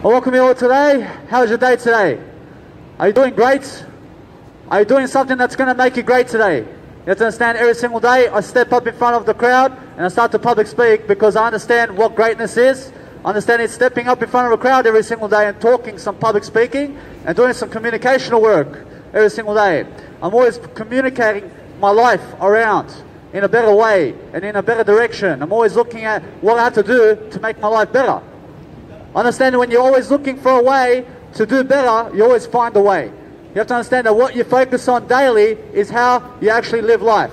Well, welcome you all today. How's your day today? Are you doing great? Are you doing something that's going to make you great today? You have to understand, every single day I step up in front of the crowd and I start to public speak because I understand what greatness is. I understand it's stepping up in front of a crowd every single day and talking some public speaking and doing some communicational work every single day. I'm always communicating my life around in a better way and in a better direction. I'm always looking at what I have to do to make my life better. Understand, when you're always looking for a way to do better, you always find a way. You have to understand that what you focus on daily is how you actually live life.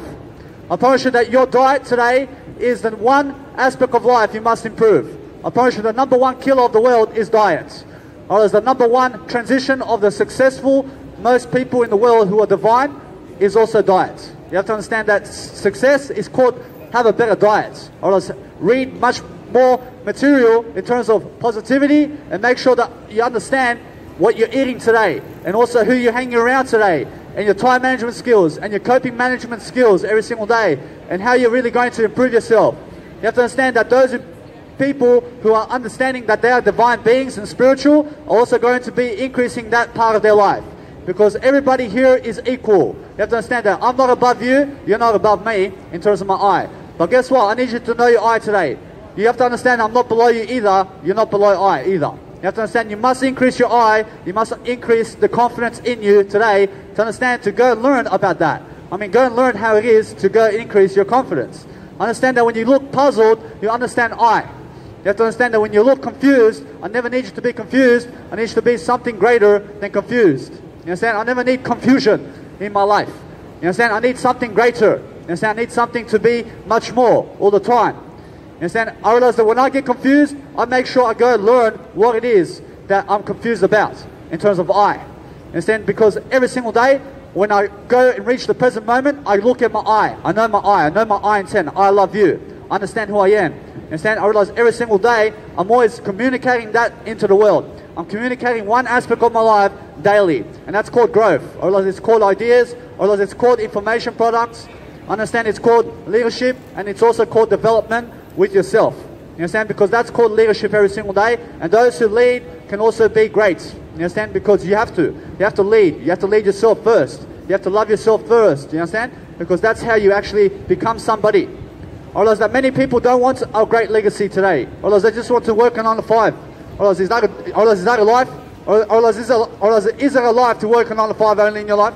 I promise you that your diet today is the one aspect of life you must improve. I promise you the number one killer of the world is diet. Or as the number one transition of the successful, most people in the world who are divine, is also diet. You have to understand that success is called have a better diet. Or else read much more material in terms of positivity and make sure that you understand what you're eating today and also who you're hanging around today and your time management skills and your coping management skills every single day and how you're really going to improve yourself. You have to understand that those people who are understanding that they are divine beings and spiritual are also going to be increasing that part of their life. Because everybody here is equal. You have to understand that I'm not above you, you're not above me in terms of my eye. But guess what? I need you to know your eye today. You have to understand I'm not below you either, you're not below I either. You have to understand you must increase your eye, you must increase the confidence in you today to understand to go and learn about that. I mean, go and learn how it is to go increase your confidence. Understand that when you look puzzled, you understand I. You have to understand that when you look confused, I never need you to be confused, I need you to be something greater than confused. You understand? I never need confusion in my life. You understand? I need something greater. You understand? I need something to be much more all the time. You understand? I realize that when I get confused, I make sure I go and learn what it is that I'm confused about in terms of I. You understand? Because every single day, when I go and reach the present moment, I look at my I. I know my I. I know my I intent. I love you. I understand who I am. You understand? I realize every single day, I'm always communicating that into the world. I'm communicating one aspect of my life daily, and that's called growth. I realize it's called ideas. I realize it's called information products. I understand it's called leadership, and it's also called development with yourself. You understand? Because that's called leadership every single day, and those who lead can also be great. You understand? Because you have to lead. You have to lead yourself first. You have to love yourself first. You understand? Because that's how you actually become somebody. I realize that many people don't want a great legacy today. I realize they just want to work a 9 to 5. I realize is that a life? I realize is there a life to work a 9 to 5 only in your life?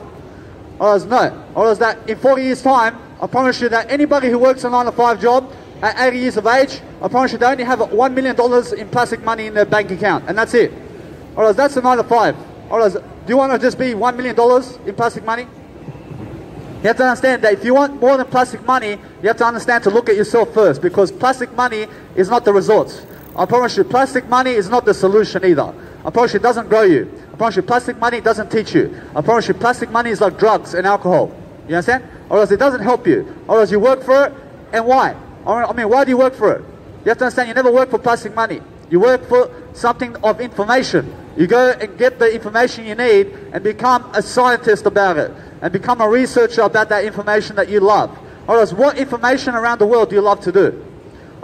I realize no. I realize that in 40 years' time, I promise you that anybody who works a 9 to 5 job at 80 years of age, I promise you they only have $1 million in plastic money in their bank account, and that's it. I realize that's a 9 to 5. I realize, do you want to just be $1 million in plastic money? You have to understand that if you want more than plastic money, you have to understand to look at yourself first, because plastic money is not the result. I promise you, plastic money is not the solution either. I promise you, it doesn't grow you. I promise you, plastic money doesn't teach you. I promise you, plastic money is like drugs and alcohol. You understand? Or else it doesn't help you. Or else you work for it, and why? I mean, why do you work for it? You have to understand, you never work for plastic money. You work for something of information. You go and get the information you need and become a scientist about it. And become a researcher about that information that you love. Or else, what information around the world do you love to do?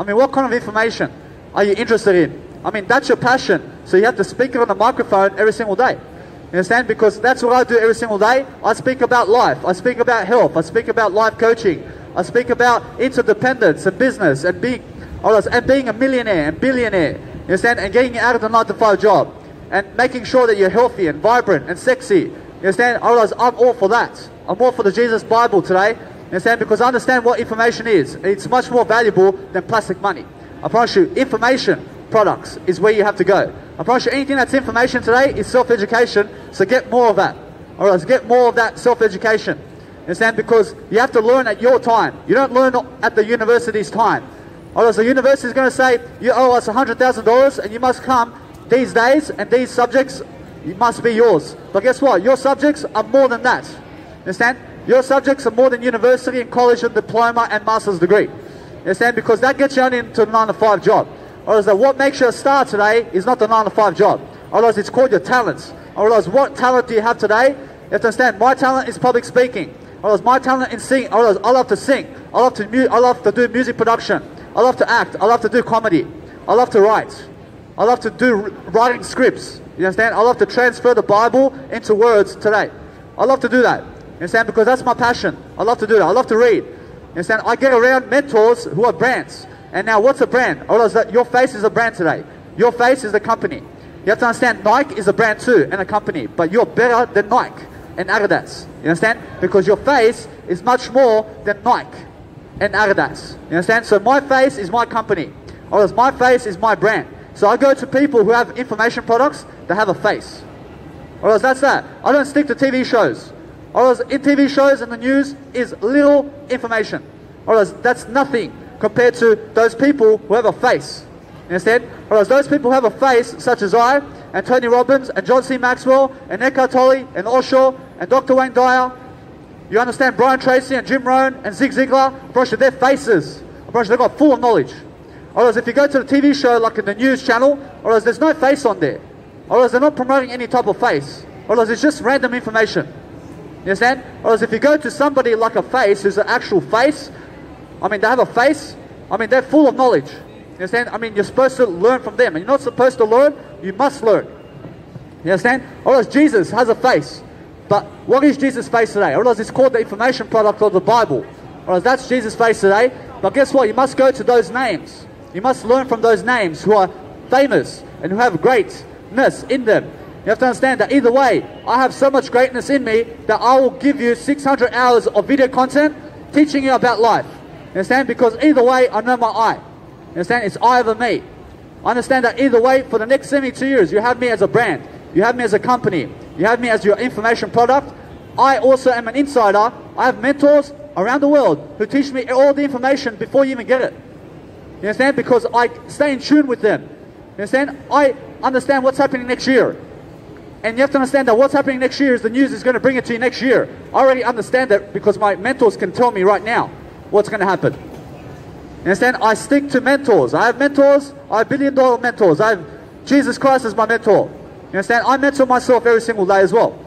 I mean, what kind of information are you interested in? I mean, that's your passion. So you have to speak it on the microphone every single day. You understand? Because that's what I do every single day. I speak about life. I speak about health. I speak about life coaching. I speak about interdependence and business and being a millionaire and billionaire. You understand? And getting out of the 9 to 5 job. And making sure that you're healthy and vibrant and sexy. You understand? I realize I'm all for that. I'm all for the Jesus Bible today. You understand? Because I understand what information is. It's much more valuable than plastic money. I promise you, information products is where you have to go. I promise you, anything that's information today is self-education, so get more of that. Or else get more of that self-education. Understand? Because you have to learn at your time. You don't learn at the university's time. Or else the university is going to say, you owe us $100,000 and you must come these days and these subjects must be yours. But guess what? Your subjects are more than that. Understand? Your subjects are more than university and college and diploma and master's degree. Understand? Because that gets you only into a 9 to 5 job. Or else what makes you a star today is not the 9 to 5 job. Or else it's called your talents. Or else what talent do you have today? You have to understand, my talent is public speaking. Or else my talent is singing. Or else I love to sing. I love to do music production. I love to act. I love to do comedy. I love to write. I love to do writing scripts. You understand? I love to transfer the Bible into words today. I love to do that. You understand? Because that's my passion. I love to do that. I love to read. You understand? I get around mentors who are brands. And now what's a brand? Oh, is that your face is a brand today. Your face is the company. You have to understand Nike is a brand too and a company. But you're better than Nike and Adidas. You understand? Because your face is much more than Nike and Adidas. You understand? So my face is my company. Or my face is my brand. So I go to people who have information products that have a face. Or that's that. I don't stick to TV shows. Or in TV shows and the news is little information. Or that's nothing compared to those people who have a face. You understand? Or those people who have a face, such as I, and Tony Robbins, and John C. Maxwell, and Eckhart Tolle, and Osho, and Dr. Wayne Dyer. You understand Brian Tracy, and Jim Rohn, and Zig Ziglar? They're faces. They've got full of knowledge. Or if you go to the TV show, like in the news channel, or there's no face on there. Or they're not promoting any type of face. Or it's just random information. You understand? Or if you go to somebody like a face, who's an actual face, I mean, they have a face, I mean, they're full of knowledge. You understand? I mean, you're supposed to learn from them. And you're not supposed to learn, you must learn. You understand? Or else Jesus has a face. But what is Jesus' face today? Or else it's called the information product of the Bible. Or else that's Jesus' face today. But guess what? You must go to those names. You must learn from those names who are famous and who have greatness in them. You have to understand that either way, I have so much greatness in me that I will give you 600 hours of video content teaching you about life. You understand? Because either way, I know my I. You understand? It's I over me. I understand that either way, for the next 72 years, you have me as a brand. You have me as a company. You have me as your information product. I also am an insider. I have mentors around the world who teach me all the information before you even get it. You understand? Because I stay in tune with them. You understand? I understand what's happening next year. And you have to understand that what's happening next year is the news is going to bring it to you next year. I already understand that because my mentors can tell me right now what's going to happen. You understand? I stick to mentors. I have mentors. I have billion-dollar mentors. I have Jesus Christ as my mentor. You understand? I mentor myself every single day as well.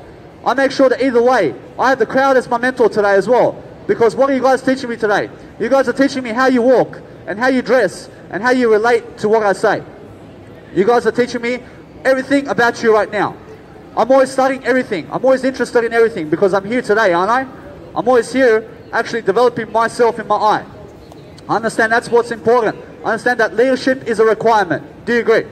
I make sure that either way, I have the crowd as my mentor today as well. Because what are you guys teaching me today? You guys are teaching me how you walk and how you dress and how you relate to what I say. You guys are teaching me everything about you right now. I'm always studying everything. I'm always interested in everything because I'm here today, aren't I? I'm always here actually developing myself in my eye. I understand that's what's important. I understand that leadership is a requirement. Do you agree?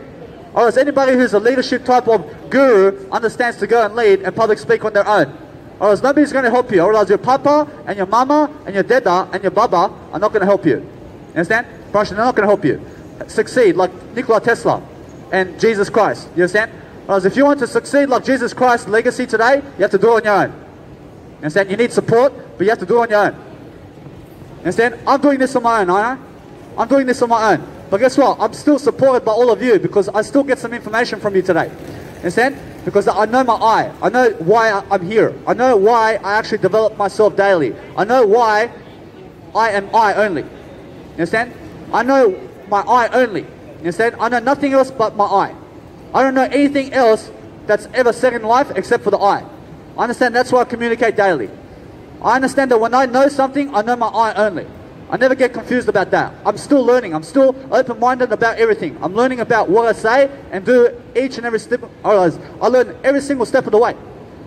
Or is anybody who's a leadership type of guru understands to go and lead and public speak on their own? Or else nobody's going to help you. Or else your papa and your mama and your dada and your baba are not going to help you. You understand? They're not going to help you succeed like Nikola Tesla and Jesus Christ. You understand? Or else if you want to succeed like Jesus Christ's legacy today, you have to do it on your own. You understand? You need support, but you have to do it on your own. You understand? I'm doing this on my own, aren't I? I'm doing this on my own. But guess what? I'm still supported by all of you because I still get some information from you today. Understand? Because I know my I. I know why I'm here. I know why I actually develop myself daily. I know why I am I only. You understand? I know my I only. You understand? I know nothing else but my I. I don't know anything else that's ever said in life except for the I. I understand that's why I communicate daily. I understand that when I know something, I know my I only. I never get confused about that. I'm still learning. I'm still open-minded about everything. I'm learning about what I say and do each and every step. I learn every single step of the way.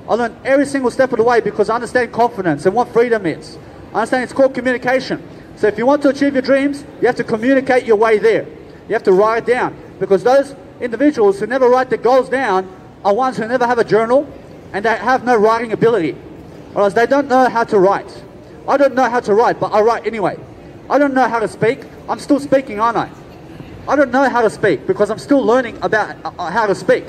I learn every single step of the way because I understand confidence and what freedom is. I understand it's called communication. So if you want to achieve your dreams, you have to communicate your way there. You have to write it down because those individuals who never write their goals down are ones who never have a journal and they have no writing ability. Or else they don't know how to write. I don't know how to write, but I write anyway. I don't know how to speak. I'm still speaking, aren't I? I don't know how to speak because I'm still learning about how to speak.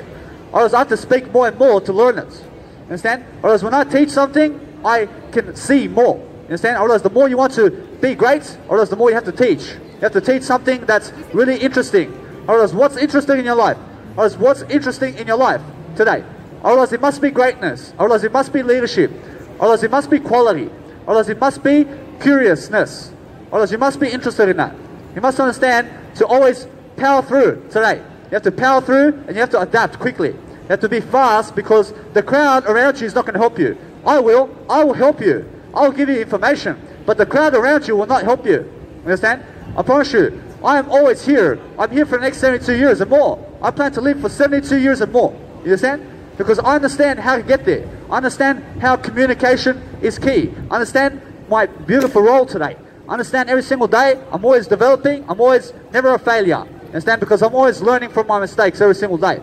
Or else I have to speak more and more to learn it. Understand? Or else when I teach something, I can see more. Understand? Or else the more you want to be great, or else the more you have to teach. You have to teach something that's really interesting. Or else what's interesting in your life? Or else what's interesting in your life today? Or else it must be greatness. Or else it must be leadership. Or else it must be quality. Or else it must be curiousness. Or else you must be interested in that. You must understand to always power through today. You have to power through and you have to adapt quickly. You have to be fast because the crowd around you is not going to help you. I will help you. I will give you information. But the crowd around you will not help you. Understand? I promise you, I am always here. I'm here for the next 72 years and more. I plan to live for 72 years and more. You understand? Because I understand how to get there. I understand how communication is key. I understand my beautiful role today. I understand every single day I'm always developing. I'm always never a failure. You understand? Because I'm always learning from my mistakes every single day.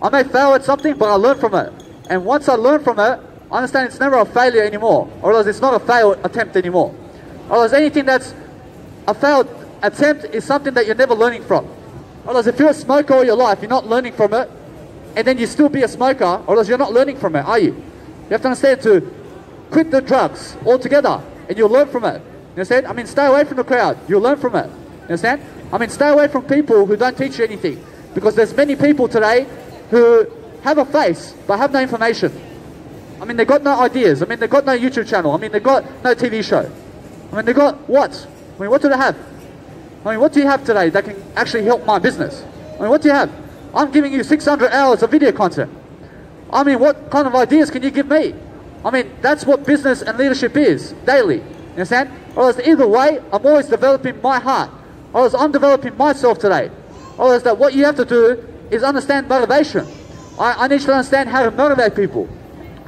I may fail at something, but I learn from it. And once I learn from it, I understand it's never a failure anymore. Or else it's not a failed attempt anymore. Or else anything that's a failed attempt is something that you're never learning from. Or else if you're a smoker all your life, you're not learning from it, and then you still be a smoker, or else you're not learning from it, are you? You have to understand to quit the drugs altogether, and you'll learn from it. You understand? I mean, stay away from the crowd. You'll learn from it. You understand? I mean, stay away from people who don't teach you anything. Because there's many people today who have a face, but have no information. I mean, they've got no ideas. I mean, they've got no YouTube channel. I mean, they've got no TV show. I mean, they've got what? I mean, what do they have? I mean, what do you have today that can actually help my business? I mean, what do you have? I'm giving you 600 hours of video content. I mean, what kind of ideas can you give me? I mean, that's what business and leadership is, daily. You understand? Or else either way, I'm always developing my heart. Or else I'm developing myself today. Or else that what you have to do is understand motivation. I need you to understand how to motivate people.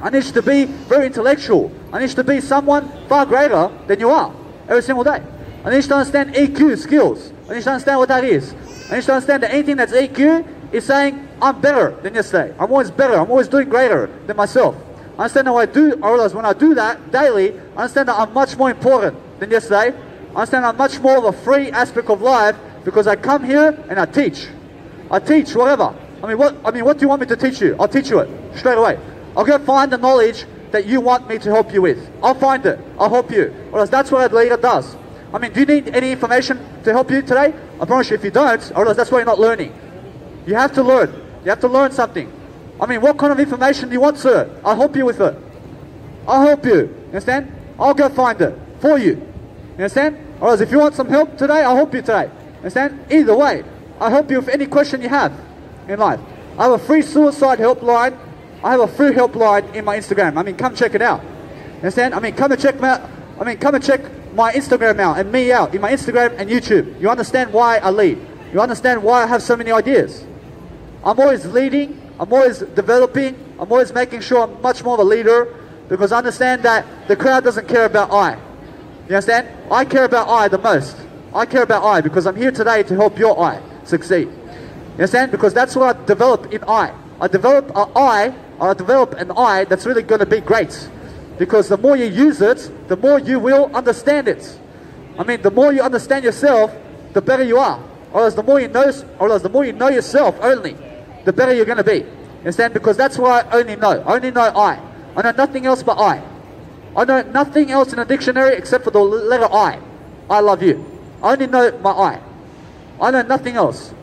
I need you to be very intellectual. I need you to be someone far greater than you are every single day. I need you to understand EQ, skills. I need you to understand what that is. I need you to understand that anything that's EQ is saying, I'm better than yesterday. I'm always better. I'm always doing greater than myself. I understand how I do, or realize when I do that daily, I understand that I'm much more important than yesterday. I understand I'm much more of a free aspect of life because I come here and I teach. I teach whatever. I mean, what do you want me to teach you? I'll teach you it straight away. I'll go find the knowledge that you want me to help you with. I'll find it. I'll help you. Or else that's what a leader does. I mean, do you need any information to help you today? I promise you, if you don't, or else that's why you're not learning. You have to learn. You have to learn something. I mean, what kind of information do you want, sir? I'll help you with it. I'll help you. You understand? I'll go find it for you. You understand? Or else if you want some help today, I'll help you today. You understand? Either way, I'll help you with any question you have in life. I have a free suicide helpline. I have a free helpline in my Instagram. I mean, come check it out. You understand? I mean, come and check my Instagram out and me out in my Instagram and YouTube. You understand why I lead. You understand why I have so many ideas. I'm always leading. I'm always developing. I'm always making sure I'm much more of a leader because I understand that the crowd doesn't care about I. You understand? I care about I the most. I care about I because I'm here today to help your I succeed. You understand? Because that's what I develop in I. I develop an I that's really going to be great. Because the more you use it, the more you will understand it. I mean, the more you understand yourself, the better you are. Or else the more you know yourself only, the better you're going to be. You understand? Because that's what I only know. I only know I. I know nothing else but I. I know nothing else in a dictionary except for the letter I. I love you. I only know my I. I know nothing else.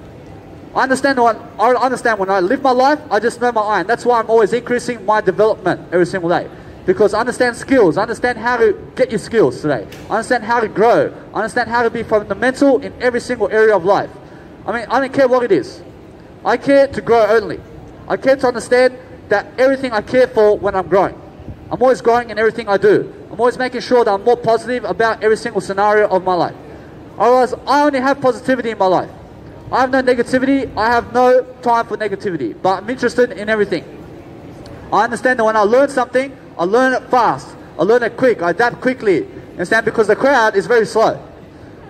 I understand when I live my life, I just know my I. And that's why I'm always increasing my development every single day. Because I understand skills. I understand how to get your skills today. I understand how to grow. I understand how to be fundamental in every single area of life. I mean, I don't care what it is. I care to grow only. I care to understand that everything I care for when I'm growing. I'm always growing in everything I do. I'm always making sure that I'm more positive about every single scenario of my life. Otherwise, I only have positivity in my life. I have no negativity. I have no time for negativity. But I'm interested in everything. I understand that when I learn something, I learn it fast. I learn it quick. I adapt quickly. You understand? Because the crowd is very slow.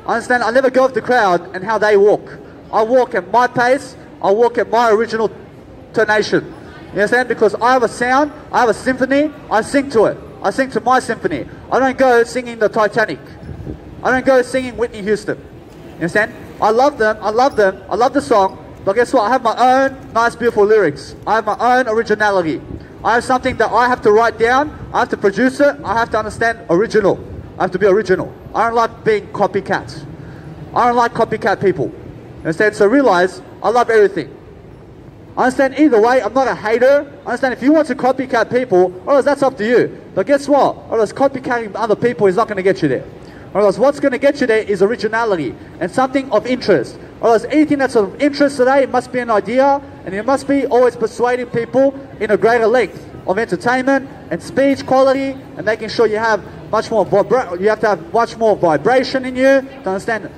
I understand I never go with the crowd and how they walk. I walk at my pace. I walk at my original tonation. You understand? Because I have a sound. I have a symphony. I sing to it. I sing to my symphony. I don't go singing the Titanic. I don't go singing Whitney Houston. You understand? I love them. I love them. I love the song. But guess what? I have my own nice, beautiful lyrics. I have my own originality. I have something that I have to write down. I have to produce it. I have to understand original. I have to be original. I don't like being copycats. I don't like copycat people. Understand? So realize I love everything. I understand either way. I'm not a hater. I understand if you want to copycat people, or else that's up to you. But guess what? Or else copycatting other people is not going to get you there. Or else what's going to get you there is originality and something of interest. Or else anything that's of interest today must be an idea, and you must be always persuading people in a greater length of entertainment and speech quality, and making sure you have much more you have to have much more vibration in you to understand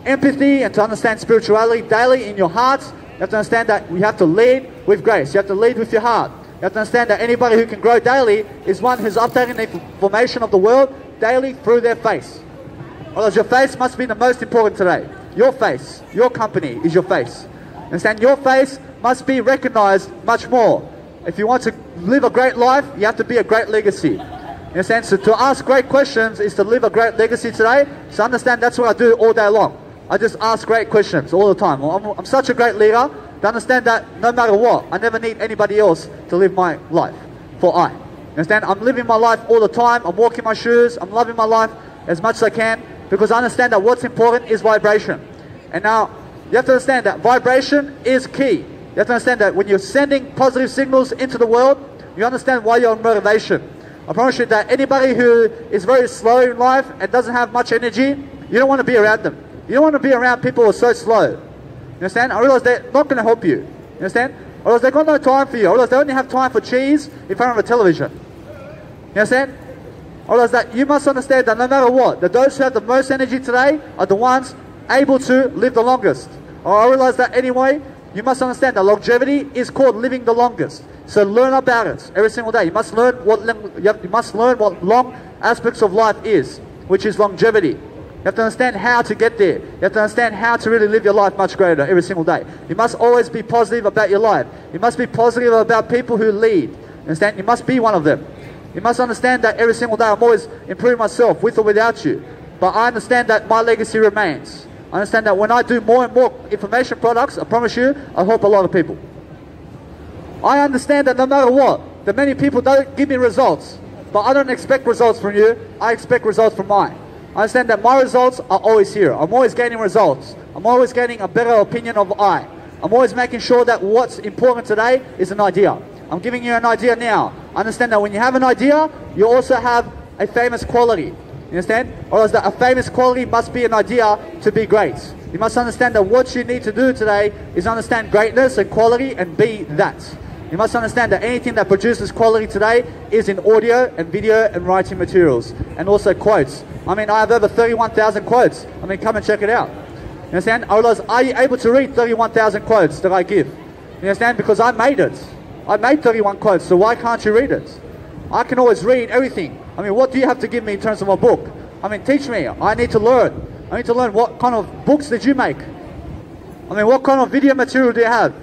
empathy and to understand spirituality daily in your heart, you have to understand that we have to lead with grace. You have to lead with your heart. You have to understand that anybody who can grow daily is one who's updating the information of the world daily through their face. Otherwise, your face must be the most important today. Your face, your company is your face. Understand? Your face must be recognized much more. If you want to live a great life, you have to be a great legacy. In a sense, so to ask great questions is to live a great legacy today. So understand that's what I do all day long. I just ask great questions all the time. I'm such a great leader to understand that no matter what, I never need anybody else to live my life. For I. Understand? I'm living my life all the time. I'm walking my shoes. I'm loving my life as much as I can because I understand that what's important is vibration. And now, you have to understand that vibration is key. You have to understand that when you're sending positive signals into the world, you understand why you're on motivation. I promise you that anybody who is very slow in life and doesn't have much energy, you don't want to be around them. You don't want to be around people who are so slow. You understand? I realize they're not going to help you. You understand? Otherwise they've got no time for you. Otherwise they only have time for cheese in front of a television. You understand? Otherwise that you must understand that no matter what, that those who have the most energy today are the ones able to live the longest. I realize that anyway, you must understand that longevity is called living the longest. So learn about it every single day. You must learn what long aspects of life is, which is longevity. You have to understand how to get there. You have to understand how to really live your life much greater every single day. You must always be positive about your life. You must be positive about people who lead. Understand? You must be one of them. You must understand that every single day I'm always improving myself with or without you. But I understand that my legacy remains. I understand that when I do more and more information products, I promise you, I help a lot of people. I understand that no matter what, that many people don't give me results. But I don't expect results from you. I expect results from mine. I understand that my results are always here. I'm always gaining results. I'm always gaining a better opinion of I. I'm always making sure that what's important today is an idea. I'm giving you an idea now. I understand that when you have an idea, you also have a famous quality. You understand? Or else that a famous quality must be an idea to be great. You must understand that what you need to do today is understand greatness and quality and be that. You must understand that anything that produces quality today is in audio and video and writing materials and also quotes. I mean, I have over 31,000 quotes. I mean, come and check it out. You understand? Otherwise, are you able to read 31,000 quotes that I give? You understand? Because I made it. I made 31 quotes, so why can't you read it? I can always read everything. I mean, what do you have to give me in terms of a book? I mean, teach me. I need to learn. I need to learn what kind of books did you make? I mean, what kind of video material do you have?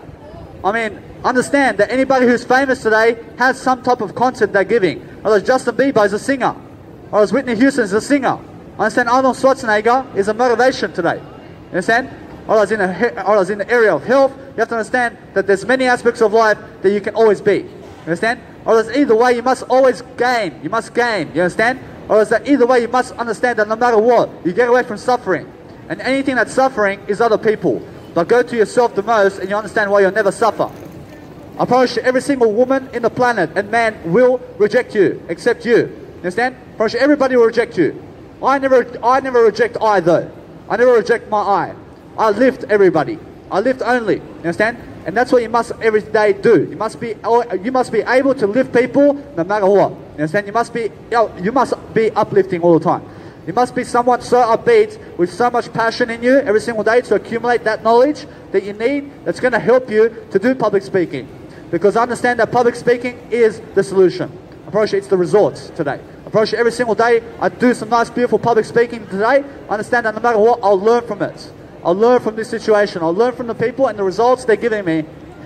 I mean, understand that anybody who's famous today has some type of content they're giving. Otherwise, Justin Bieber is a singer. Otherwise, Whitney Houston is a singer. Understand? Arnold Schwarzenegger is a motivation today. You understand? Otherwise, in the area of health, you have to understand that there's many aspects of life that you can always be. You understand? Otherwise, either way, you must always gain. You must gain. You understand? Otherwise, that either way, you must understand that no matter what, you get away from suffering. And anything that's suffering is other people. But go to yourself the most, and you understand why you'll never suffer. I promise you, every single woman in the planet and man will reject you, except you. You understand? I promise you, everybody will reject you. I never reject I though. I never reject my I. I lift everybody. I lift only. You understand? And that's what you must every day do. You must be able to lift people no matter what. You understand? You must be uplifting all the time. You must be someone so upbeat with so much passion in you every single day to accumulate that knowledge that you need that's going to help you to do public speaking. Because I understand that public speaking is the solution. I promise you it's the results today. I promise you every single day I do some nice beautiful public speaking today. I understand that no matter what, I'll learn from it. I'll learn from this situation. I'll learn from the people and the results they're giving me.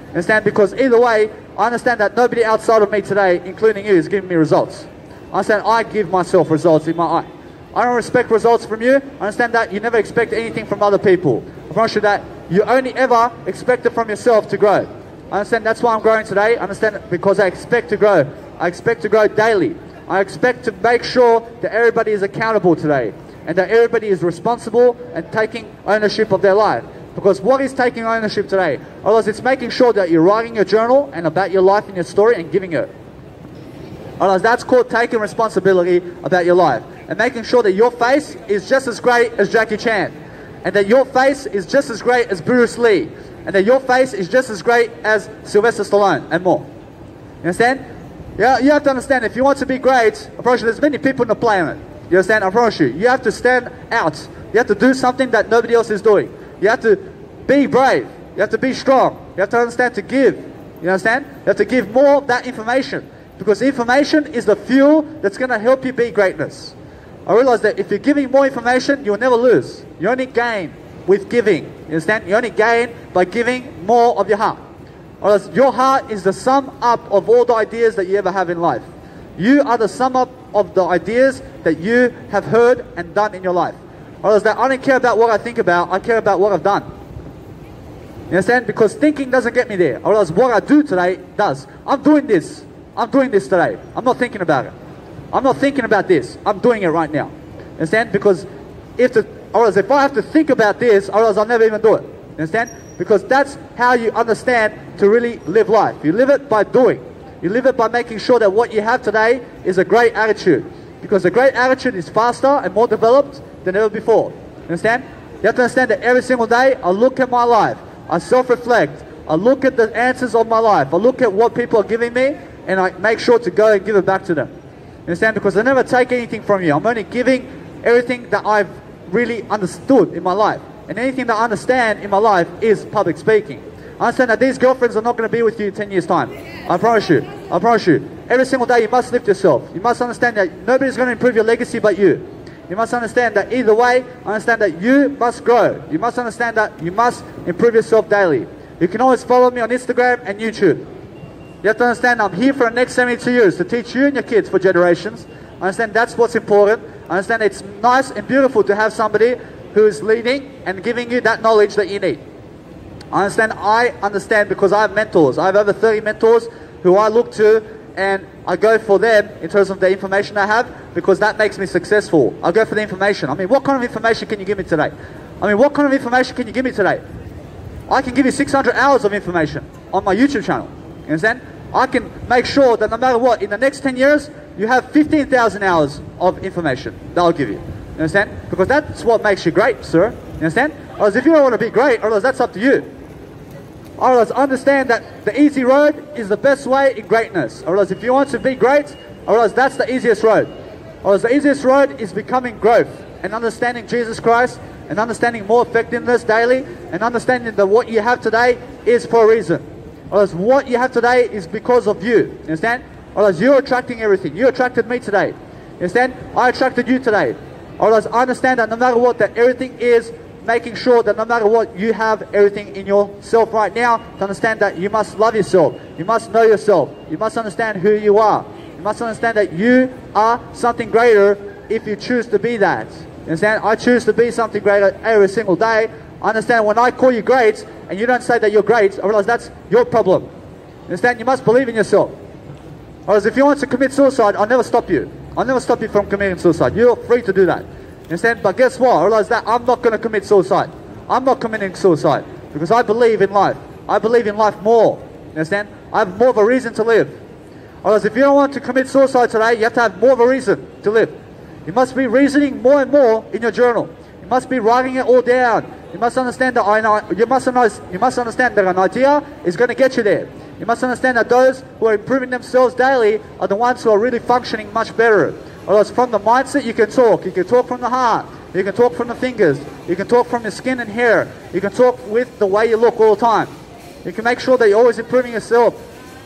Understand? Because either way, I understand that nobody outside of me today, including you, is giving me results. I understand I give myself results in my eye. I don't expect results from you. I understand that you never expect anything from other people. I promise you that you only ever expect it from yourself to grow. I understand that's why I'm growing today. I understand because I expect to grow. I expect to grow daily. I expect to make sure that everybody is accountable today and that everybody is responsible and taking ownership of their life. Because what is taking ownership today? Otherwise, it's making sure that you're writing your journal and about your life and your story and giving it. Otherwise, that's called taking responsibility about your life and making sure that your face is just as great as Jackie Chan and that your face is just as great as Bruce Lee and that your face is just as great as Sylvester Stallone and more. You understand? Yeah, you have to understand, if you want to be great, I promise you, there's many people on the planet. You understand? I promise you, you have to stand out You have to do something that nobody else is doing. You have to be brave. You have to be strong. You have to understand to give. You understand? You have to give more of that information. Because information is the fuel that's going to help you be greatness. I realize that if you're giving more information, you'll never lose. You only gain with giving. You understand? You only gain by giving more of your heart. Or else your heart is the sum up of all the ideas that you ever have in life. You are the sum up of the ideas that you have heard and done in your life. Or else that I don't care about what I think about, I care about what I've done. You understand? Because thinking doesn't get me there. Or else what I do today does. I'm doing this. I'm doing this today. I'm not thinking about it. I'm not thinking about this. I'm doing it right now. You understand? Because if I have to think about this, or else I'll never even do it. You understand? Because that's how you understand to really live life. You live it by doing. You live it by making sure that what you have today is a great attitude. Because a great attitude is faster and more developed than ever before. You understand? You have to understand that every single day I look at my life. I self-reflect. I look at the answers of my life. I look at what people are giving me, and I make sure to go and give it back to them. You understand? Because I never take anything from you. I'm only giving everything that I've really understood in my life. And anything that I understand in my life is public speaking. I understand that these girlfriends are not going to be with you in 10 years' time. I promise you. I promise you. Every single day you must lift yourself. You must understand that nobody's going to improve your legacy but you. You must understand that either way, understand that you must grow. You must understand that you must improve yourself daily. You can always follow me on Instagram and YouTube. You have to understand I'm here for the next 72 years to teach you and your kids for generations. I understand that's what's important. I understand it's nice and beautiful to have somebody who is leading and giving you that knowledge that you need. I understand because I have mentors. I have over 30 mentors who I look to, and I go for them in terms of the information I have, because that makes me successful. I go for the information. I mean, what kind of information can you give me today? What kind of information can you give me today? I can give you 600 hours of information on my YouTube channel. You understand? I can make sure that no matter what, in the next 10 years, you have 15,000 hours of information that I'll give you. You understand? Because that's what makes you great, sir. You understand? Otherwise, if you don't want to be great, otherwise that's up to you. Otherwise, understand that the easy road is the best way in greatness. Otherwise, if you want to be great, otherwise that's the easiest road. Otherwise, the easiest road is becoming growth and understanding Jesus Christ and understanding more effectiveness daily and understanding that what you have today is for a reason. Otherwise, what you have today is because of you. You understand? Otherwise, you're attracting everything. You attracted me today. You understand? I attracted you today. Otherwise, I understand that no matter what, that everything is making sure that no matter what, you have everything in yourself right now to understand that you must love yourself. You must know yourself. You must understand who you are. You must understand that you are something greater if you choose to be that. You understand? I choose to be something greater every single day. I understand when I call you great and you don't say that you're great, I realize that's your problem. You understand? You must believe in yourself. Otherwise, if you want to commit suicide, I'll never stop you. I'll never stop you from committing suicide. You're free to do that. You understand? But guess what? I realize that I'm not going to commit suicide. I'm not committing suicide because I believe in life. I believe in life more. You understand? I have more of a reason to live. Otherwise, if you don't want to commit suicide today, you have to have more of a reason to live. You must be reasoning more and more in your journal. You must be writing it all down. You must understand that you must understand that an idea is going to get you there. You must understand that those who are improving themselves daily are the ones who are really functioning much better. Otherwise, from the mindset you can talk. You can talk from the heart. You can talk from the fingers. You can talk from your skin and hair. You can talk with the way you look all the time. You can make sure that you're always improving yourself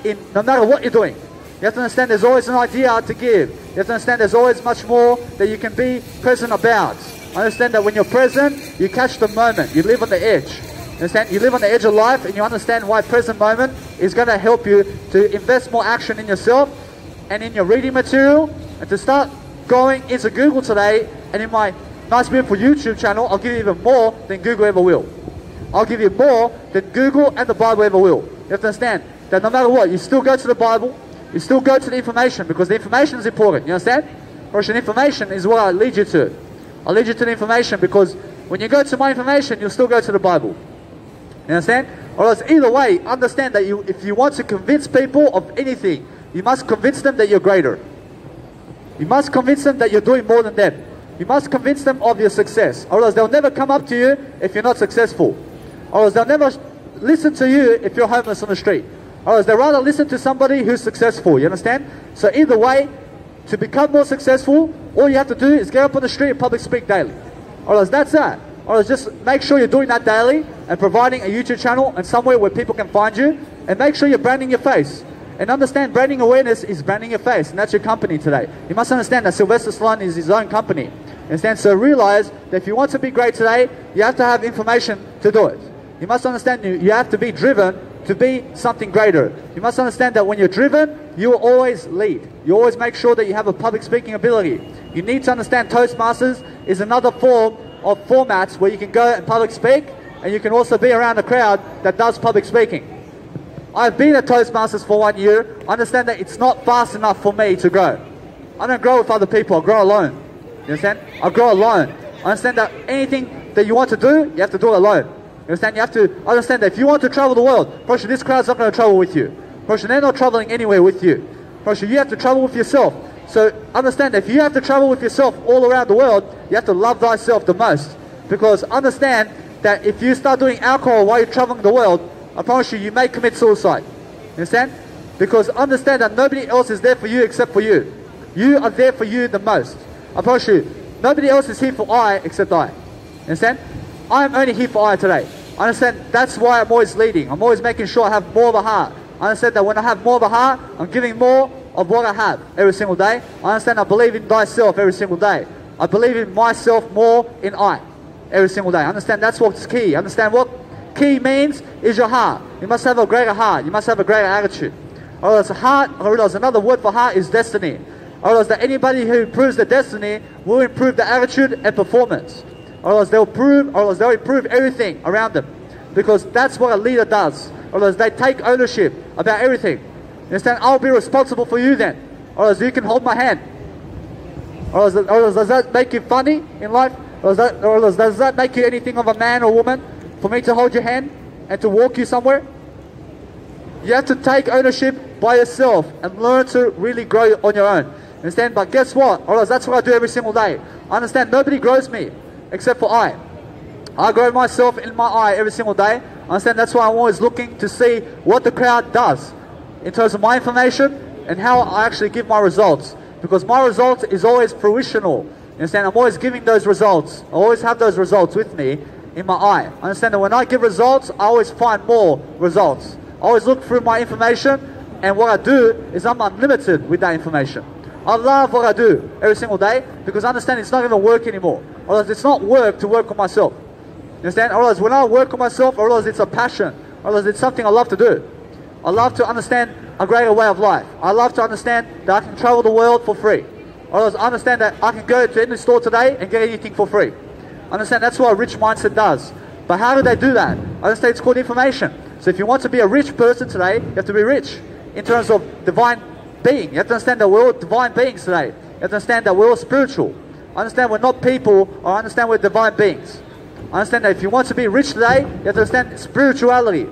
in no matter what you're doing. You have to understand there's always an idea to give. You have to understand there's always much more that you can be present about. Understand that when you're present, you catch the moment. You live on the edge. Understand? You live on the edge of life and you understand why present moment is going to help you to invest more action in yourself and in your reading material, and to start going into Google today, and in my Nice Beautiful YouTube channel, I'll give you even more than Google ever will. I'll give you more than Google and the Bible ever will. You have to understand that no matter what, you still go to the Bible, you still go to the information, because the information is important. You understand? Russian information is what I lead you to. I'll lead you to the information, because when you go to my information, you'll still go to the Bible. You understand? Or else either way, understand that if you want to convince people of anything, you must convince them that you're greater. You must convince them that you're doing more than them. You must convince them of your success. Or else they'll never come up to you if you're not successful. Or else they'll never listen to you if you're homeless on the street. Or else they'll rather listen to somebody who's successful. You understand? So either way, to become more successful, all you have to do is get up on the street and public speak daily. Alright, that's that. Alright, just make sure you're doing that daily and providing a YouTube channel and somewhere where people can find you, and make sure you're branding your face. And understand branding awareness is branding your face, and that's your company today. You must understand that Sylvester Stallone is his own company. Understand? So realize that if you want to be great today, you have to have information to do it. You must understand you have to be driven to be something greater. You must understand that when you're driven, you will always lead. You always make sure that you have a public speaking ability. You need to understand Toastmasters is another form of formats where you can go and public speak, and you can also be around a crowd that does public speaking. I've been at Toastmasters for 1 year. I understand that it's not fast enough for me to grow. I don't grow with other people, I grow alone. You understand? I grow alone. I understand that anything that you want to do, you have to do it alone. You understand? You have to understand that if you want to travel the world, Prosher, this crowd's not going to travel with you. Prosher, they're not traveling anywhere with you. Prosher, you have to travel with yourself. So understand that if you have to travel with yourself all around the world, you have to love thyself the most. Because understand that if you start doing alcohol while you're traveling the world, I promise you, you may commit suicide. You understand? Because understand that nobody else is there for you except for you. You are there for you the most. I promise you, nobody else is here for I except I. You understand? I am only here for I today. I understand that's why I'm always leading. I'm always making sure I have more of a heart. I understand that when I have more of a heart, I'm giving more of what I have every single day. I understand I believe in thyself every single day. I believe in myself more in I every single day. I understand that's what's key. I understand what key means is your heart. You must have a greater heart. You must have a greater attitude. I realize heart, I realize another word for heart is destiny. I realize that anybody who improves their destiny will improve their attitude and performance. I realize they'll improve everything around them. Because that's what a leader does. I realize they take ownership about everything. You understand? I'll be responsible for you then. I realize you can hold my hand. I realize does that make you funny in life? Does that make you anything of a man or woman? For me to hold your hand and to walk you somewhere? You have to take ownership by yourself and learn to really grow on your own. Understand? But guess what? Alright, that's what I do every single day. I understand nobody grows me except for I. I grow myself in my I every single day. I understand that's why I'm always looking to see what the crowd does in terms of my information and how I actually give my results. Because my results is always fruitional. You understand? I'm always giving those results. I always have those results with me in my eye. I understand that when I give results, I always find more results. I always look through my information, and what I do is I'm unlimited with that information. I love what I do every single day because I understand it's not even work anymore. Otherwise, it's not work to work on myself. You understand? Otherwise, when I work on myself, I realize it's a passion. Otherwise, it's something I love to do. I love to understand a greater way of life. I love to understand that I can travel the world for free. Otherwise, I understand that I can go to any store today and get anything for free. Understand that's what a rich mindset does. But how do they do that? I understand it's called information. So if you want to be a rich person today, you have to be rich in terms of divine being. You have to understand that we're all divine beings today. You have to understand that we're all spiritual. Understand we're not people, or understand we're divine beings. Understand that if you want to be rich today, you have to understand spirituality.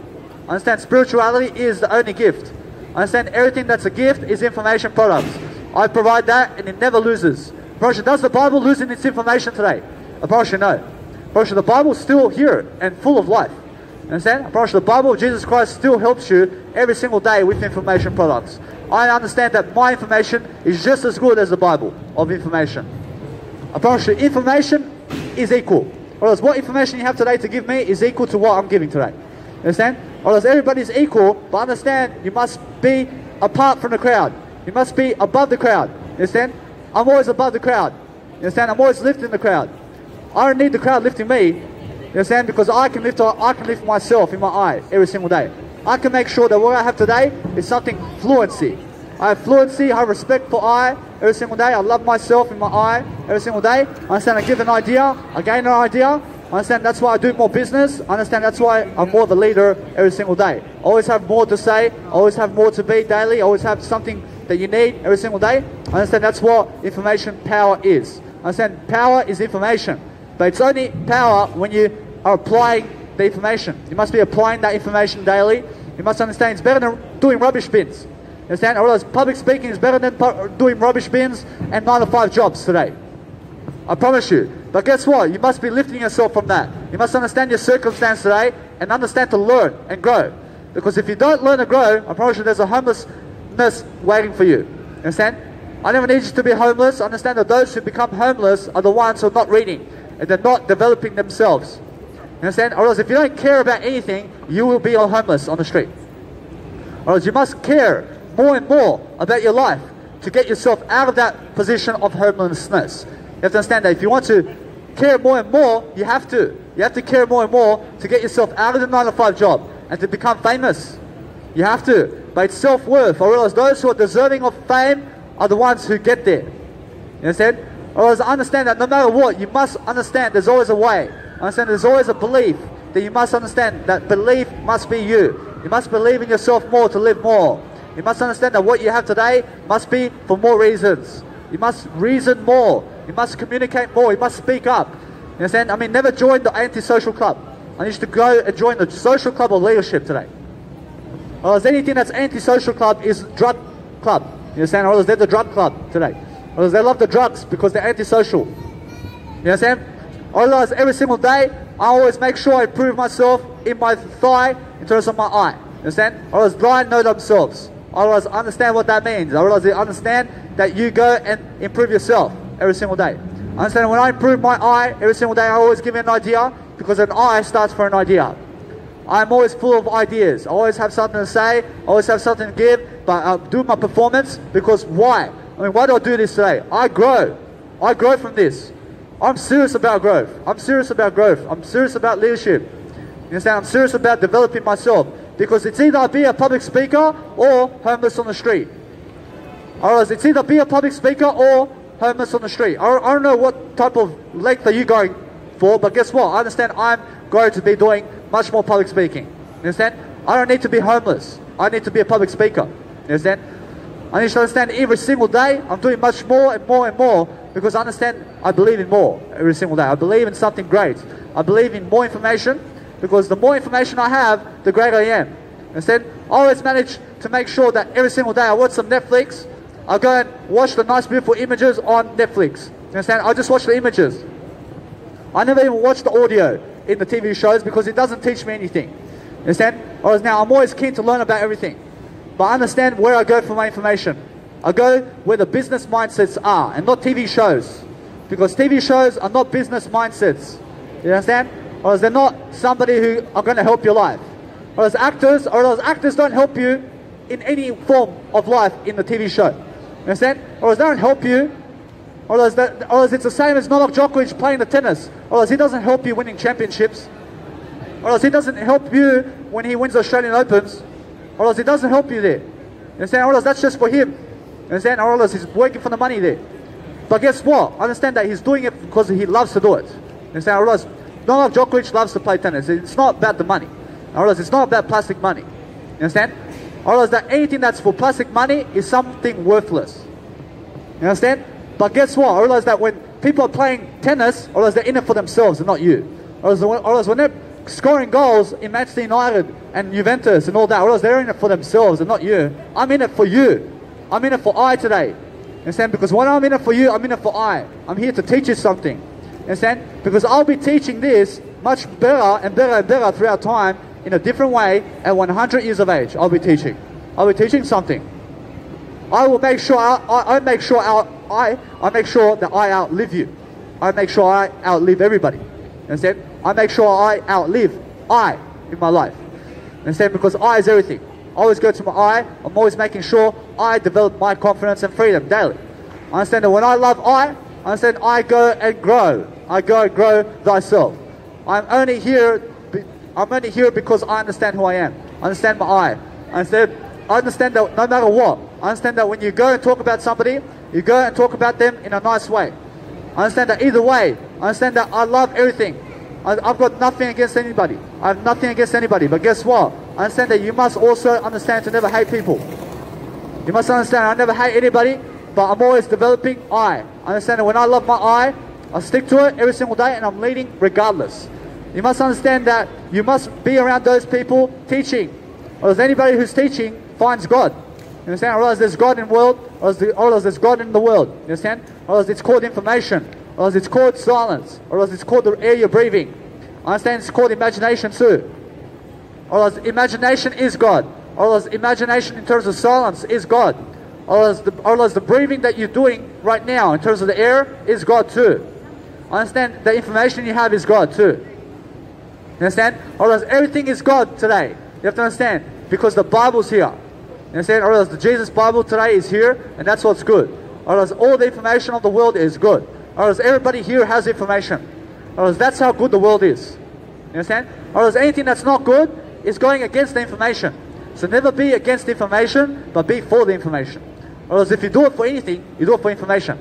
Understand spirituality is the only gift. Understand everything that's a gift is information products. I provide that and it never loses. Prosher, does the Bible lose in its information today? I promise you no. Prosher, the Bible is still here and full of life. Understand? I promise you the Bible of Jesus Christ still helps you every single day with information products. I understand that my information is just as good as the Bible of information. I promise you information is equal. Whereas what information you have today to give me is equal to what I'm giving today. Understand? Whereas everybody's equal, but understand you must be apart from the crowd. You must be above the crowd. Understand? I'm always above the crowd. Understand? I'm always lifting the crowd. I don't need the crowd lifting me, you understand, because I can lift myself in my eye every single day. I can make sure that what I have today is something fluency. I have fluency, I have respect for I every single day. I love myself in my eye every single day. I understand I give an idea, I gain an idea. I understand that's why I do more business. I understand that's why I'm more the leader every single day. I always have more to say, I always have more to be daily, I always have something that you need every single day. I understand that's what information power is. I understand power is information. But it's only power when you are applying the information. You must be applying that information daily. You must understand it's better than doing rubbish bins. You understand? I realize public speaking is better than doing rubbish bins and 9-to-5 jobs today. I promise you. But guess what? You must be lifting yourself from that. You must understand your circumstance today and understand to learn and grow. Because if you don't learn and grow, I promise you there's a homelessness waiting for you. You understand? I never need you to be homeless. I understand that those who become homeless are the ones who are not reading. and they're not developing themselves. You understand? Or else if you don't care about anything, you will be homeless on the street. Or else you must care more and more about your life to get yourself out of that position of homelessness. You have to understand that if you want to care more and more, you have to. You have to care more and more to get yourself out of the 9-to-5 job and to become famous. You have to. But it's self-worth. Or else those who are deserving of fame are the ones who get there. You understand? Or else understand that no matter what, you must understand there's always a way. Understand there's always a belief that you must understand that belief must be you. You must believe in yourself more to live more. You must understand that what you have today must be for more reasons. You must reason more. You must communicate more. You must speak up. You understand? I mean, never join the anti-social club. I need you to go and join the social club of leadership today. Or else anything that's anti-social club is drug club. You understand? Or else they're the drug club today. Or else they love the drugs because they're anti-social. You understand? Or else every single day, I always make sure I improve myself in my thigh in terms of my eye. You understand? Or else blind know themselves. Otherwise, understand what that means. Otherwise, they understand that you go and improve yourself every single day. Understand when I improve my eye every single day, I always give you an idea because an eye starts for an idea. I'm always full of ideas. I always have something to say. I always have something to give. But I do my performance because why? I mean, why do I do this today? I grow. I grow from this. I'm serious about growth. I'm serious about growth. I'm serious about leadership. You understand? I'm serious about developing myself. Because it's either be a public speaker or homeless on the street. Or else it's either be a public speaker or homeless on the street. I don't know what type of length are you going for, but guess what? I understand I'm going to be doing much more public speaking. You understand? I don't need to be homeless. I need to be a public speaker. You understand? I need to understand every single day I'm doing much more and more and more because I understand I believe in more every single day. I believe in something great. I believe in more information. Because the more information I have, the greater I am. Instead, I always manage to make sure that every single day I watch some Netflix. I go and watch the nice, beautiful images on Netflix. You understand? I just watch the images. I never even watch the audio in the TV shows because it doesn't teach me anything. You understand? Whereas now I'm always keen to learn about everything. But I understand where I go for my information. I go where the business mindsets are and not TV shows. Because TV shows are not business mindsets. You understand? Or they're not somebody who are going to help your life. Or those actors don't help you in any form of life in the TV show. You understand? Or they don't help you. Or it's the same as Novak Djokovic playing the tennis. Or he doesn't help you winning championships. Or he doesn't help you when he wins the Australian Opens. Or he doesn't help you there. You understand? Or that's just for him. You understand? Or he's working for the money there. But guess what? I understand that he's doing it because he loves to do it. You understand? Or Novak Djokovic loves to play tennis. It's not about the money. Or it's not about plastic money. You understand? Or that anything that's for plastic money is something worthless. You understand? But guess what? I realize that when people are playing tennis, or they're in it for themselves and not you. Or when they're scoring goals in Manchester United and Juventus and all that, or they're in it for themselves and not you. I'm in it for you. I'm in it for I today. You understand? Because when I'm in it for you, I'm in it for I. I'm here to teach you something. You understand? Because I'll be teaching this much better and better and better throughout time in a different way at 100 years of age. I'll be teaching. I'll be teaching something. I will make sure I make sure that I outlive you. I make sure I outlive everybody. You understand? I make sure I outlive I in my life. You understand? Because I is everything. I always go to my I. I'm always making sure I develop my confidence and freedom daily. I understand that when I love I understand I go and grow. I go and grow thyself. I'm only here because I understand who I am. I understand my I. I understand that no matter what. I understand that when you go and talk about somebody, you go and talk about them in a nice way. I understand that either way. I understand that I love everything. I've got nothing against anybody. I have nothing against anybody. But guess what? I understand that you must also understand to never hate people. You must understand I never hate anybody, but I'm always developing I. Understand that when I love my I stick to it every single day and I'm leading regardless. You must understand that you must be around those people teaching. Or as anybody who's teaching finds God. You understand? Or else there's God in the world, or else there's God in the world. You understand? Or else it's called information. Or else it's called silence. Or else it's called the air you're breathing. I understand it's called imagination too. Or else imagination is God. Or else imagination in terms of silence is God. Or else the breathing that you're doing right now in terms of the air is God too. Understand the information you have is God too. You understand? Otherwise, everything is God today. You have to understand. Because the Bible's here. You understand? Otherwise, the Jesus Bible today is here, and that's what's good. Otherwise, all the information of the world is good. Otherwise, everybody here has information. Otherwise, that's how good the world is. You understand? Otherwise, anything that's not good is going against the information. So never be against the information, but be for the information. Otherwise, if you do it for anything, you do it for information.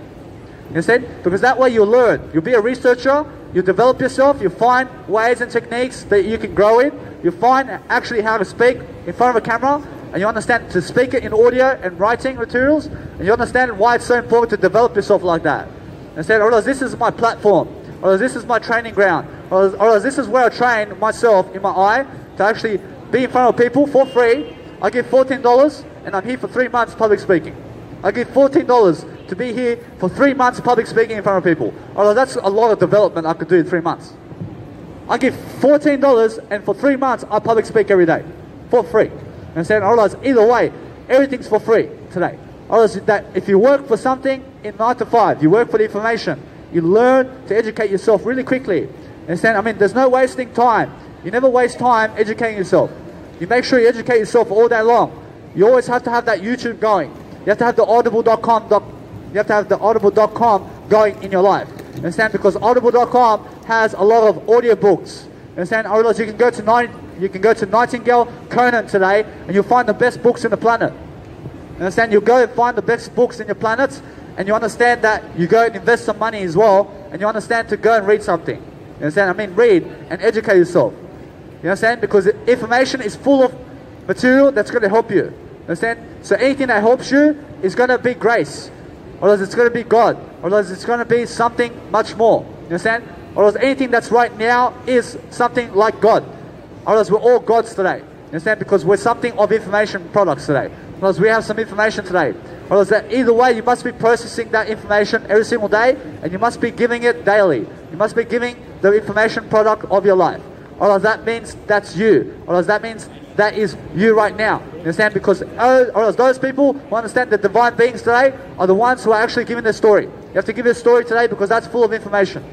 You understand? Because that way you'll learn. You'll be a researcher, you develop yourself, you find ways and techniques that you can grow in, you find actually how to speak in front of a camera, and you understand to speak it in audio and writing materials, and you understand why it's so important to develop yourself like that. And say, otherwise this is my platform, or this is my training ground, or this is where I train myself in my eye to actually be in front of people for free. I give $14 and I'm here for 3 months public speaking. I give $14 to be here for 3 months public speaking in front of people. Although that's a lot of development I could do in 3 months. I give $14 and for 3 months I public speak every day for free. And saying, otherwise, either way, everything's for free today. Otherwise, that if you work for something in 9 to 5, you work for the information, you learn to educate yourself really quickly. And saying, I mean, there's no wasting time. You never waste time educating yourself. You make sure you educate yourself all day long. You always have to have that YouTube going. You have to have the audible.com. You have to have the audible.com going in your life. Understand? Because audible.com has a lot of audiobooks. Understand? Otherwise, you can go to Nightingale, Conan today, and you'll find the best books in the planet. Understand? You'll go and find the best books in your planet, and you understand that you go and invest some money as well, and you understand to go and read something. You understand? I mean, read and educate yourself. You understand? Because information is full of material that's going to help you. Understand? So anything that helps you is going to be grace. Or else it's going to be God. Or else it's going to be something much more. You understand? Or else anything that's right now is something like God. Or else we're all gods today. You understand? Because we're something of information products today. Or else we have some information today. Or else that either way you must be processing that information every single day, and you must be giving it daily. You must be giving the information product of your life. Or else that means that's you. Or else that means that is you right now. You understand? Because or else those people who understand the divine beings today are the ones who are actually giving their story. You have to give your story today because that's full of information.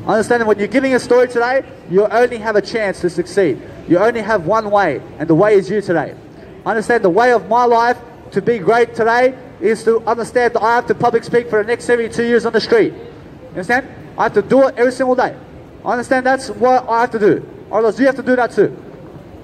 Understand that when you're giving a story today, you only have a chance to succeed. You only have one way, and the way is you today. Understand the way of my life to be great today is to understand that I have to public speak for the next 72 years on the street. You understand? I have to do it every single day. I understand that's what I have to do. Or else you have to do that too.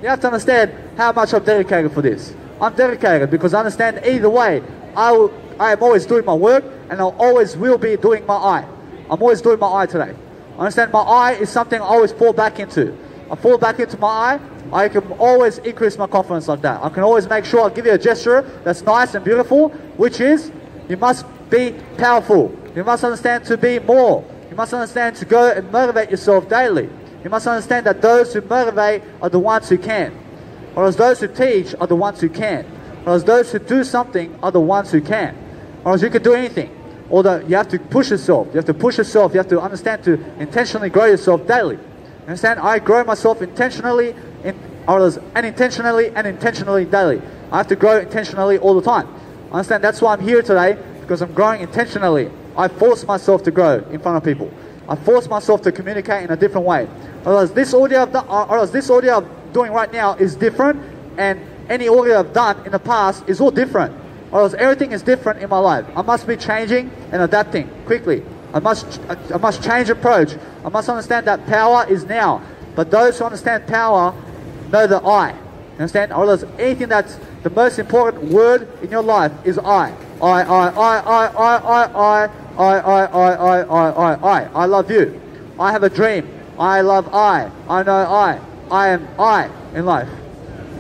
You have to understand how much I'm dedicated for this. I'm dedicated because I understand either way, I am always doing my work, and I always will be doing my eye. I'm always doing my eye today. I understand my eye is something I always fall back into. I fall back into my eye, I can always increase my confidence like that. I can always make sure I give you a gesture that's nice and beautiful, which is, you must be powerful. You must understand to be more. You must understand to go and motivate yourself daily. You must understand that those who motivate are the ones who can. Or as those who teach are the ones who can. Or as those who do something are the ones who can. Or as you can do anything. Although you have to push yourself. You have to push yourself. You have to understand to intentionally grow yourself daily. You understand? I grow myself intentionally and intentionally daily. I have to grow intentionally all the time. I understand that's why I'm here today, because I'm growing intentionally. I force myself to grow in front of people. I force myself to communicate in a different way. Otherwise, this audio I'm doing right now is different, and any audio I've done in the past is all different. Otherwise, everything is different in my life. I must be changing and adapting quickly. I must change approach. I must understand that power is now. But those who understand power know the I. Understand? Otherwise, anything that's the most important word in your life is I. I love you. I have a dream. I love I. I know I. I am I in life.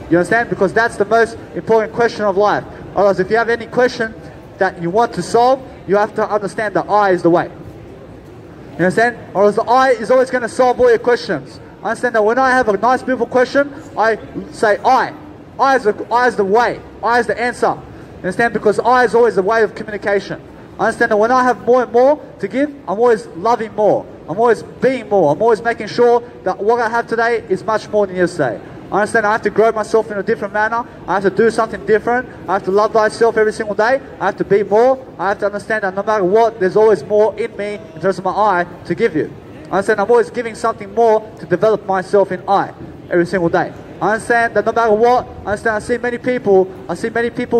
You understand? Because that's the most important question of life. Otherwise, if you have any question that you want to solve, you have to understand that I is the way. You understand? Or else the I is always going to solve all your questions. I understand that when I have a nice, beautiful question, I say I. I is the way. I is the answer. You understand? Because I is always the way of communication. I understand that when I have more and more to give, I'm always loving more. I'm always being more. I'm always making sure that what I have today is much more than yesterday. I understand I have to grow myself in a different manner. I have to do something different. I have to love thyself every single day. I have to be more. I have to understand that no matter what, there's always more in me in terms of my I to give you. I understand I'm always giving something more to develop myself in I every single day. I understand that no matter what, I see many people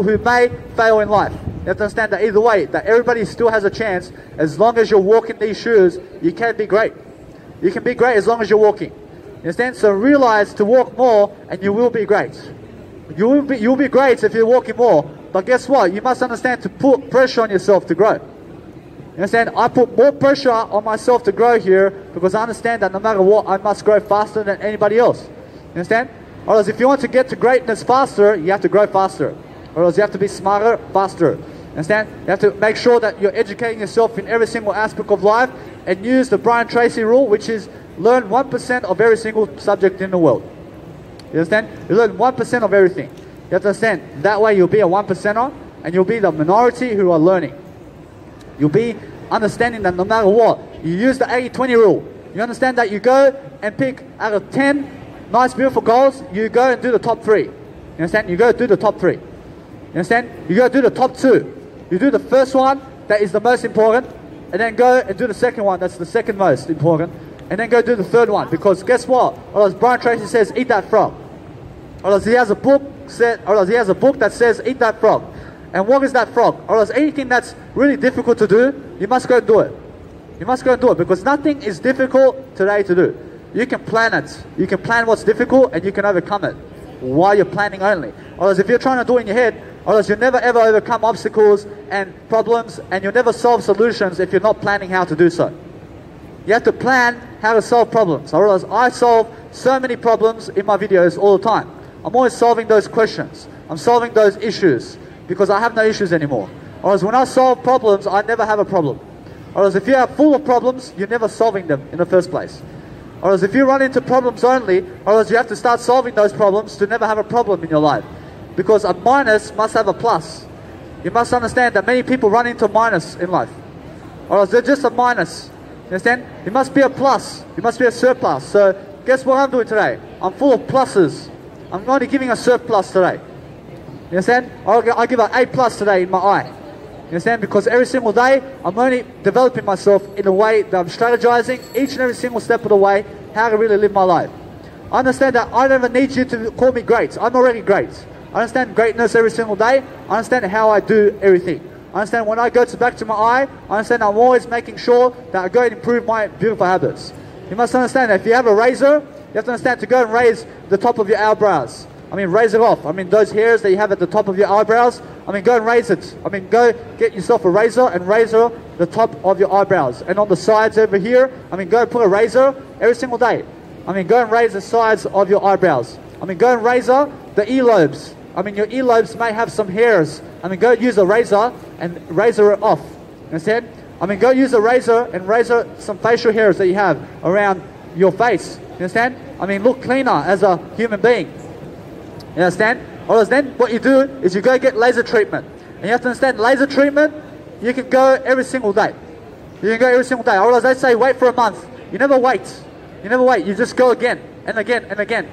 who may fail in life. You have to understand that either way, that everybody still has a chance. As long as you're walking these shoes, you can be great. You can be great as long as you're walking. You understand? So realize to walk more and you will be great. You'll be great if you're walking more. But guess what? You must understand to put pressure on yourself to grow. You understand? I put more pressure on myself to grow here because I understand that no matter what, I must grow faster than anybody else. You understand? Or else if you want to get to greatness faster, you have to grow faster. Or else you have to be smarter, faster. Understand? You have to make sure that you're educating yourself in every single aspect of life and use the Brian Tracy rule, which is learn 1% of every single subject in the world. You understand? You learn 1% of everything. You have to understand. That way you'll be a 1%er and you'll be the minority who are learning. You'll be understanding that no matter what, you use the 80-20 rule. You understand that you go and pick out of 10 nice beautiful goals, you go and do the top 3. You understand? You go do the top 3. You understand? You go do the top 2. You do the first one, that is the most important, and then go and do the second one, that's the second most important, and then go do the third one. Because guess what? Or as Brian Tracy says, eat that frog. Or as he has a book that says, eat that frog. And what is that frog? Or as anything that's really difficult to do, you must go and do it. You must go and do it because nothing is difficult today to do. You can plan it. You can plan what's difficult and you can overcome it while you're planning only. Or as if you're trying to do it in your head, or else you'll never ever overcome obstacles and problems, and you'll never solve solutions if you're not planning how to do so. You have to plan how to solve problems. I realize I solve so many problems in my videos all the time. I'm always solving those questions. I'm solving those issues because I have no issues anymore. Or else when I solve problems, I never have a problem. Or else if you are full of problems, you're never solving them in the first place. Or else if you run into problems only, or else you have to start solving those problems to never have a problem in your life. Because a minus must have a plus. You must understand that many people run into minus in life. Or else they're just a minus. You understand? It must be a plus. It must be a surplus. So guess what I'm doing today? I'm full of pluses. I'm only giving a surplus today. You understand? I give an A plus today in my eye. You understand? Because every single day, I'm only developing myself in a way that I'm strategizing each and every single step of the way how to really live my life. I understand that I never need you to call me great. I'm already great. I understand greatness every single day. I understand how I do everything. I understand when I go back to my eye, I understand I'm always making sure that I go and improve my beautiful habits. You must understand that if you have a razor, you have to understand to go and raise the top of your eyebrows. I mean, raise it off. I mean, those hairs that you have at the top of your eyebrows, I mean, go and raise it. I mean, go get yourself a razor and razor the top of your eyebrows. And on the sides over here, I mean, go and put a razor every single day. I mean, go and raise the sides of your eyebrows. I mean, go and razor the earlobes. I mean, your earlobes may have some hairs. I mean, go use a razor and razor it off. Understand? I mean, go use a razor and razor some facial hairs that you have around your face. You understand? I mean, look cleaner as a human being. You understand? Or else then what you do is you go get laser treatment. And you have to understand, laser treatment, you can go every single day. You can go every single day. Or else they say wait for a month. You never wait. You never wait. You just go again and again and again.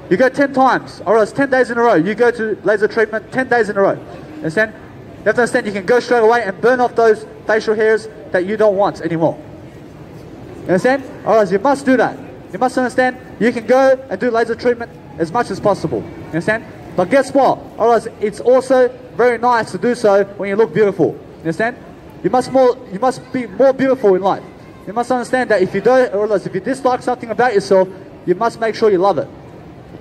You go 10 times, or else 10 days in a row. You go to laser treatment 10 days in a row. You understand? You have to understand you can go straight away and burn off those facial hairs that you don't want anymore. You understand? Or else you must do that. You must understand you can go and do laser treatment as much as possible. You understand? But guess what? Or else it's also very nice to do so when you look beautiful. You understand? You must be more beautiful in life. You must understand that if you don't, or else if you dislike something about yourself, you must make sure you love it.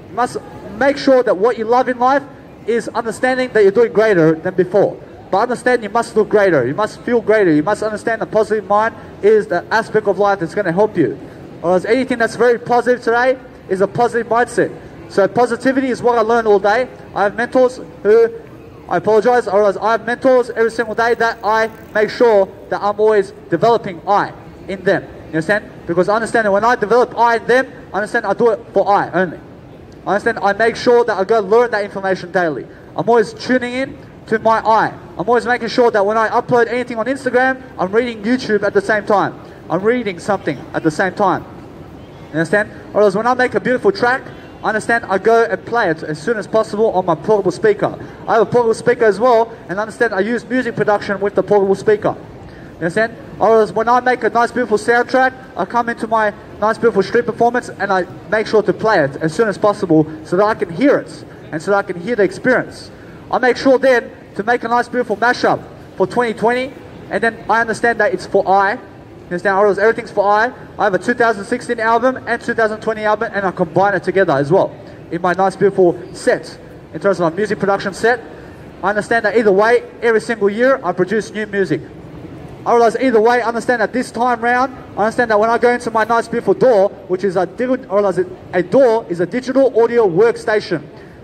You must make sure that what you love in life is understanding that you're doing greater than before. But understand you must look greater. You must feel greater. You must understand the positive mind is the aspect of life that's going to help you. Or else anything that's very positive today is a positive mindset. So positivity is what I learn all day. I have mentors who, I apologize, or else I have mentors every single day that I make sure that I'm always developing I in them. You understand? Because I understand that when I develop I in them, I understand I do it for I only. I understand I make sure that I go learn that information daily. I'm always tuning in to my I. I'm always making sure that when I upload anything on Instagram, I'm reading YouTube at the same time. I'm reading something at the same time. You understand? Or else when I make a beautiful track, understand I go and play it as soon as possible on my portable speaker. I have a portable speaker as well, and understand I use music production with the portable speaker. You understand? Or when I make a nice beautiful soundtrack, I come into my nice beautiful street performance and I make sure to play it as soon as possible so that I can hear it and so that I can hear the experience. I make sure then to make a nice beautiful mashup for 2020, and then I understand that it's for I. You understand? Or else everything's for I. I have a 2016 album and 2020 album, and I combine it together as well in my nice beautiful set. In terms of my music production set, I understand that either way, every single year I produce new music. I realize either way, I understand that this time round, I understand that when I go into my nice beautiful DAW, which is a DAW is a digital audio workstation.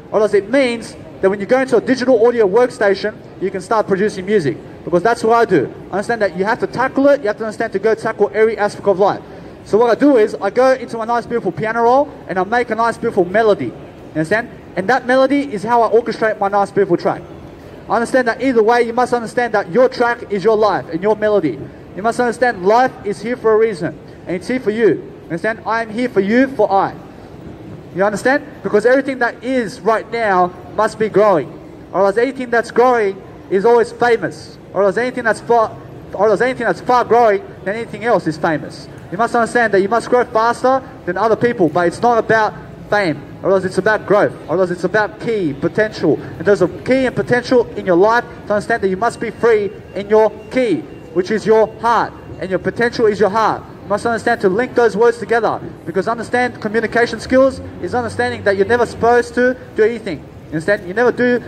I realize it means that when you go into a digital audio workstation, you can start producing music. Because that's what I do. I understand that you have to tackle it, you have to understand to go tackle every aspect of life. So what I do is, I go into my nice beautiful piano roll, and I make a nice beautiful melody. You understand? And that melody is how I orchestrate my nice beautiful track. I understand that either way, you must understand that your track is your life and your melody. You must understand life is here for a reason, and it's here for you. You understand? I am here for you, for I. You understand? Because everything that is right now must be growing. Or else anything that's growing is always famous. Or else anything that's far growing than anything else is famous. You must understand that you must grow faster than other people, but it's not about fame, or else it's about growth, or else it's about key, potential. And there's a key and potential in your life to understand that you must be free in your key, which is your heart, and your potential is your heart. You must understand to link those words together, because understand communication skills is understanding that you're never supposed to do anything. You understand? You never do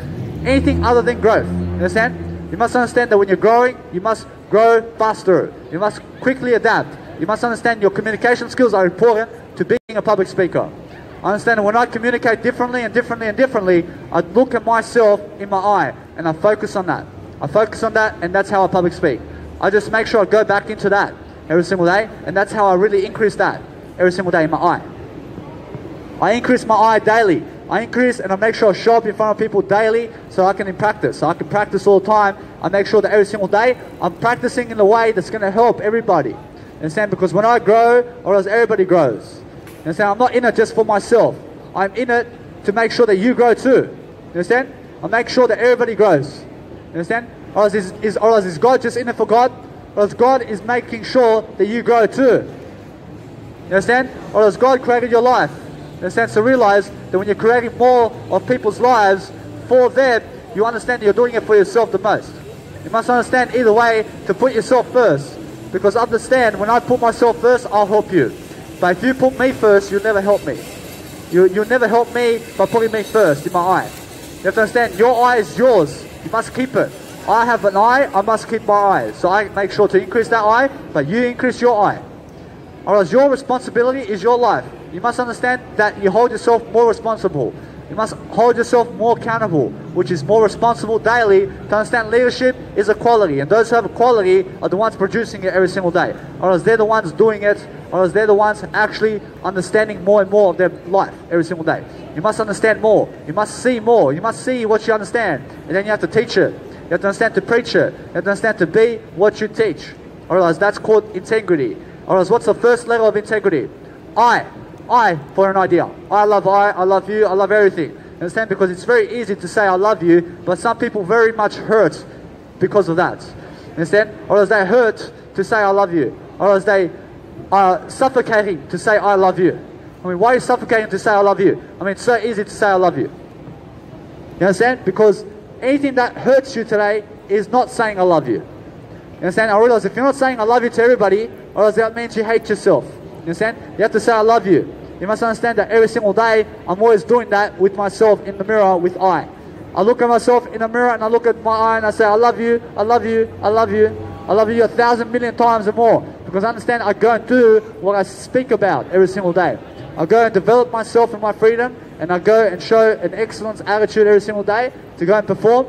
anything other than growth. You understand? You must understand that when you're growing, you must grow faster. You must quickly adapt. You must understand your communication skills are important to being a public speaker. I understand that when I communicate differently, I look at myself in my eye and I focus on that. I focus on that, and that's how I public speak. I just make sure I go back into that every single day, and that's how I really increase that every single day in my eye. I increase my eye daily. I increase and I make sure I show up in front of people daily so I can practice. So I can practice all the time. I make sure that every single day I'm practicing in a way that's going to help everybody. Understand? Because when I grow, or else everybody grows. Understand? I'm not in it just for myself. I'm in it to make sure that you grow too. Understand? I make sure that everybody grows. Understand? Or else is God just in it for God? Or else God is making sure that you grow too. You understand? Or else God created your life. You understand? So realize that when you're creating more of people's lives for them, you understand that you're doing it for yourself the most. You must understand either way to put yourself first. Because understand, when I put myself first, I'll help you. But if you put me first, you'll never help me. You'll never help me by putting me first in my eye. You have to understand, your eye is yours. You must keep it. I have an eye, I must keep my eye. So I make sure to increase that eye, but you increase your eye. Or else your responsibility is your life. You must understand that you hold yourself more responsible. You must hold yourself more accountable, which is more responsible daily. To understand leadership is a quality, and those who have a quality are the ones producing it every single day. Or else they're the ones doing it, or else they're the ones actually understanding more and more of their life every single day. You must understand more. You must see more. You must see what you understand, and then you have to teach it. You have to understand to preach it. You have to understand to be what you teach. Or else that's called integrity. Or else what's the first level of integrity? I for an idea. I love you, I love everything. Understand? Because it's very easy to say I love you, but some people very much hurt because of that. Understand? Or else they hurt to say I love you. Or else they are suffocating to say I love you. I mean, why are you suffocating to say I love you? I mean, it's so easy to say I love you. You understand? Because anything that hurts you today is not saying I love you. You understand? I realize if you're not saying I love you to everybody, or else that means you hate yourself. You understand? You have to say I love you. You must understand that every single day I'm always doing that with myself in the mirror with I. I look at myself in the mirror and I look at my eye and I say I love you, I love you, I love you. I love you 1,000 million times or more. Because I understand I go and do what I speak about every single day. I go and develop myself in my freedom, and I go and show an excellence attitude every single day to go and perform.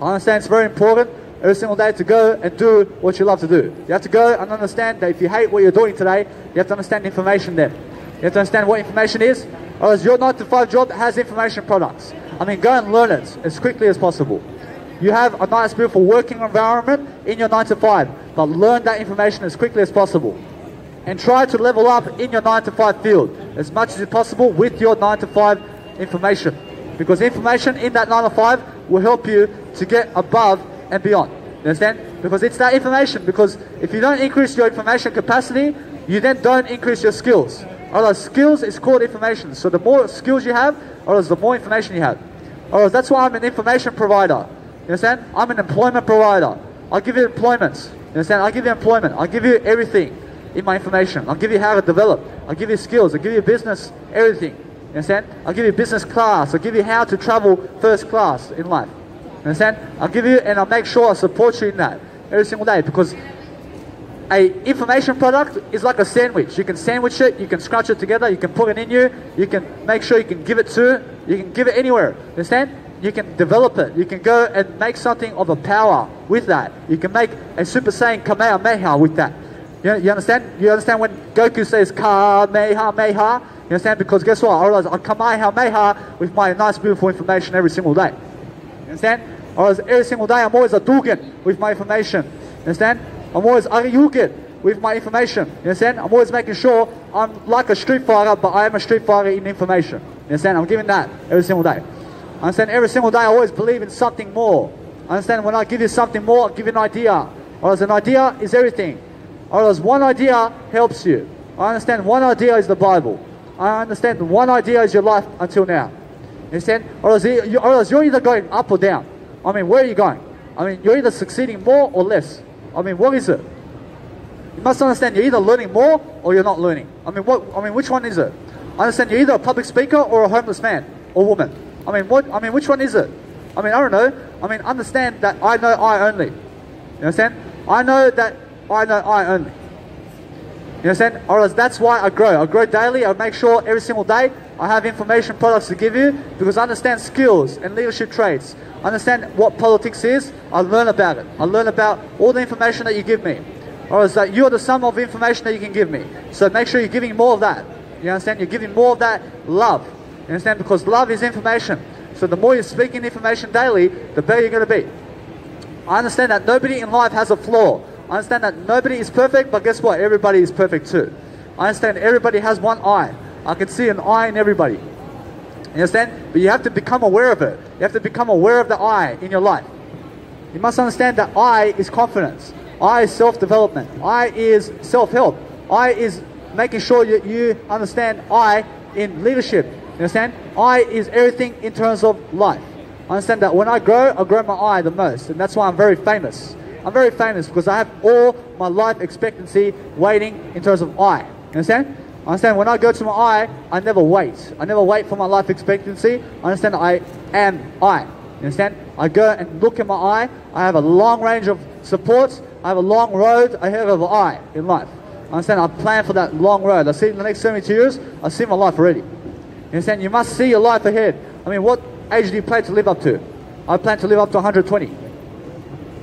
I understand it's very important every single day to go and do what you love to do. You have to go and understand that if you hate what you're doing today, you have to understand information then. You have to understand what information is, or else your 9-to-5 job has information products. I mean, go and learn it as quickly as possible. You have a nice, beautiful working environment in your 9-to-5, but learn that information as quickly as possible. and try to level up in your 9 to 5 field as much as possible with your 9 to 5 information. Because information in that 9 to 5 will help you to get above and beyond. You understand? Because it's that information. Because if you don't increase your information capacity, you then don't increase your skills. Otherwise, skills is called information. So the more skills you have, otherwise the more information you have. Otherwise, that's why I'm an information provider. You understand? I'm an employment provider. I'll give you employments. You understand? I'll give you employment. I'll give you everything in my information. I'll give you how to develop. I'll give you skills. I'll give you business, everything. You understand? I'll give you business class. I'll give you how to travel first class in life. You understand? I'll give you, and I'll make sure I support you in that every single day, because a information product is like a sandwich. You can sandwich it, you can scratch it together, you can put it in you can make sure you can give it to, you can give it anywhere. You understand? You can develop it. You can go and make something of a power with that. You can make a Super Saiyan Kamehameha with that. You understand? You understand when Goku says Kamehameha? You understand? Because guess what? I realize I Kamehameha with my nice, beautiful information every single day. You understand? Or every single day I'm always a Dugan with my information. You understand? I'm always Aryugen with my information. You understand? I'm always making sure I'm like a street fighter, but I am a street fighter in information. You understand? I'm giving that every single day. I understand? Every single day I always believe in something more. I understand? When I give you something more, I'll give you an idea. Or as an idea is everything. Or as one idea helps you. I understand one idea is the Bible. I understand one idea is your life until now. You understand? Or as you're either going up or down. I mean, where are you going? I mean, you're either succeeding more or less. I mean, what is it? You must understand you're either learning more or you're not learning. I mean, which one is it? I understand you're either a public speaker or a homeless man or woman. I mean, which one is it? I mean, I don't know. I mean, understand that I know I only. You understand? I know that I know I only. You understand? Or else that's why I grow. I grow daily. I make sure every single day I have information products to give you, because I understand skills and leadership traits. I understand what politics is. I learn about it. I learn about all the information that you give me. Or is that you're the sum of information that you can give me. So make sure you're giving more of that. You understand? You're giving more of that love. You understand? Because love is information. So the more you're speaking information daily, the better you're going to be. I understand that nobody in life has a flaw. I understand that nobody is perfect, but guess what? Everybody is perfect too. I understand everybody has one eye. I can see an eye in everybody. You understand? But you have to become aware of it. You have to become aware of the I in your life. You must understand that I is confidence. I is self-development. I is self-help. I is making sure you understand I in leadership. You understand? I is everything in terms of life. I understand that when I grow my I the most. And that's why I'm very famous. I'm very famous because I have all my life expectancy waiting in terms of I. You understand? I understand when I go to my I never wait. I never wait for my life expectancy. I understand I am I. You understand? I go and look at my I. I have a long range of supports. I have a long road ahead of I in life. I understand? I plan for that long road. I see in the next 72 years, I see my life already. You understand? You must see your life ahead. I mean, what age do you plan to live up to? I plan to live up to 120. You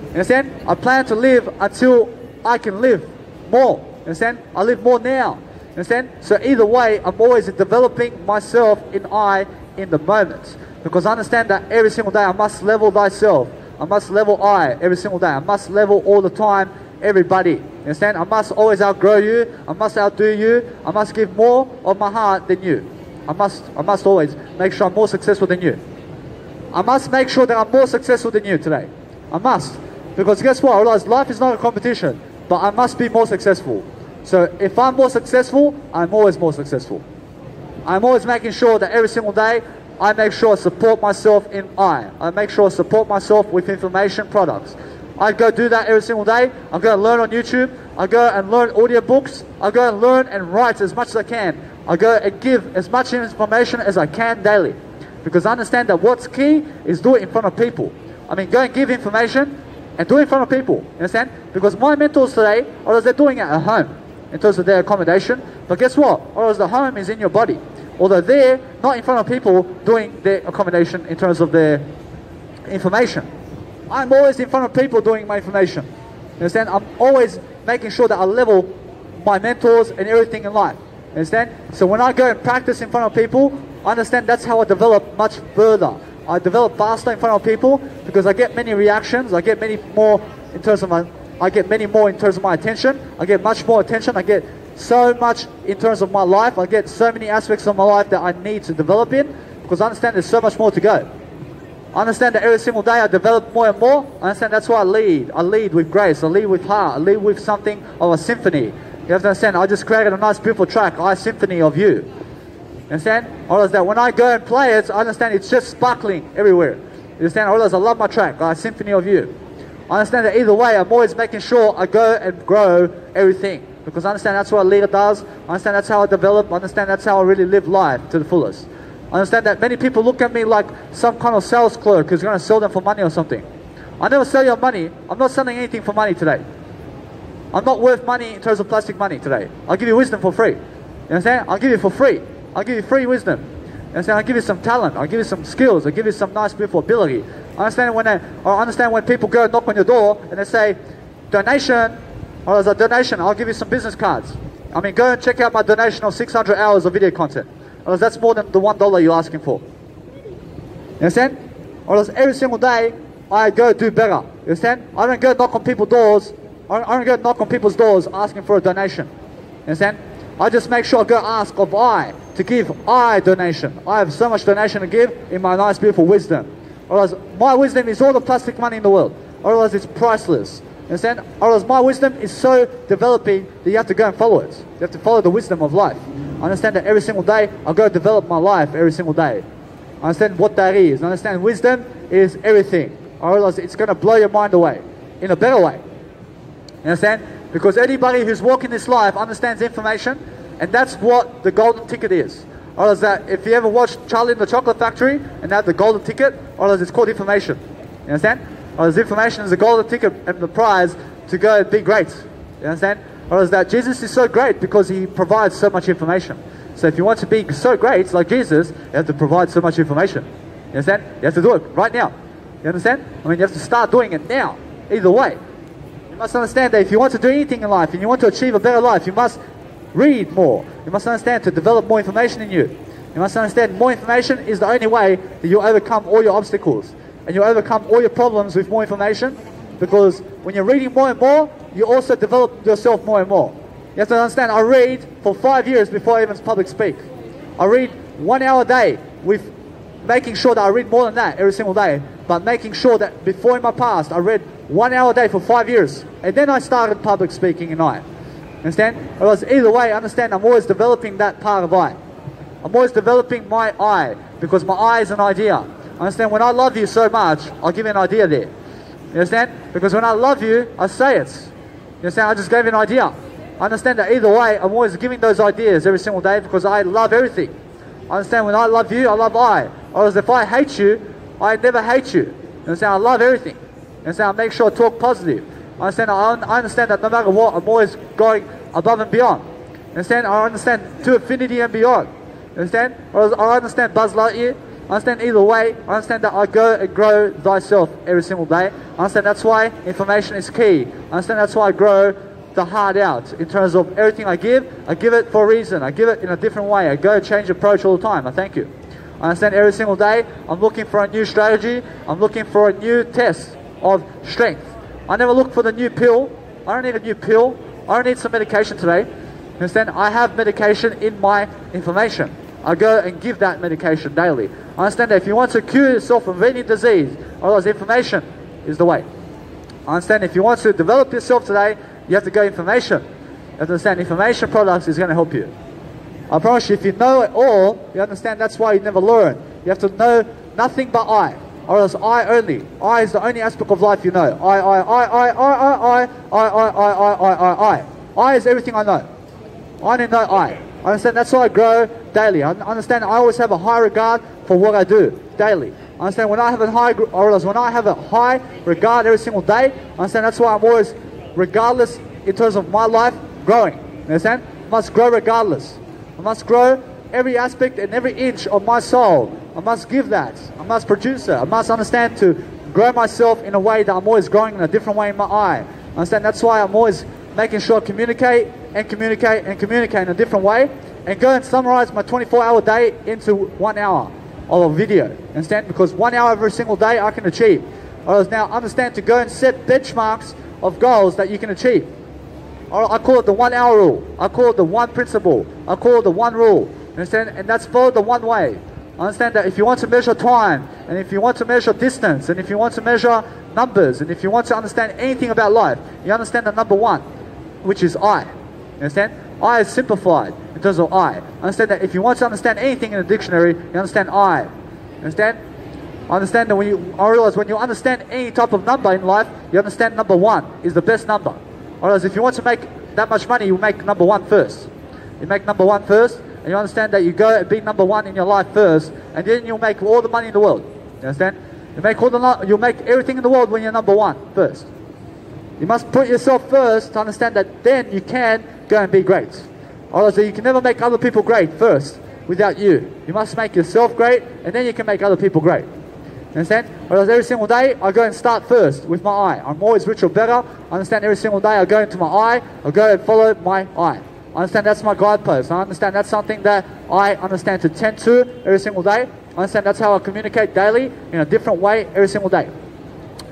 understand? I plan to live until I can live more. You understand? I live more now. You understand? So either way, I'm always developing myself in I in the moment. Because I understand that every single day I must level thyself. I must level I every single day. I must level all the time everybody. You understand? I must always outgrow you. I must outdo you. I must give more of my heart than you. I must always make sure I'm more successful than you. I must make sure that I'm more successful than you today. I must. Because guess what? I realize life is not a competition, but I must be more successful. So if I'm more successful, I'm always more successful. I'm always making sure that every single day, I make sure I support myself in I make sure I support myself with information products. I go do that every single day. I go and learn on YouTube. I go and learn audiobooks. I go and learn and write as much as I can. I go and give as much information as I can daily. Because I understand that what's key is do it in front of people. I mean, go and give information and do it in front of people. You understand? Because my mentors today, or they're doing it at home in terms of their accommodation. But guess what? Or the home is in your body. Although they're not in front of people doing their accommodation in terms of their information. I'm always in front of people doing my information. You understand? I'm always making sure that I level my mentors and everything in life. You understand? So when I go and practice in front of people, I understand that's how I develop much further. I develop faster in front of people because I get many reactions. I get many more in terms of my attention. I get much more attention. I get so much in terms of my life. I get so many aspects of my life that I need to develop in, because I understand there's so much more to go. I understand that every single day I develop more and more. I understand that's why I lead. I lead with grace. I lead with heart. I lead with something of a symphony. You have to understand, I just created a nice, beautiful track, I Symphony of You. You understand? I realize that when I go and play it, I understand it's just sparkling everywhere. You understand? I realize I love my track, I Symphony of You. I understand that either way, I'm always making sure I go and grow everything. Because I understand that's what a leader does. I understand that's how I develop. I understand that's how I really live life to the fullest. I understand that many people look at me like some kind of sales clerk who's going to sell them for money or something. I never sell you money. I'm not selling anything for money today. I'm not worth money in terms of plastic money today. I'll give you wisdom for free. You understand? I'll give you for free. I'll give you free wisdom. You understand? I'll give you some talent. I'll give you some skills. I'll give you some nice, beautiful ability. I understand when people go and knock on your door and they say, donation, or as a donation, I'll give you some business cards. I mean, go and check out my donation of 600 hours of video content. Or that's more than the $1 you're asking for. You understand? Or else every single day, I go do better. You understand? I don't go knock on people's doors. I don't go knock on people's doors asking for a donation. You understand? I just make sure I go ask of I to give I donation. I have so much donation to give in my nice, beautiful wisdom. Or else my wisdom is all the plastic money in the world. Or else it's priceless. You understand? Or else my wisdom is so developing that you have to go and follow it. You have to follow the wisdom of life. I understand that every single day, I go develop my life every single day. I understand what that is. I understand wisdom is everything. I realize it's going to blow your mind away in a better way. You understand? Because anybody who's walking this life understands information, and that's what the golden ticket is. I realize that if you ever watched Charlie and the Chocolate Factory and they have the golden ticket, I realize it's called information. You understand? I realize information is the golden ticket and the prize to go and be great. You understand? I realize that Jesus is so great because he provides so much information. So if you want to be so great like Jesus, you have to provide so much information. You understand? You have to do it right now. You understand? I mean, you have to start doing it now. Either way. You must understand that if you want to do anything in life and you want to achieve a better life, you must read more. You must understand to develop more information in you. You must understand more information is the only way that you'll overcome all your obstacles. And you'll overcome all your problems with more information. Because when you're reading more and more, you also develop yourself more and more. You have to understand, I read for 5 years before I even public speak. I read 1 hour a day with making sure that I read more than that every single day. But making sure that before in my past, I read 1 hour a day for 5 years. And then I started public speaking in I. Understand? Otherwise, either way, understand I'm always developing that part of I. I'm always developing my I. Because my I is an idea. Understand? When I love you so much, I'll give you an idea there. You understand? Because when I love you, I say it. You understand? I just gave you an idea. I understand that either way, I'm always giving those ideas every single day because I love everything. I understand when I love you, I love I. Whereas if I hate you, I never hate you. You understand? I love everything. You understand? I make sure I talk positive. I understand that no matter what, I'm always going above and beyond. You understand? I understand to infinity and beyond. You understand? Whereas I understand Buzz Lightyear. I understand either way. I understand that I go and grow thyself every single day. I understand that's why information is key. I understand that's why I grow the heart out in terms of everything I give it for a reason. I give it in a different way. I go and change approach all the time. I thank you. I understand every single day I'm looking for a new strategy. I'm looking for a new test of strength. I never look for the new pill. I don't need a new pill. I don't need some medication today. You understand? I have medication in my information. I go and give that medication daily. I understand that if you want to cure yourself from any disease, otherwise information is the way. I understand if you want to develop yourself today, you have to go information. You have to understand information products is going to help you. I promise you, if you know it all, you understand that's why you never learn. You have to know nothing but I. Or else I only. I is the only aspect of life you know. I is everything I know. I only know I. I understand that's why I grow daily. I understand I always have a high regard for what I do daily. I understand when I have a high regard every single day, I understand that's why I'm always, regardless in terms of my life, growing. You understand? I must grow regardless. I must grow every aspect and every inch of my soul. I must give that. I must produce it. I must understand to grow myself in a way that I'm always growing in a different way in my eye. I understand that's why I'm always making sure I communicate in a different way, and go and summarize my 24-hour day into 1 hour of a video. Understand? Because 1 hour every single day I can achieve. Whereas now understand to go and set benchmarks of goals that you can achieve. Or I call it the 1 hour rule. I call it the one principle. I call it the one rule. Understand? And that's followed the one way. Understand that if you want to measure time, and if you want to measure distance, and if you want to measure numbers, and if you want to understand anything about life, you understand the number one, which is I. You understand? I is simplified in terms of I. Understand that if you want to understand anything in a dictionary, you understand I. You understand? Understand that I realize when you understand any type of number in life, you understand number one is the best number. Whereas if you want to make that much money, you make number one first. You make number one first, and you understand that you go and be number one in your life first, and then you'll make all the money in the world. You understand? You'll make everything in the world when you're number one first. You must put yourself first to understand that then you can go and be great. Otherwise, you can never make other people great first without you. You must make yourself great, and then you can make other people great. You understand? Whereas every single day, I go and start first with my eye. I'm always richer or better. I understand every single day I go into my eye. I go and follow my eye. I understand that's my guidepost. I understand that's something that I understand to tend to every single day. I understand that's how I communicate daily in a different way every single day.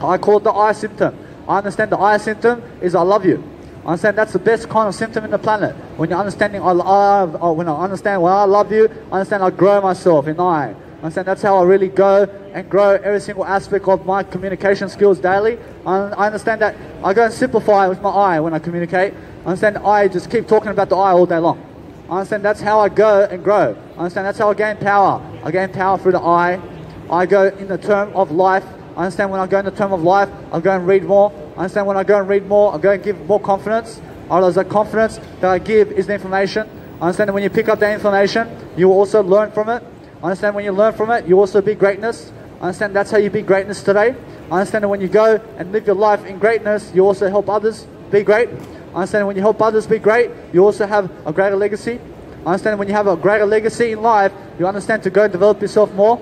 I call it the I symptom. I understand the I symptom is I love you. I understand that's the best kind of symptom in the planet. When you're understanding when I understand when I love you, I understand I grow myself in I. I understand that's how I really go and grow every single aspect of my communication skills daily. I understand that I go and simplify with my I when I communicate. I understand I just keep talking about the I all day long. I understand that's how I go and grow. I understand that's how I gain power. I gain power through the I. I go in the term of life. I understand when I go in the term of life, I go and read more. I understand when I go and read more, I go and give more confidence. I realize that confidence that I give is the information. I understand that when you pick up that information, you will also learn from it. I understand when you learn from it, you also be greatness. I understand that's how you be greatness today. I understand that when you go and live your life in greatness, you also help others be great. I understand that when you help others be great, you also have a greater legacy. I understand that when you have a greater legacy in life, you understand to go and develop yourself more.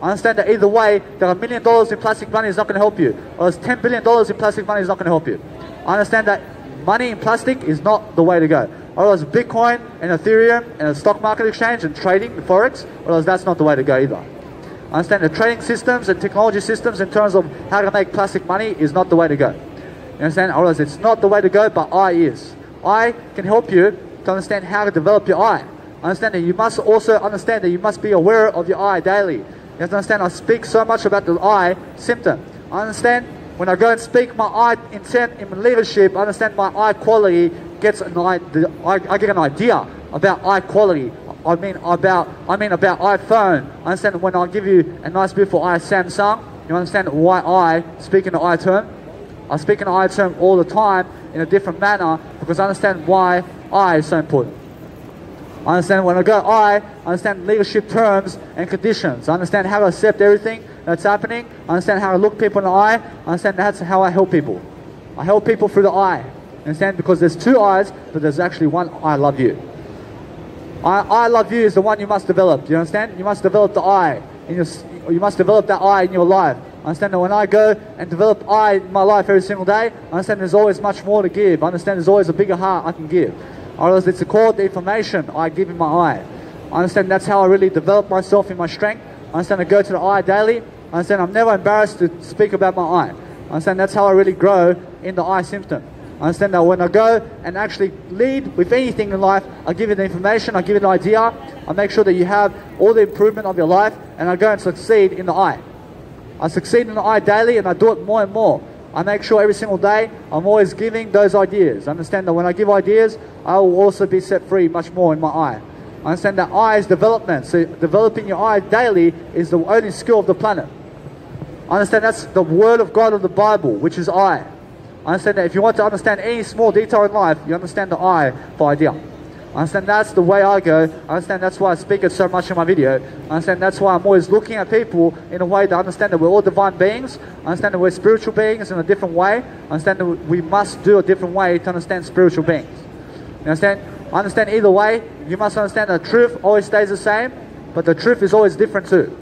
I understand that either way, that $1 million in plastic money is not going to help you, or $10 billion in plastic money is not going to help you. I understand that money in plastic is not the way to go. Otherwise, Bitcoin and Ethereum and the stock market exchange and trading, the Forex, otherwise that's not the way to go either. I understand the trading systems and technology systems in terms of how to make plastic money is not the way to go. You understand? Otherwise, it's not the way to go, but I is. I can help you to understand how to develop your I. I understand that you must also understand that you must be aware of your I daily. You have to understand I speak so much about the I symptom. I understand when I go and speak my I intent in leadership, I understand my I quality gets I get an idea about I quality. I mean about iPhone. I understand when I give you a nice beautiful I Samsung, you understand why I speak in the I term. I speak in the I term all the time in a different manner because I understand why I is so important. I understand when I go I understand leadership terms and conditions. I understand how to accept everything that's happening. I understand how to look people in the eye. I understand that's how I help people. I help people through the I. Understand? Because there's two I's, but there's actually one I love you. I love you is the one you must develop. You understand? You must develop the I. You must develop that I in your life. I understand that when I go and develop I in my life every single day, I understand there's always much more to give. I understand there's always a bigger heart I can give. Otherwise, it's called the information I give in my I. I understand that's how I really develop myself in my strength. I understand I go to the I daily. I understand I'm never embarrassed to speak about my I. I understand that's how I really grow in the I symptom. I understand that when I go and actually lead with anything in life, I give you the information, I give you the idea, I make sure that you have all the improvement of your life, and I go and succeed in the I. I succeed in the I daily, and I do it more and more. I make sure every single day I'm always giving those ideas. I understand that when I give ideas, I will also be set free much more in my I. I understand that I is development. So developing your I daily is the only skill of the planet. I understand that's the word of God of the Bible, which is I. I understand that if you want to understand any small detail in life, you understand the I for idea. I understand that's the way I go. I understand that's why I speak it so much in my video. I understand that's why I'm always looking at people in a way to understand that we're all divine beings. I understand that we're spiritual beings in a different way. I understand that we must do a different way to understand spiritual beings. You understand? I understand either way, you must understand that the truth always stays the same, but the truth is always different too.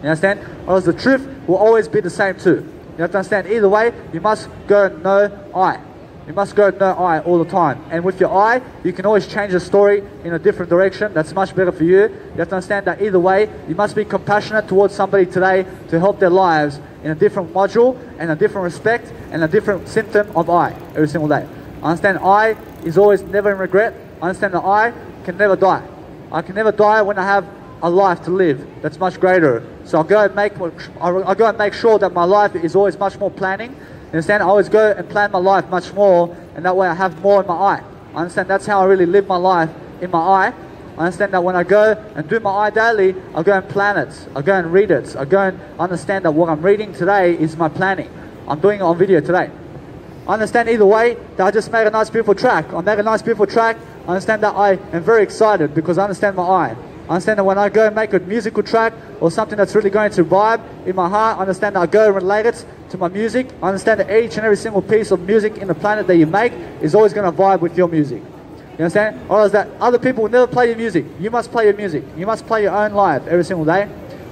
You understand? Otherwise the truth will always be the same too. You have to understand either way, you must go and know I. You must go and know I all the time. And with your I, you can always change the story in a different direction. That's much better for you. You have to understand that either way, you must be compassionate towards somebody today to help their lives in a different module and a different respect and a different symptom of I every single day. I understand I is always never in regret. I understand that I can never die. I can never die when I have a life to live that's much greater. So I'll go and make sure that my life is always much more planning. You understand? I always go and plan my life much more, and that way I have more in my eye. I understand that's how I really live my life in my eye. I understand that when I go and do my eye daily, I go and plan it. I go and read it. I go and understand that what I'm reading today is my planning. I'm doing it on video today. I understand either way that I just made a nice beautiful track. I made a nice beautiful track. I understand that I am very excited because I understand my eye. I understand that when I go and make a musical track or something that's really going to vibe in my heart, I understand that I go and relate it to my music. I understand that each and every single piece of music in the planet that you make is always going to vibe with your music. You understand? Or else that other people will never play your music. You must play your music. You must play your own life every single day.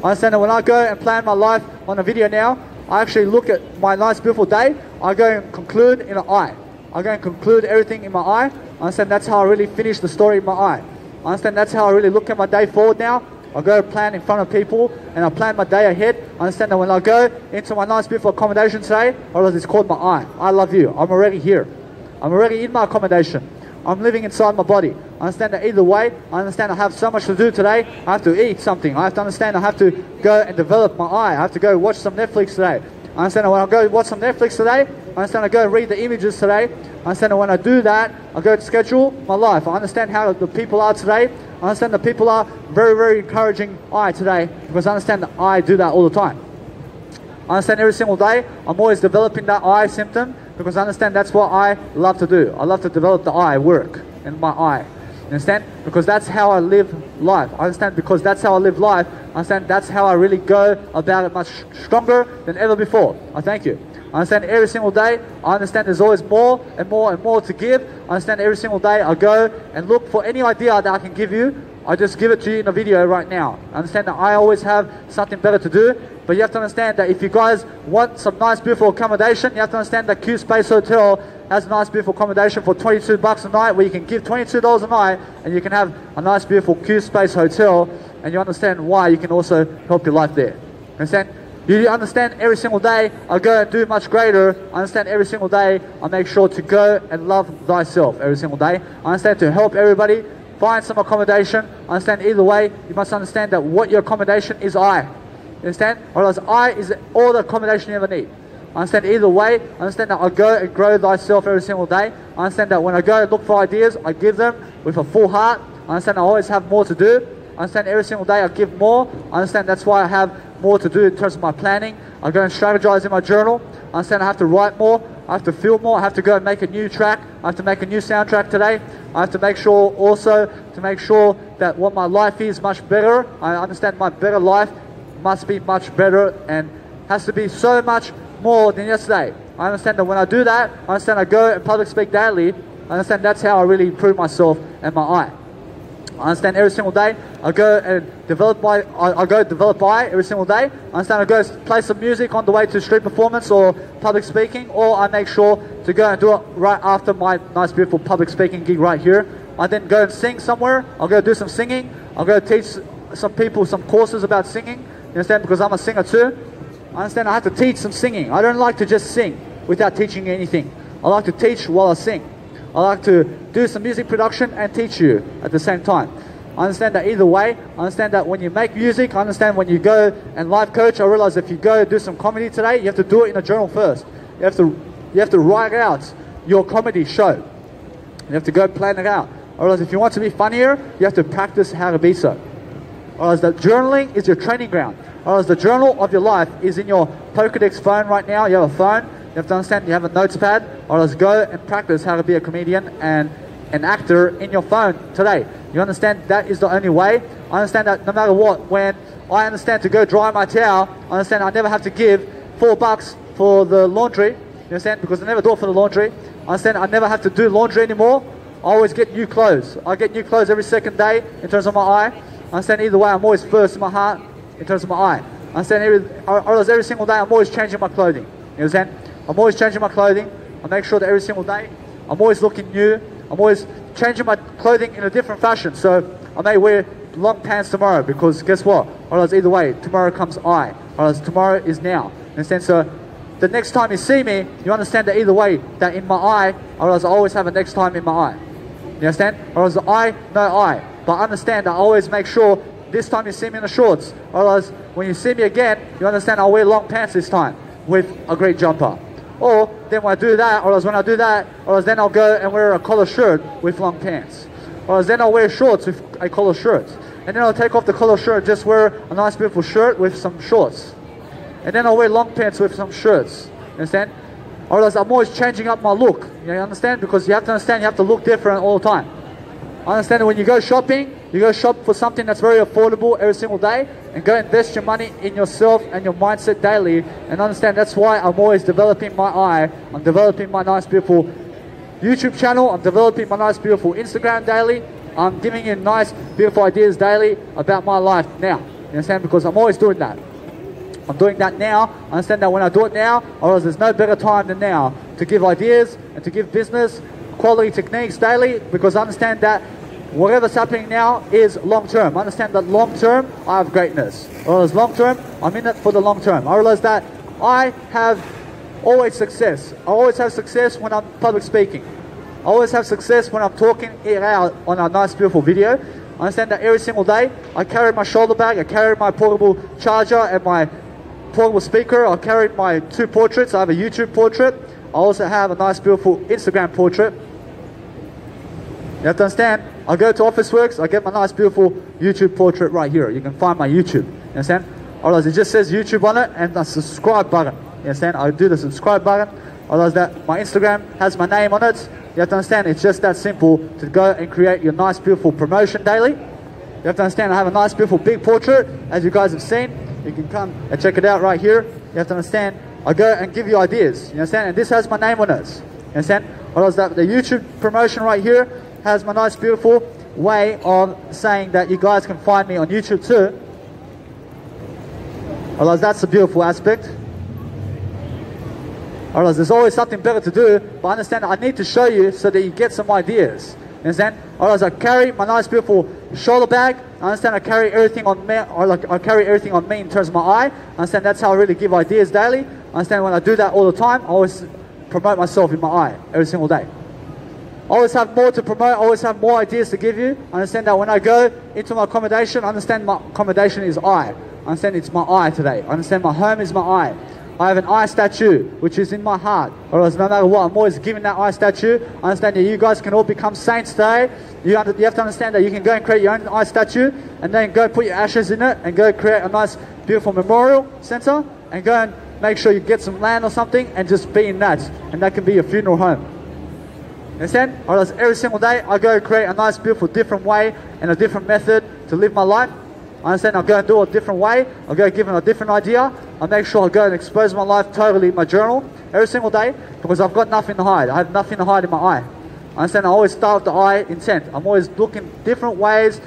I understand that when I go and plan my life on a video now, I actually look at my nice beautiful day. I go and conclude in an eye. I go and conclude everything in my eye. I understand that's how I really finish the story in my eye. I understand that's how I really look at my day forward now. I go and plan in front of people and I plan my day ahead. I understand that when I go into my nice beautiful accommodation today, or else it's called my eye. I love you. I'm already here. I'm already in my accommodation. I'm living inside my body. I understand that either way, I understand I have so much to do today. I have to eat something. I have to understand I have to go and develop my eye. I have to go watch some Netflix today. I understand that when I go watch some Netflix today, I understand I go and read the images today. I understand that when I do that, I go to schedule my life. I understand how the people are today. I understand that people are very, very encouraging I today because I understand that I do that all the time. I understand every single day I'm always developing that eye symptom because I understand that's what I love to do. I love to develop the eye work in my eye. You understand? Because that's how I live life. I understand because that's how I live life. I understand that's how I really go about it much stronger than ever before. I thank you. I understand every single day, I understand there's always more and more and more to give. I understand every single day I go and look for any idea that I can give you. I just give it to you in a video right now. I understand that I always have something better to do, but you have to understand that if you guys want some nice beautiful accommodation, you have to understand that Q Space Hotel has a nice beautiful accommodation for $22 a night where you can give $22 a night and you can have a nice beautiful Q Space Hotel, and you understand why you can also help your life there. Understand? You understand every single day I go and do much greater. I understand every single day I make sure to go and love thyself every single day. I understand to help everybody find some accommodation. I understand either way you must understand that what your accommodation is I. You understand? Or else I is all the accommodation you ever need. I understand either way. I understand that I go and grow thyself every single day. I understand that when I go and look for ideas, I give them with a full heart. I understand I always have more to do. I understand every single day I give more. I understand that's why I have more to do in terms of my planning. I go and strategize in my journal. I understand I have to write more. I have to feel more. I have to go and make a new track. I have to make a new soundtrack today. I have to make sure also to make sure that what my life is much better. I understand my better life must be much better and has to be so much more than yesterday. I understand that when I do that, I understand I go and public speak daily. I understand that's how I really improve myself and my eye. I understand every single day I go and develop eye every single day. I understand I go play some music on the way to street performance or public speaking, or I make sure to go and do it right after my nice beautiful public speaking gig right here. I then go and sing somewhere. I'll go do some singing. I'll go teach some people some courses about singing. You understand? Because I'm a singer too. I understand I have to teach some singing. I don't like to just sing without teaching anything. I like to teach while I sing. I like to do some music production and teach you at the same time. I understand that either way. I understand that when you make music, I understand when you go and life coach, I realize if you go do some comedy today, you have to do it in a journal first. You have to write out your comedy show. You have to go plan it out. I realize if you want to be funnier, you have to practice how to be so. I realize that journaling is your training ground. I realize the journal of your life is in your Pokedex phone right now. You have a phone. You have to understand you have a notepad, or else go and practice how to be a comedian and an actor in your phone today. You understand that is the only way. I understand that no matter what, when I understand to go dry my towel, I understand I never have to give $4 for the laundry. You understand? Because I never do it for the laundry. I understand I never have to do laundry anymore. I always get new clothes. I get new clothes every second day in terms of my eye. I understand either way I'm always first in my heart in terms of my eye. I understand every single day I'm always changing my clothing. You understand? I'm always changing my clothing. I make sure that every single day I'm always looking new. I'm always changing my clothing in a different fashion. So I may wear long pants tomorrow because guess what? Or else either way, tomorrow comes I. Or else tomorrow is now. Understand? So the next time you see me, you understand that either way, that in my eye, otherwise I always have a next time in my eye. You understand? Otherwise the eye, no eye. But understand, I always make sure this time you see me in the shorts. Otherwise, when you see me again, you understand I'll wear long pants this time with a great jumper. Or then when I do that, or when I do that, or then I'll go and wear a collar shirt with long pants. Or then I'll wear shorts with a collar shirt. And then I'll take off the collar shirt, just wear a nice beautiful shirt with some shorts. And then I'll wear long pants with some shirts. You understand? Or else I'm always changing up my look. You understand? Because you have to understand you have to look different all the time. I understand that when you go shopping, you go shop for something that's very affordable every single day and go invest your money in yourself and your mindset daily. And understand that's why I'm always developing my eye. I'm developing my nice beautiful YouTube channel. I'm developing my nice beautiful Instagram daily. I'm giving you nice beautiful ideas daily about my life now. You understand? Because I'm always doing that. I'm doing that now. I understand that when I do it now, or else there's no better time than now to give ideas and to give business quality techniques daily, because I understand that whatever's happening now is long term. I understand that long term I have greatness. Or else long term, I'm in it for the long term. I realize that I have always success. I always have success when I'm public speaking. I always have success when I'm talking it out on a nice beautiful video. I understand that every single day I carry my shoulder bag, I carry my portable charger and my portable speaker. I carry my 2 portraits. I have a YouTube portrait. I also have a nice beautiful Instagram portrait. You have to understand, I go to Officeworks, I get my nice beautiful YouTube portrait right here. You can find my YouTube. You understand? Otherwise it just says YouTube on it and the subscribe button. You understand? I do the subscribe button. Otherwise that my Instagram has my name on it. You have to understand it's just that simple to go and create your nice beautiful promotion daily. You have to understand I have a nice beautiful big portrait, as you guys have seen. You can come and check it out right here. You have to understand, I go and give you ideas. You understand? And this has my name on it. You understand? Otherwise that the YouTube promotion right here has my nice beautiful way of saying that you guys can find me on YouTube too. Otherwise that's a beautiful aspect. Otherwise there's always something better to do, but understand I need to show you so that you get some ideas. You understand? Otherwise I carry my nice beautiful shoulder bag. I understand I carry everything on me, or like I carry everything on me in terms of my eye. I understand that's how I really give ideas daily. I understand when I do that all the time, I always promote myself in my eye every single day. I always have more to promote, I always have more ideas to give you. I understand that when I go into my accommodation, I understand my accommodation is eye. I understand it's my eye today. I understand my home is my eye. I have an eye statue, which is in my heart. Or else no matter what, I'm always giving that eye statue. I understand that you guys can all become saints today. You have to understand that you can go and create your own eye statue and then go put your ashes in it and go create a nice, beautiful memorial center and go and make sure you get some land or something and just be in that. And that can be your funeral home. Understand? Or else every single day I go create a nice, beautiful, different way and a different method to live my life. I understand I'll go and do it a different way. I'll go give them a different idea. I'll make sure I go and expose my life totally in my journal every single day because I've got nothing to hide. I have nothing to hide in my eye. I understand I always start with the eye intent. I'm always looking different ways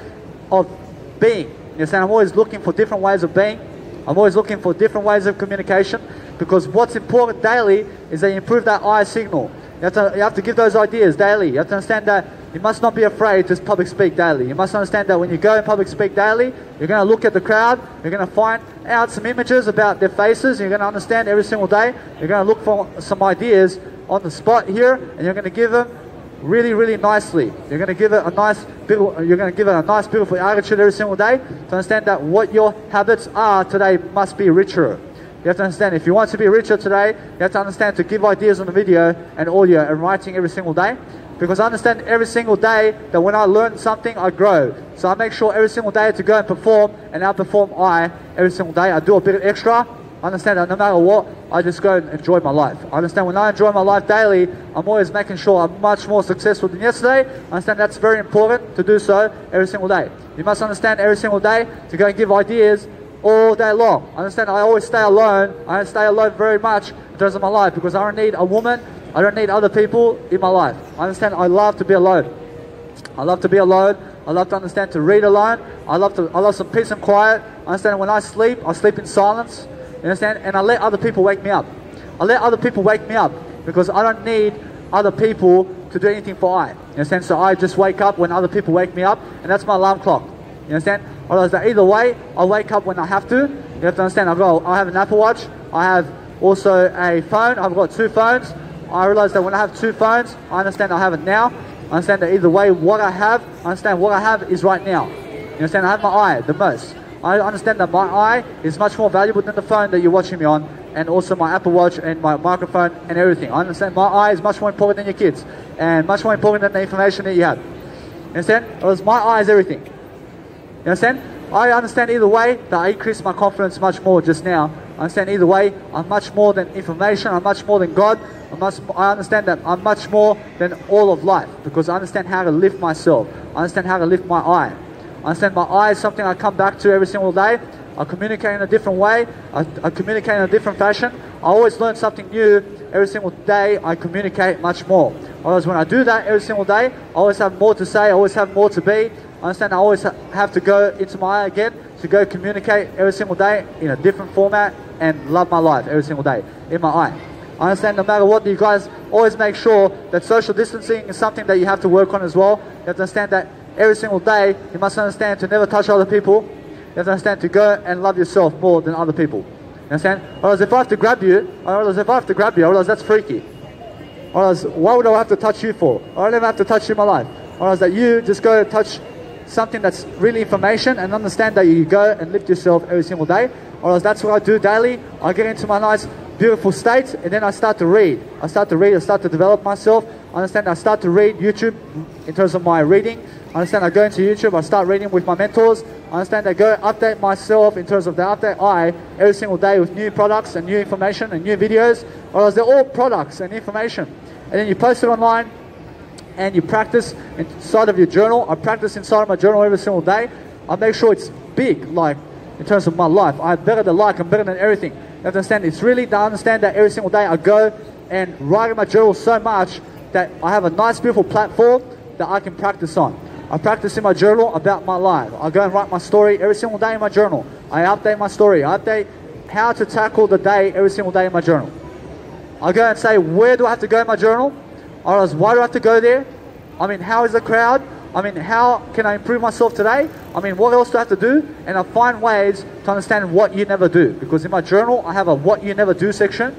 of being. You understand? I'm always looking for different ways of being. I'm always looking for different ways of communication because what's important daily is that you improve that eye signal. You have to give those ideas daily. You have to understand that you must not be afraid to public speak daily. You must understand that when you go and public speak daily, you're going to look at the crowd, you're going to find out some images about their faces, you're going to understand every single day, you're going to look for some ideas on the spot here, and you're going to give them really, really nicely. You're going to give it a nice, beautiful attitude every single day to understand that what your habits are today must be richer. You have to understand, if you want to be richer today, you have to understand to give ideas on the video and audio and writing every single day. Because I understand every single day that when I learn something, I grow. So I make sure every single day to go and perform and outperform every single day. I do a bit of extra. I understand that no matter what, I just go and enjoy my life. I understand when I enjoy my life daily, I'm always making sure I'm much more successful than yesterday. I understand that's very important to do so every single day. You must understand every single day to go and give ideas all day long. I understand I always stay alone. I stay alone very much in terms of my life because I don't need a woman. I don't need other people in my life. I understand I love to be alone. I love to be alone. I love to understand to read alone. I love some peace and quiet. I understand when I sleep in silence. You understand? And I let other people wake me up. I let other people wake me up because I don't need other people to do anything for I. You understand? So I just wake up when other people wake me up, and that's my alarm clock. You understand? Otherwise, either way, I wake up when I have to. You have to understand, I have an Apple Watch. I have also a phone. I've got 2 phones. I realize that when I have 2 phones, I understand I have it now. I understand that either way, what I understand what I have is right now. You understand? I have my eye the most. I understand that my eye is much more valuable than the phone that you're watching me on, and also my Apple Watch and my microphone and everything. I understand my eye is much more important than your kids, and much more important than the information that you have. You understand? Because my eye is everything. You understand? I understand either way that I increase my confidence much more just now. I understand either way, I'm much more than information, I'm much more than God. I understand that I'm much more than all of life, because I understand how to lift myself. I understand how to lift my eye. I understand my eye is something I come back to every single day. I communicate in a different way. I communicate in a different fashion. I always learn something new every single day. I communicate much more. Whereas when I do that every single day, I always have more to say. I always have more to be. I understand I always have to go into my eye again to go communicate every single day in a different format and love my life every single day in my eye. I understand no matter what, you guys always make sure that social distancing is something that you have to work on as well. You have to understand that every single day you must understand to never touch other people. You have to understand to go and love yourself more than other people. You understand? Otherwise, if I have to grab you, I realize that's freaky. Otherwise, why would I have to touch you for? I never have to touch you in my life. Otherwise, that you just go touch something that's really information and understand that you go and lift yourself every single day. Otherwise, that's what I do daily. I get into my nice, beautiful state, and then I start to read. I start to develop myself. I understand I start to read YouTube in terms of my reading. I understand I go into YouTube, I start reading with my mentors. I understand I go update myself in terms of the update eye every single day with new products and new information and new videos. Otherwise, they're all products and information. And then you post it online and you practice inside of your journal. I practice inside of my journal every single day. I make sure it's big, like in terms of my life. I'm better than like, I'm better than everything. You have to understand, it's really to understand that every single day I go and write in my journal so much that I have a nice, beautiful platform that I can practice on. I practice in my journal about my life. I go and write my story every single day in my journal. I update my story. I update how to tackle the day every single day in my journal. I go and say, where do I have to go in my journal? Or why do I have to go there? I mean, how is the crowd? I mean, how can I improve myself today? I mean, what else do I have to do? And I find ways to understand what you never do. Because in my journal, I have a what you never do section.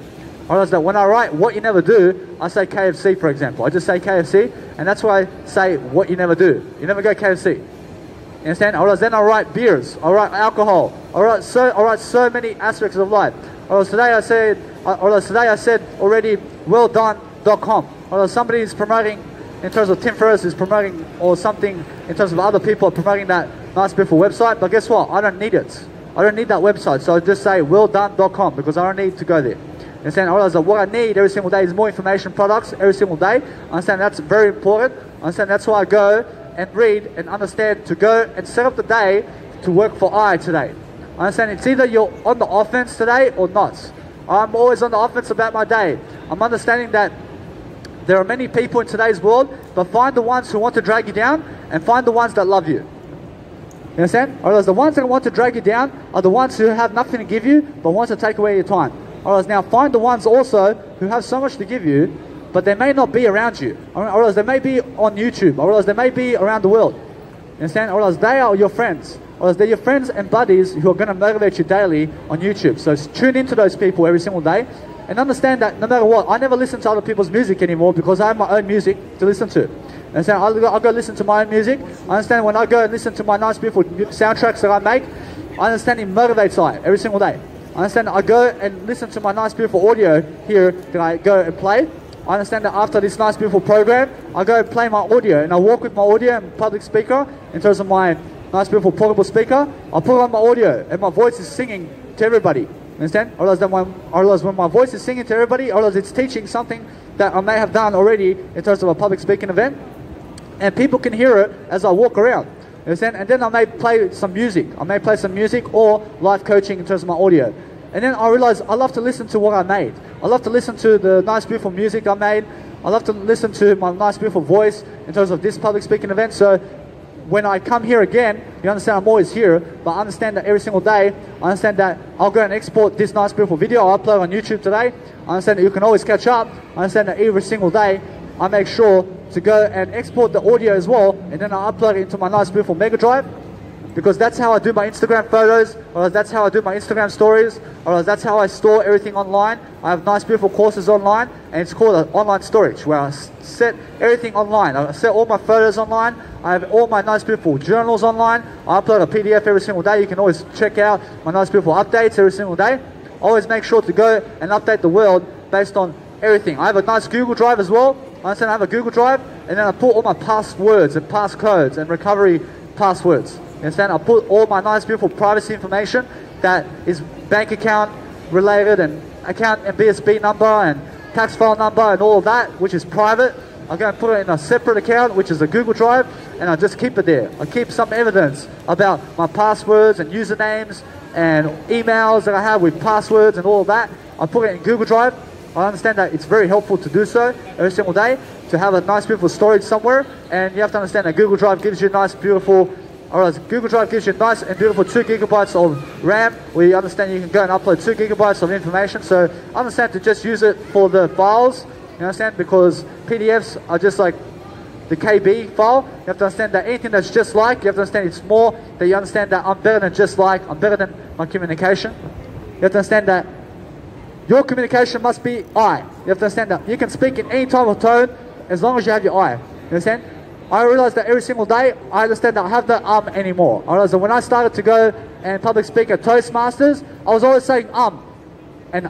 Or else that when I write what you never do, I say KFC, for example. I just say KFC, and that's why I say what you never do. You never go KFC. You understand? Or else then I write beers. I write alcohol. I write so many aspects of life. Or else today I said already, welldone.com. Or else somebody is promoting, in terms of Tim Ferriss is promoting, or something in terms of other people are promoting that nice, beautiful website. But guess what? I don't need it. I don't need that website. So I just say welldone.com because I don't need to go there. Understand? I realize that what I need every single day is more information products every single day. I understand that's very important. I understand that's why I go and read and understand to go and set up the day to work for I today. I understand it's either you're on the offense today or not. I'm always on the offense about my day. I'm understanding that there are many people in today's world, but find the ones who want to drag you down and find the ones that love you. You understand? Or else the ones that want to drag you down are the ones who have nothing to give you, but want to take away your time. Or else now find the ones also who have so much to give you, but they may not be around you. Or else they may be on YouTube. Or else they may be around the world. You understand? Or else they are your friends. Or else they're your friends and buddies who are going to motivate you daily on YouTube. So tune into those people every single day. And understand that no matter what, I never listen to other people's music anymore because I have my own music to listen to. Understand? I'll go listen to my own music. I understand when I go and listen to my nice beautiful soundtracks that I make, I understand it motivates I every single day. I understand that I go and listen to my nice beautiful audio here that I go and play. I understand that after this nice beautiful program, I go and play my audio and I walk with my audio and public speaker in terms of my nice beautiful portable speaker. I put on my audio and my voice is singing to everybody. Understand? Or else when my voice is singing to everybody, or else it's teaching something that I may have done already in terms of a public speaking event, and people can hear it as I walk around. Understand? And then I may play some music. I may play some music or live coaching in terms of my audio. And then I realize I love to listen to what I made. I love to listen to the nice beautiful music I made. I love to listen to my nice beautiful voice in terms of this public speaking event. So when I come here again, you understand I'm always here, but I understand that every single day, I understand that I'll go and export this nice beautiful video I'll upload on YouTube today. I understand that you can always catch up. I understand that every single day, I make sure to go and export the audio as well, and then I upload it into my nice beautiful Mega Drive. Because that's how I do my Instagram photos, or that's how I do my Instagram stories, or that's how I store everything online. I have nice, beautiful courses online, and it's called an online storage, where I set everything online. I set all my photos online. I have all my nice, beautiful journals online. I upload a PDF every single day. You can always check out my nice, beautiful updates every single day. Always make sure to go and update the world based on everything. I have a nice Google Drive as well. I have a Google Drive, and then I put all my passwords and passcodes and recovery passwords. You understand? I put all my nice, beautiful privacy information that is bank account related and account and BSB number and tax file number and all of that, which is private. I'm going to put it in a separate account, which is a Google Drive, and I just keep it there. I keep some evidence about my passwords and usernames and emails that I have with passwords and all of that. I put it in Google Drive. I understand that it's very helpful to do so every single day, to have a nice, beautiful storage somewhere. And you have to understand that Google Drive gives you nice, beautiful, Google Drive gives you nice and beautiful 2 gigabytes of RAM. We understand you can go and upload 2 gigabytes of information. So I understand to just use it for the files. You understand? Because PDFs are just like the KB file. You have to understand that anything that's just like, you have to understand it's more that you understand that I'm better than just like, I'm better than my communication. You have to understand that your communication must be I. You have to understand that you can speak in any type of tone as long as you have your I. You understand? I realize that every single day, I understand that I have no anymore. I realize that when I started to go and public speak at Toastmasters, I was always saying and and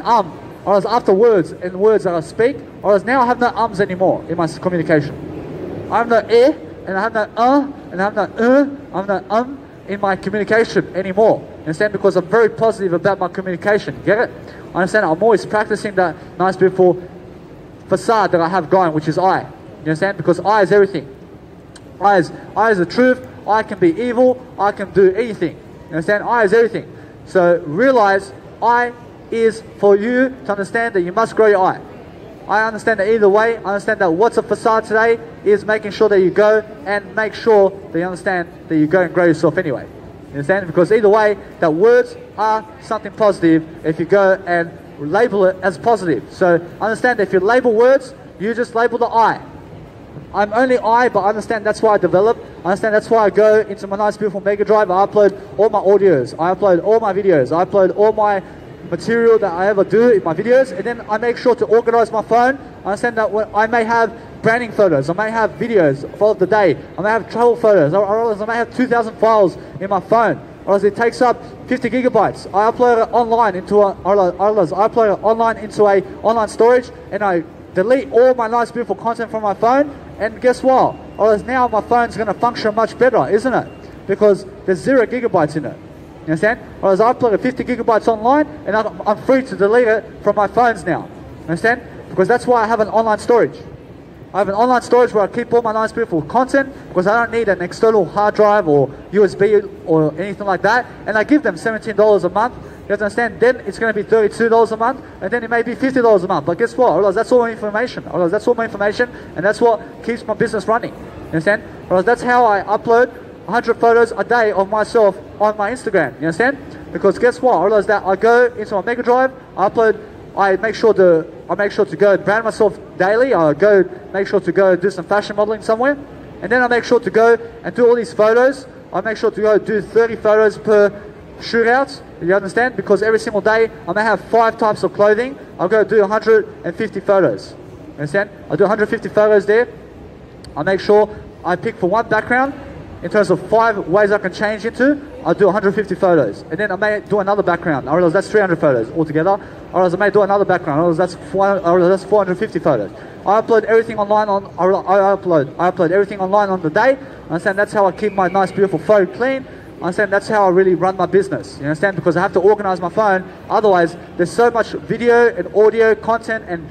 I was after words and words that I speak. I was now I have no anymore in my communication. I have no and I have no and I have no I have no in my communication anymore. You understand? Because I'm very positive about my communication. Get it? I understand? I'm always practicing that nice, beautiful facade that I have going, which is I. You understand? Because I is everything. I is the truth. I can be evil. I can do anything. You understand? I is everything. So realize I is for you to understand that you must grow your I. I understand that either way. I understand that what's a facade today is making sure that you go and make sure that you understand that you go and grow yourself anyway. You understand? Because either way, that words are something positive if you go and label it as positive. So understand that if you label words, you just label the I. I'm only I, but I understand that's why I develop. I understand that's why I go into my nice, beautiful Mega Drive. I upload all my audios. I upload all my videos. I upload all my material that I ever do in my videos, and then I make sure to organize my phone. I understand that I may have branding photos, I may have videos of the day, I may have travel photos, or I may have 2,000 files in my phone, or else it takes up 50 gigabytes. I upload it online into a online storage, and I delete all my nice, beautiful content from my phone. And guess what? Or else now my phone's going to function much better, isn't it? Because there's 0 gigabytes in it. You understand? Whereas I uploaded 50 gigabytes online, and I'm free to delete it from my phones now. You understand? Because that's why I have an online storage. I have an online storage where I keep all my nice, beautiful content, because I don't need an external hard drive or USB or anything like that. And I give them $17 a month. You have to understand, then it's going to be $32 a month, and then it may be $50 a month. But guess what? I realize that's all my information. I realize that's all my information, and that's what keeps my business running. You understand? I realize that's how I upload 100 photos a day of myself on my Instagram. You understand? Because guess what? I realize that I go into my Mega Drive, I make sure to go and brand myself daily. I go make sure to go do some fashion modeling somewhere, and then I make sure to go and do all these photos. I make sure to go do 30 photos per shootouts. You understand? Because every single day I may have 5 types of clothing. I'll go do 150 photos. You understand? I do 150 photos there. I make sure I pick for one background. In terms of 5 ways I can change into, I'll do 150 photos. And then I may do another background. I realize that's 300 photos altogether. I realize I may do another background. I realize that's 450 photos. I upload everything online I upload everything online on the day. I understand that's how I keep my nice, beautiful phone clean. I understand that's how I really run my business. You understand? Because I have to organize my phone. Otherwise, there's so much video and audio content and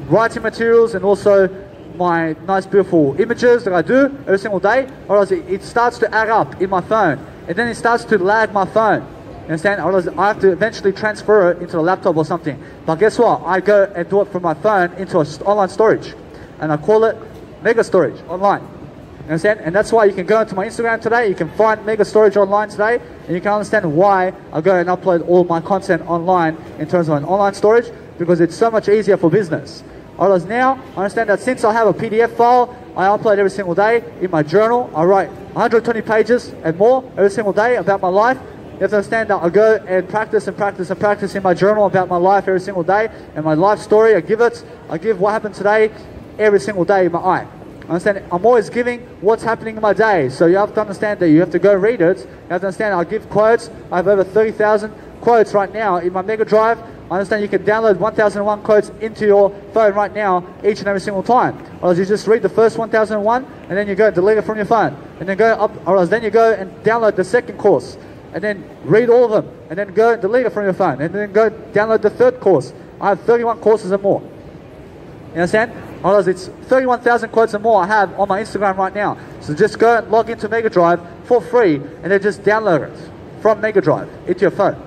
writing materials, and also my nice, beautiful images that I do every single day, or else it starts to add up in my phone, and then it starts to lag my phone. You understand? Or else I have to eventually transfer it into a laptop or something. But guess what? I go and do it from my phone into an online storage, and I call it Mega Storage online. You understand? And that's why you can go into my Instagram today, you can find Mega Storage online today, and you can understand why I go and upload all my content online in terms of an online storage, because it's so much easier for business. Whereas now, I understand that since I have a PDF file, I upload every single day in my journal. I write 120 pages and more every single day about my life. You have to understand that I go and practice and practice and practice in my journal about my life every single day, and my life story, I give what happened today every single day in my eye. Understand, I'm always giving what's happening in my day. So you have to understand that you have to go read it. You have to understand I give quotes. I have over 30,000 quotes right now in my Mega Drive. I understand you can download 1001 quotes into your phone right now, each and every single time. Or else you just read the first 1001 and then you go and delete it from your phone. And then go up, or else then you go and download the second course. And then read all of them. And then go and delete it from your phone. And then go download the third course. I have 31 courses and more. You understand? Or else it's 31,000 quotes and more I have on my Instagram right now. So just go and log into Mega Drive for free and then just download it from Mega Drive into your phone.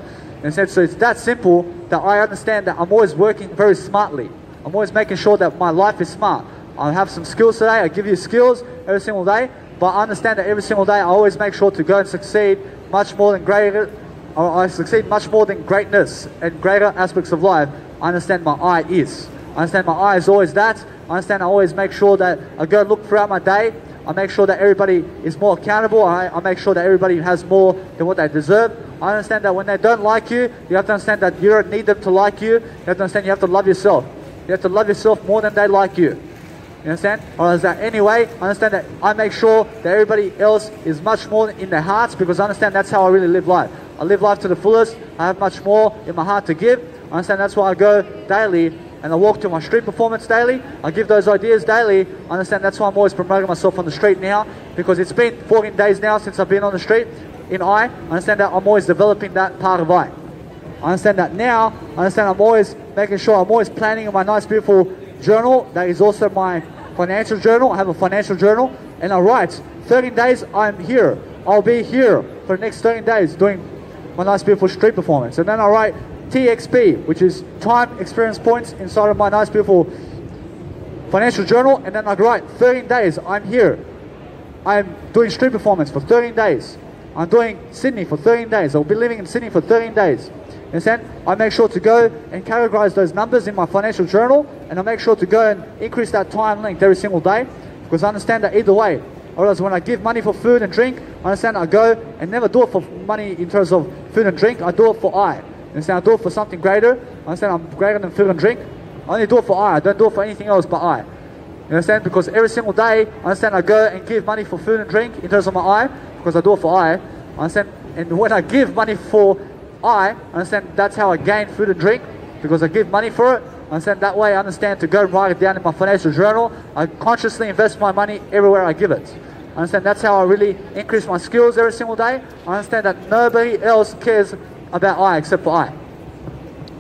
And so it's that simple that I understand that I'm always working very smartly. I'm always making sure that my life is smart. I have some skills today. I give you skills every single day. But I understand that every single day I always make sure to go and succeed much more than greater. I succeed much more than greatness and greater aspects of life. I understand my eye is. I understand my eye is always that. I understand I always make sure that I go look throughout my day. I make sure that everybody is more accountable. I make sure that everybody has more than what they deserve. I understand that when they don't like you, you have to understand that you don't need them to like you. You have to understand you have to love yourself. You have to love yourself more than they like you. You understand? Or is that anyway, I understand that I make sure that everybody else is much more in their hearts, because I understand that's how I really live life. I live life to the fullest. I have much more in my heart to give. I understand that's why I go daily and I walk to my street performance daily. I give those ideas daily. I understand that's why I'm always promoting myself on the street now, because it's been 14 days now since I've been on the street in I. I understand that I'm always developing that part of I. I understand that now. I understand I'm always making sure I'm always planning in my nice beautiful journal that is also my financial journal. I have a financial journal and I write 13 days I'm here. I'll be here for the next 13 days doing my nice beautiful street performance. And then I write TXP, which is time experience points, inside of my nice beautiful financial journal. And then I write 13 days I'm here. I'm doing street performance for 13 days. I'm doing Sydney for 13 days. I'll be living in Sydney for 13 days. You understand? I make sure to go and categorize those numbers in my financial journal, and I make sure to go and increase that time length every single day, because I understand that either way. Or else when I give money for food and drink, I understand I go and never do it for money in terms of food and drink. I do it for I. You understand? I do it for something greater. I understand I'm greater than food and drink. I only do it for I. I don't do it for anything else but I. You understand? Because every single day, I understand I go and give money for food and drink in terms of my I, because I do it for I. I understand? And when I give money for I understand that's how I gain food and drink, because I give money for it. I understand that way I understand to go and write it down in my financial journal. I consciously invest my money everywhere I give it. I understand that's how I really increase my skills every single day. I understand that nobody else cares about I except for I.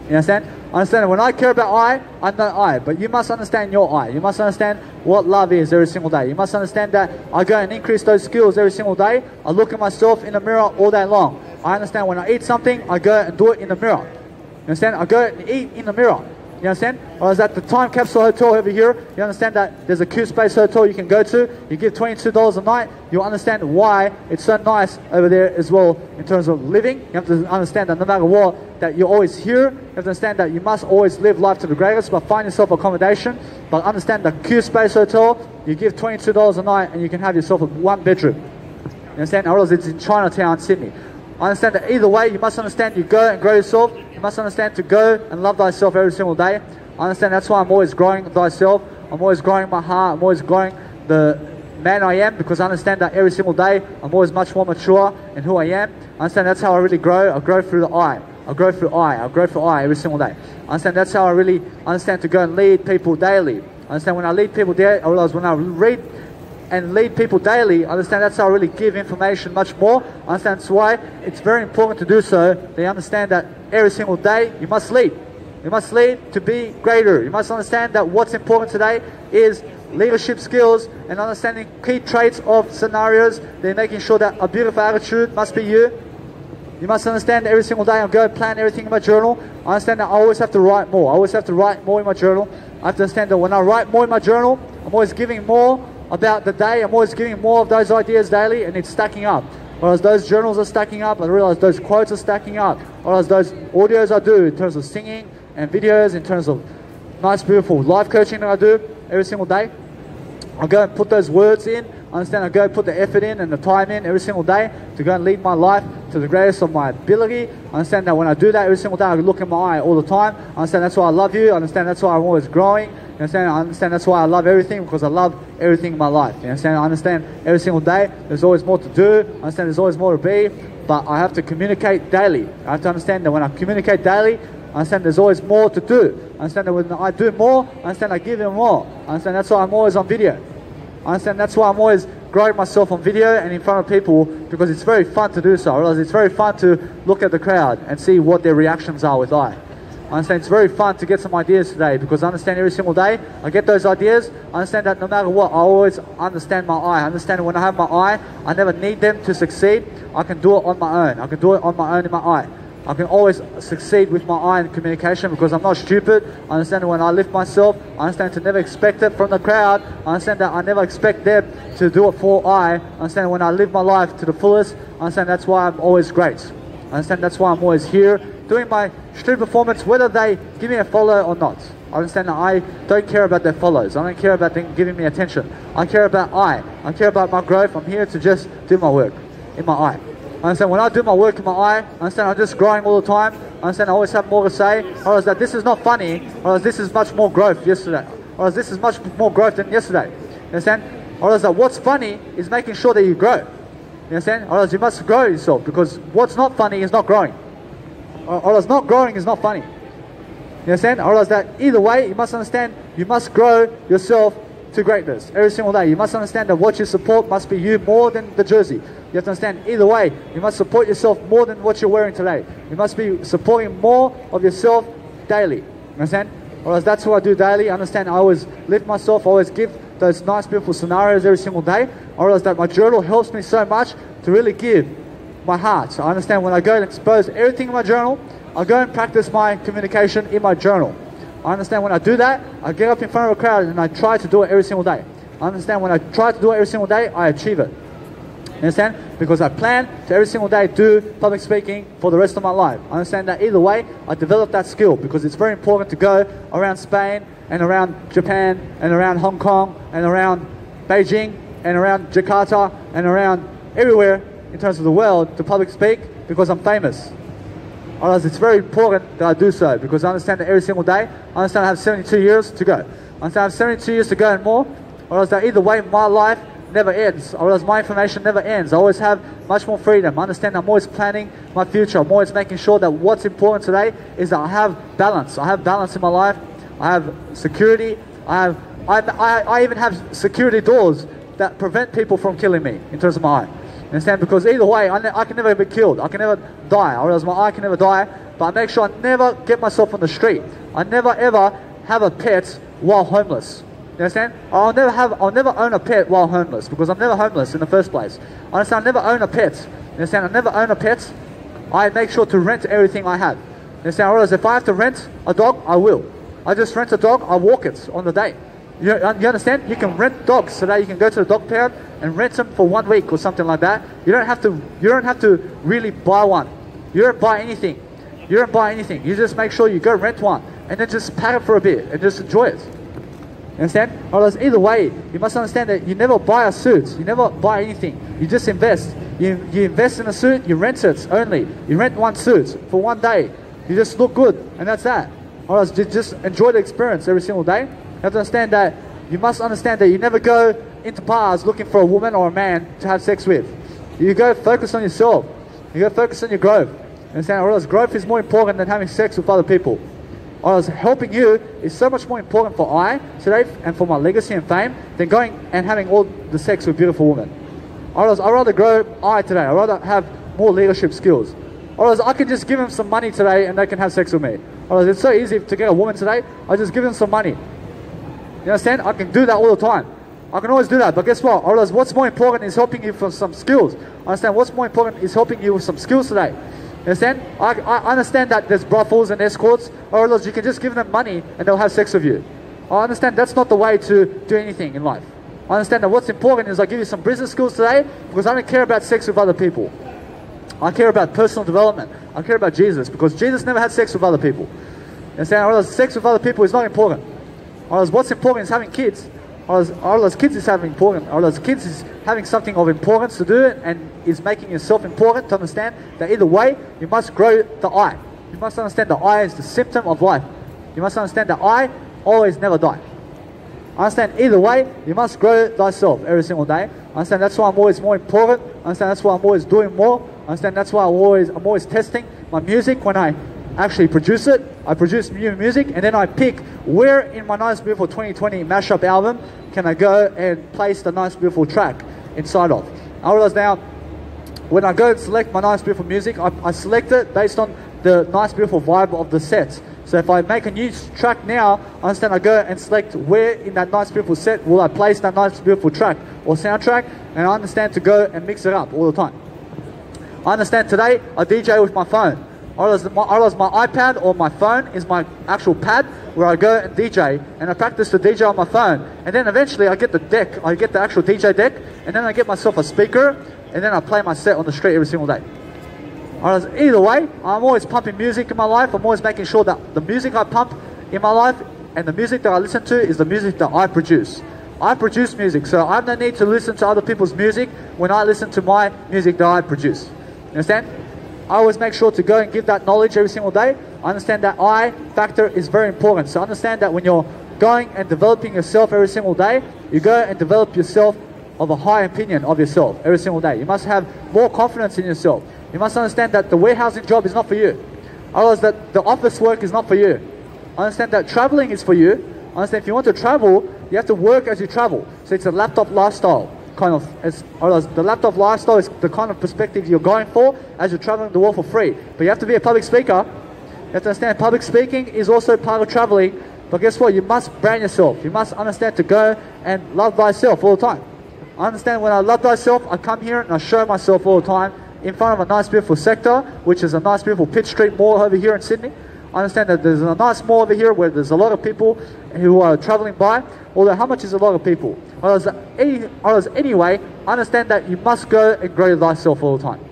You understand? I understand that when I care about I know I. But you must understand your I. You must understand what love is every single day. You must understand that I go and increase those skills every single day. I look at myself in the mirror all day long. I understand when I eat something, I go and do it in the mirror. You understand? I go and eat in the mirror. You understand? Or is that the Time Capsule Hotel over here? You understand that there's a Q-Space hotel you can go to. You give $22 a night. You'll understand why it's so nice over there as well in terms of living. You have to understand that no matter what, that you're always here. You have to understand that you must always live life to the greatest, but find yourself accommodation. But understand the Q-Space Hotel, you give $22 a night and you can have yourself a one bedroom. You understand? Or else it's in Chinatown, Sydney. I understand that either way, you must understand you go and grow yourself. You must understand to go and love thyself every single day. I understand that's why I'm always growing thyself. I'm always growing my heart. I'm always growing the man I am, because I understand that every single day I'm always much more mature in who I am. I understand that's how I really grow. I grow through the I. I grow through I. I grow through I every single day. I understand that's how I really understand to go and lead people daily. I understand when I lead people daily, I realize when I read and lead people daily, I understand that's how I really give information much more. I understand that's why it's very important to do so. They understand that every single day you must lead. You must lead to be greater. You must understand that what's important today is leadership skills and understanding key traits of scenarios. They're making sure that a beautiful attitude must be you. You must understand that every single day I'm going to plan everything in my journal. I understand that I always have to write more. I always have to write more in my journal. I have to understand that when I write more in my journal, I'm always giving more about the day. I'm always giving more of those ideas daily, and it's stacking up. Whereas those journals are stacking up, I realize those quotes are stacking up. Whereas those audios I do in terms of singing and videos, in terms of nice, beautiful life coaching that I do every single day. I go and put those words in. Understand, I go put the effort in and the time in every single day to go and lead my life to the greatest of my ability. I understand that when I do that every single day, I look in my eye all the time. I understand that's why I love you. I understand that's why I'm always growing. You understand? I understand that's why I love everything, because I love everything in my life. You understand? I understand every single day there's always more to do. I understand there's always more to be, but I have to communicate daily. I have to understand that when I communicate daily, I understand there's always more to do. I understand that when I do more, I understand I give him more. I understand that's why I'm always on video. I understand that's why I'm always growing myself on video and in front of people, because it's very fun to do so. I realize it's very fun to look at the crowd and see what their reactions are with I understand it's very fun to get some ideas today, because I understand every single day I get those ideas. I understand that no matter what, I always understand my I understand that when I have my I never need them to succeed. I can do it on my own. I can do it on my own in my I can always succeed with my eye in communication, because I'm not stupid. I understand that when I lift myself, I understand to never expect it from the crowd. I understand that I never expect them to do it for I understand when I live my life to the fullest. I understand that's why I'm always great. I understand that's why I'm always here doing my street performance, whether they give me a follow or not. I understand that I don't care about their follows. I don't care about them giving me attention. I care about I care about my growth. I'm here to just do my work in my I understand when I do my work in my I understand I'm just growing all the time. I understand I always have more to say. I realize that this is not funny. I realize this is much more growth yesterday. I realize this is much more growth than yesterday. You understand? I realize that what's funny is making sure that you grow. You understand? I realize you must grow yourself, because what's not funny is not growing. I realize not growing is not funny. You understand? I realize that either way, you must understand you must grow yourself to greatness every single day. You must understand that what you support must be you more than the jersey. You have to understand either way, you must support yourself more than what you're wearing today. You must be supporting more of yourself daily. You understand? Whereas that's what I do daily. I understand I always lift myself, I always give those nice beautiful scenarios every single day. I realize that my journal helps me so much to really give my heart. So I understand when I go and expose everything in my journal, I go and practice my communication in my journal. I understand when I do that, I get up in front of a crowd and I try to do it every single day. I understand when I try to do it every single day, I achieve it. You understand? Because I plan to every single day do public speaking for the rest of my life. I understand that either way, I develop that skill, because it's very important to go around Spain and around Japan and around Hong Kong and around Beijing and around Jakarta and around everywhere in terms of the world to public speak, because I'm famous. Otherwise, it's very important that I do so, because I understand that every single day, I understand I have 72 years to go. I understand I have 72 years to go and more. Otherwise, that either way, my life never ends. Otherwise, my information never ends. I always have much more freedom. I understand I'm always planning my future. I'm always making sure that what's important today is that I have balance. I have balance in my life. I have security. I even have security doors that prevent people from killing me in terms of my eye. Understand? Because either way, I can never be killed. I can never die. I realize my eye can never die, but I make sure I never get myself on the street. I never ever have a pet while homeless. You understand? I'll never own a pet while homeless, because I'm never homeless in the first place. I understand? I never own a pet. You understand? I never own a pet. I make sure to rent everything I have. You understand? I realize if I have to rent a dog, I will. I just rent a dog, I walk it on the day. You understand? You can rent dogs so that you can go to the dog pound and rent them for 1 week or something like that. You don't have to really buy one. You don't buy anything. You don't buy anything. You just make sure you go rent one and then just pat it for a bit and just enjoy it. You understand? Otherwise, either way, you must understand that you never buy a suit. You never buy anything. You just invest. You invest in a suit, you rent it only. You rent one suit for 1 day. You just look good, and that's that. Otherwise, just enjoy the experience every single day. You have to understand that you must understand that you never go into bars looking for a woman or a man to have sex with. You go focus on yourself. You go focus on your growth. You understand? Otherwise, growth is more important than having sex with other people. Otherwise, helping you is so much more important for I today and for my legacy and fame than going and having all the sex with beautiful women. Otherwise, I'd rather grow I today. I'd rather have more leadership skills. Otherwise, I can just give them some money today and they can have sex with me. Otherwise, it's so easy to get a woman today. I just give them some money. You understand? I can do that all the time. I can always do that. But guess what? Otherwise, what's more important is helping you for some skills. Understand? What's more important is helping you with some skills today. You understand? I understand that there's brothels and escorts, or else you can just give them money and they'll have sex with you. I understand that's not the way to do anything in life. I understand that what's important is I give you some business skills today, because I don't care about sex with other people. I care about personal development. I care about Jesus, because Jesus never had sex with other people. You understand? Or else sex with other people is not important. Or what's important is having kids. Or kids is having important. Or kids is having something of importance to do and is making yourself important to understand that either way, you must grow the I. You must understand the I is the symptom of life. You must understand that I always never die. Understand either way, you must grow thyself every single day. Understand that's why I'm always more important. Understand that's why I'm always doing more. Understand that's why I'm always testing my music when I actually produce it. I produce new music and then I pick where in my Nice Beautiful 2020 mashup album can I go and place the Nice Beautiful track inside of. I realize now when I go and select my Nice Beautiful music, I select it based on the Nice Beautiful vibe of the set. So if I make a new track now, I understand I go and select where in that Nice Beautiful set will I place that Nice Beautiful track or soundtrack, and I understand to go and mix it up all the time. I understand today I DJ with my phone. I realize my iPad or my phone is my actual pad where I go and DJ, and I practice the DJ on my phone. And then eventually I get the deck, I get the actual DJ deck, and then I get myself a speaker, and then I play my set on the street every single day. Either way, I'm always pumping music in my life. I'm always making sure that the music I pump in my life and the music that I listen to is the music that I produce. I produce music, so I have no need to listen to other people's music when I listen to my music that I produce. You understand? I always make sure to go and give that knowledge every single day. I understand that I factor is very important. So understand that when you're going and developing yourself every single day, you go and develop yourself of a high opinion of yourself every single day. You must have more confidence in yourself. You must understand that the warehousing job is not for you. Otherwise, that the office work is not for you. Understand that traveling is for you. Understand if you want to travel, you have to work as you travel. So it's a laptop lifestyle kind of. The laptop lifestyle is the kind of perspective you're going for as you're traveling the world for free. But you have to be a public speaker. You have to understand public speaking is also part of traveling. But guess what? You must brand yourself. You must understand to go and love thyself all the time. I understand when I love thyself, I come here and I show myself all the time in front of a Nice Beautiful sector, which is a Nice Beautiful Pitt Street Mall over here in Sydney. I understand that there's a nice mall over here where there's a lot of people who are traveling by. Although how much is a lot of people? Anyway, I understand that you must go and grow thyself all the time.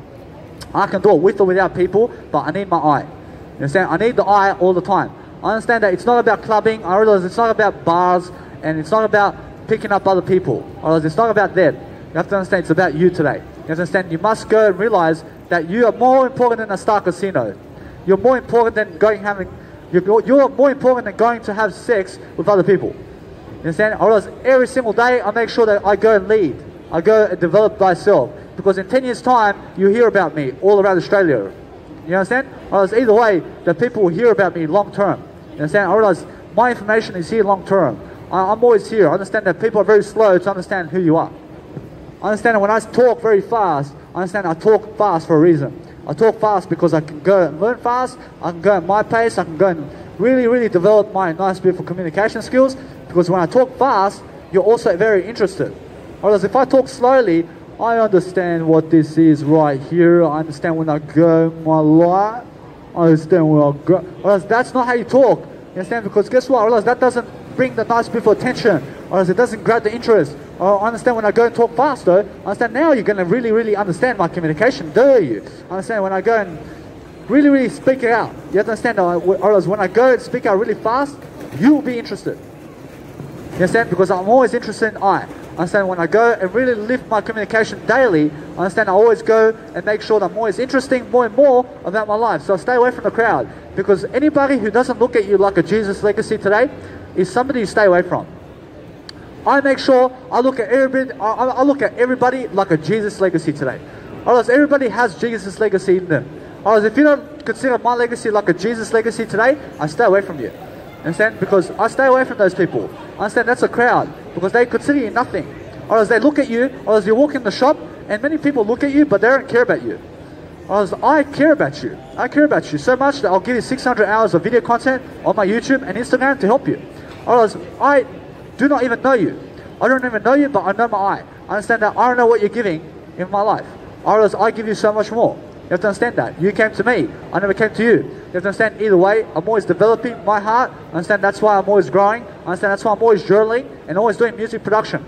I can do it with or without people, but I need my eye. You understand? I need the eye all the time. I understand that it's not about clubbing. I realize it's not about bars, and it's not about picking up other people. I realize it's not about them. You have to understand it's about you today. You understand? You must go and realize that you are more important than a Star Casino. You're more important than you're more important than going to have sex with other people. You understand? I realize every single day I make sure that I go and lead. I go and develop thyself. Because in 10 years' time, you hear about me all around Australia. You understand? I realize either way, that people will hear about me long term. You understand? I realize my information is here long term. I'm always here. I understand that people are very slow to understand who you are. I understand that when I talk very fast, I understand I talk fast for a reason. I talk fast because I can go and learn fast, I can go at my pace, I can go and really, really develop my Nice Beautiful communication skills, because when I talk fast, you're also very interested. Whereas if I talk slowly, I understand what this is right here, I understand when I go my life, I understand when I go. Whereas that's not how you talk, you understand? Because guess what, I realize that doesn't bring the Nice Beautiful attention, or it doesn't grab the interest. I understand when I go and talk fast though, I understand now you're going to really, really understand my communication, do you? I understand when I go and really, really speak it out. You have to understand that when I go and speak out really fast, you will be interested. You understand? Because I'm always interested in I understand when I go and really lift my communication daily, I understand I always go and make sure that I'm always interesting more and more about my life. So I stay away from the crowd. Because anybody who doesn't look at you like a Jesus legacy today is somebody you stay away from. I make sure I look at everybody like a Jesus legacy today. Otherwise, everybody has Jesus legacy in them. Otherwise, if you don't consider my legacy like a Jesus legacy today, I stay away from you. Understand? Because I stay away from those people. Understand? That's a crowd. Because they consider you nothing. Otherwise, they look at you. Otherwise, you walk in the shop and many people look at you, but they don't care about you. Otherwise, I care about you. I care about you so much that I'll give you 600 hours of video content on my YouTube and Instagram to help you. Otherwise, I do not even know you. I don't even know you, but I know my eye. I understand that I don't know what you're giving in my life. Otherwise, I give you so much more. You have to understand that. You came to me. I never came to you. You have to understand either way, I'm always developing my heart. I understand that's why I'm always growing. I understand that's why I'm always journaling and always doing music production.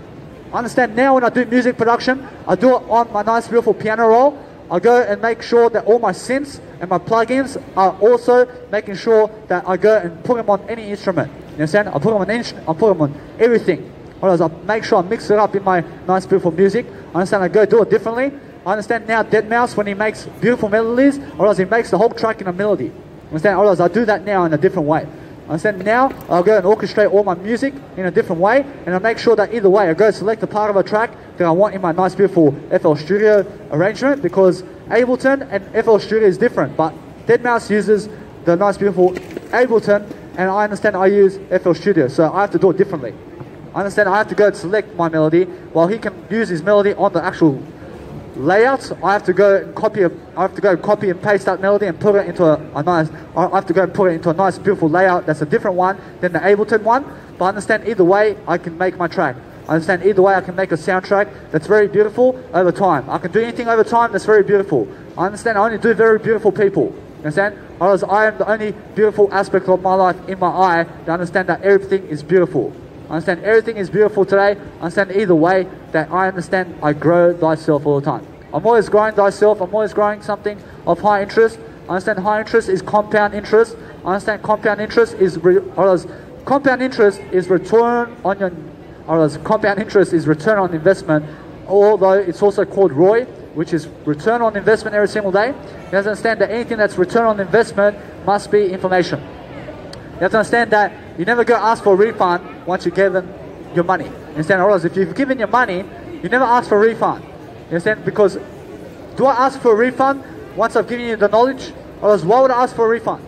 I understand now when I do music production, I do it on my Nice Beautiful piano roll. I go and make sure that all my synths and my plugins are also making sure that I go and put them on any instrument. You understand? I put them on instrument, I put them on everything. Or else I make sure I mix it up in my nice, beautiful music. I understand I go do it differently. I understand now deadmau5, when he makes beautiful melodies, or else he makes the whole track in a melody. Understand? Or else I do that now in a different way. Understand? Now I'll go and orchestrate all my music in a different way, and I make sure that either way I go select the part of a track that I want in my nice, beautiful FL Studio arrangement, because Ableton and FL Studio is different, but deadmau5 uses the nice, beautiful Ableton, and I understand I use FL Studio, so I have to do it differently. I understand I have to go and select my melody, while he can use his melody on the actual layouts. I have to go and copy and paste that melody and put it into a nice. I have to go and put it into a nice, beautiful layout that's a different one than the Ableton one. But I understand either way I can make my track. I understand either way I can make a soundtrack that's very beautiful over time. I can do anything over time that's very beautiful. I understand I only do very beautiful people. You understand? Otherwise, I am the only beautiful aspect of my life in my eye to understand that everything is beautiful. I understand everything is beautiful today. I understand either way that I understand I grow thyself all the time. I'm always growing thyself. I'm always growing something of high interest. I understand high interest is compound interest. I understand compound interest is return on your, compound interest is return on investment, although it's also called ROI, which is return on investment every single day. You have to understand that anything that's return on investment must be information. You have to understand that you never go ask for a refund once you've given your money. You understand? Or else if you've given your money, you never ask for a refund. You understand? Because do I ask for a refund once I've given you the knowledge? Or else why would I ask for a refund?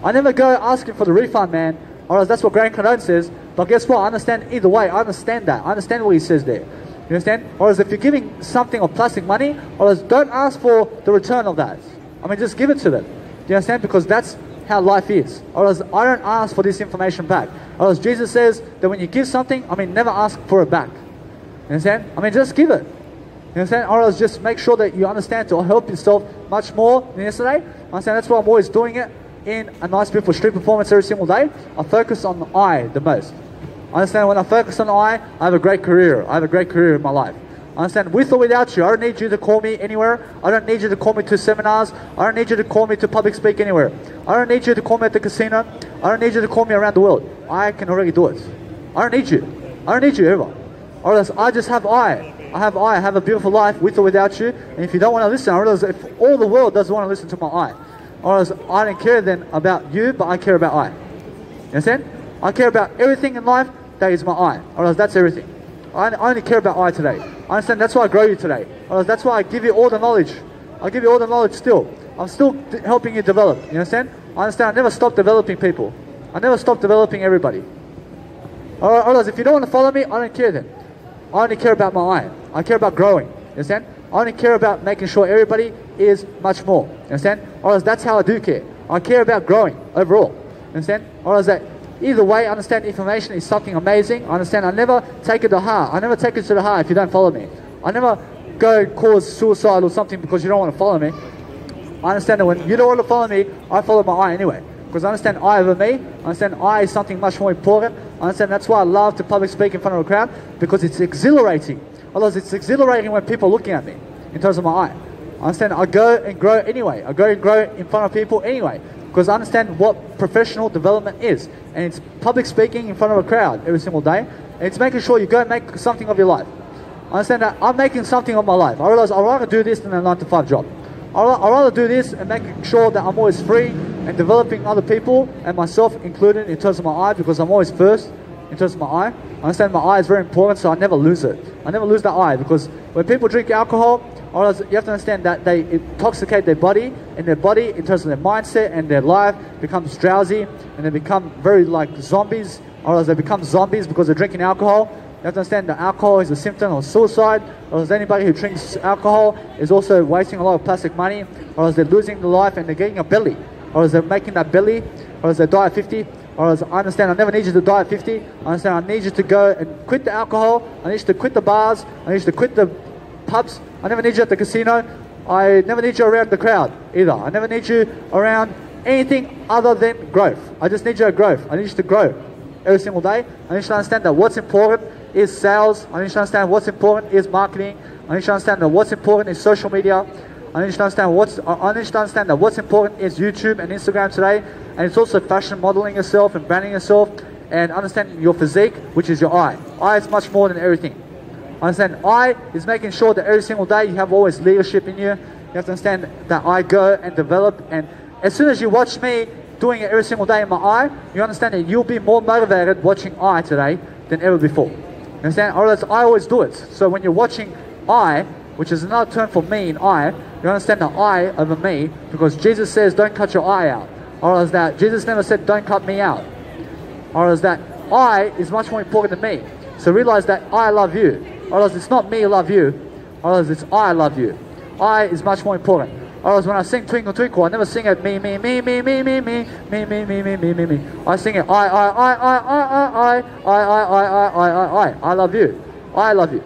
I never go asking for the refund, man. Or else that's what Grant Cardone says. But guess what? I understand either way. I understand that. I understand what he says there. You understand? Or else if you're giving something of plastic money, or else don't ask for the return of that. I mean, just give it to them. Do you understand? Because that's how life is. Or else I don't ask for this information back. Or else Jesus says that when you give something, I mean, never ask for it back. You understand? I mean, just give it. You understand? Or else just make sure that you understand to help yourself much more than yesterday. I understand? That's why I'm always doing it in a nice, beautiful street performance every single day. I focus on the I the most. I understand when I focus on the I have a great career. I have a great career in my life. I understand with or without you, I don't need you to call me anywhere. I don't need you to call me to seminars. I don't need you to call me to public speak anywhere. I don't need you to call me at the casino. I don't need you to call me around the world. I can already do it. I don't need you. I don't need you ever. Or else I just have I. I have a beautiful life with or without you. And if you don't want to listen, I realize if all the world doesn't want to listen to my I. Or else I don't care then about you, but I care about I. You understand? I care about everything in life that is my I. Or else that's everything. I only care about I today. I understand that's why I grow you today. Or else that's why I give you all the knowledge. I give you all the knowledge still. I'm still helping you develop. You understand? I understand I never stop developing people. I never stop developing everybody. Or else if you don't want to follow me, I don't care then. I only care about my I. I care about growing. You understand? I only care about making sure everybody is much more. You understand? Or else that's how I do care. I care about growing overall. You understand? Or else that either way, I understand information is something amazing. I understand I never take it to heart. I never take it to the heart if you don't follow me. I never go cause suicide or something because you don't want to follow me. I understand that when you don't want to follow me, I follow my I anyway. Because I understand I over me. I understand I is something much more important. I understand that's why I love to public speak in front of a crowd, because it's exhilarating. Otherwise, it's exhilarating when people are looking at me in terms of my I. I understand I go and grow anyway. I go and grow in front of people anyway. Because I understand what professional development is. And it's public speaking in front of a crowd every single day. And it's making sure you go and make something of your life. I understand that I'm making something of my life. I realize I'd rather do this than a 9-to-5 job. I'd rather do this and making sure that I'm always free and developing other people and myself included in terms of my I, because I'm always first in terms of my I. I understand my I is very important, so I never lose it. I never lose that I, because when people drink alcohol, you have to understand that they intoxicate their body, and their body in terms of their mindset and their life becomes drowsy, and they become very like zombies, or else they become zombies because they're drinking alcohol. You have to understand that alcohol is a symptom of suicide, or else anybody who drinks alcohol is also wasting a lot of plastic money, or else they're losing their life and they're getting a belly, or else they're making that belly, or else they die at 50, or else I understand I never need you to die at 50. I understand I need you to go and quit the alcohol, I need you to quit the bars, I need you to quit the pubs, I never need you at the casino, I never need you around the crowd either. I never need you around anything other than growth. I just need you at growth. I need you to grow every single day. I need you to understand that what's important is sales. I need you to understand what's important is marketing. I need you to understand that what's important is social media. I need you to understand that what's important is YouTube and Instagram today. and it's also fashion modeling yourself and branding yourself and understanding your physique, which is your I. I is much more than everything. Understand, I is making sure that every single day you have always leadership in you. You have to understand that I go and develop, and as soon as you watch me doing it every single day in my I, you understand that you'll be more motivated watching I today than ever before. You understand? Or else I always do it. So when you're watching I, which is another term for me in I, you understand the I over me, because Jesus says don't cut your eye out. Or else that Jesus never said don't cut me out. Or else that I is much more important than me. So realize that I love you. Or else it's not me love you, or else it's I love you. I is much more important. Or else when I sing Twinkle Twinkle, I never sing it me, me, me, me, me, me, me, me, me, me, me, me, me, me. I sing it I love you. I love you.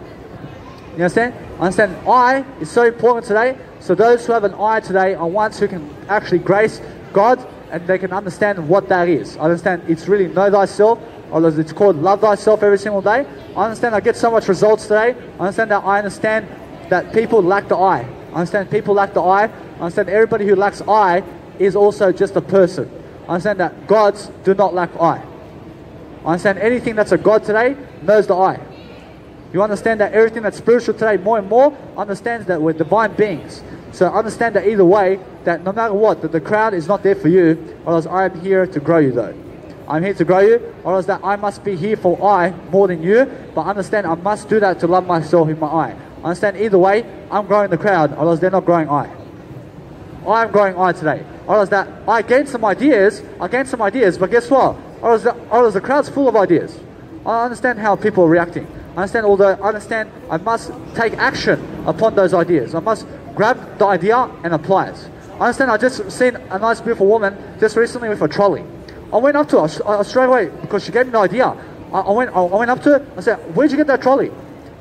You understand? Understand I is so important today. So those who have an I today are ones who can actually grace God, and they can understand what that is. I understand it's really know thyself, or it's called love thyself every single day. I understand I get so much results today. I understand that people lack the I. I understand people lack the I. I understand everybody who lacks I is also just a person. I understand that gods do not lack I. I understand anything that's a God today knows the I. You understand that everything that's spiritual today more and more understands that we're divine beings. So understand that either way, that no matter what, that the crowd is not there for you, or else I am here to grow you though. I'm here to grow you, or else that I must be here for I more than you, but understand I must do that to love myself in my I. Understand either way, I'm growing the crowd, or else they're not growing I. I'm growing I today. Or else that I gained some ideas, but guess what? Or else the crowd's full of ideas. I understand how people are reacting. I understand I must take action upon those ideas. I must grab the idea and apply it. I understand I just seen a nice beautiful woman just recently with a trolley. I went up to her straight away because she gave me the idea. I went up to her, I said, where'd you get that trolley?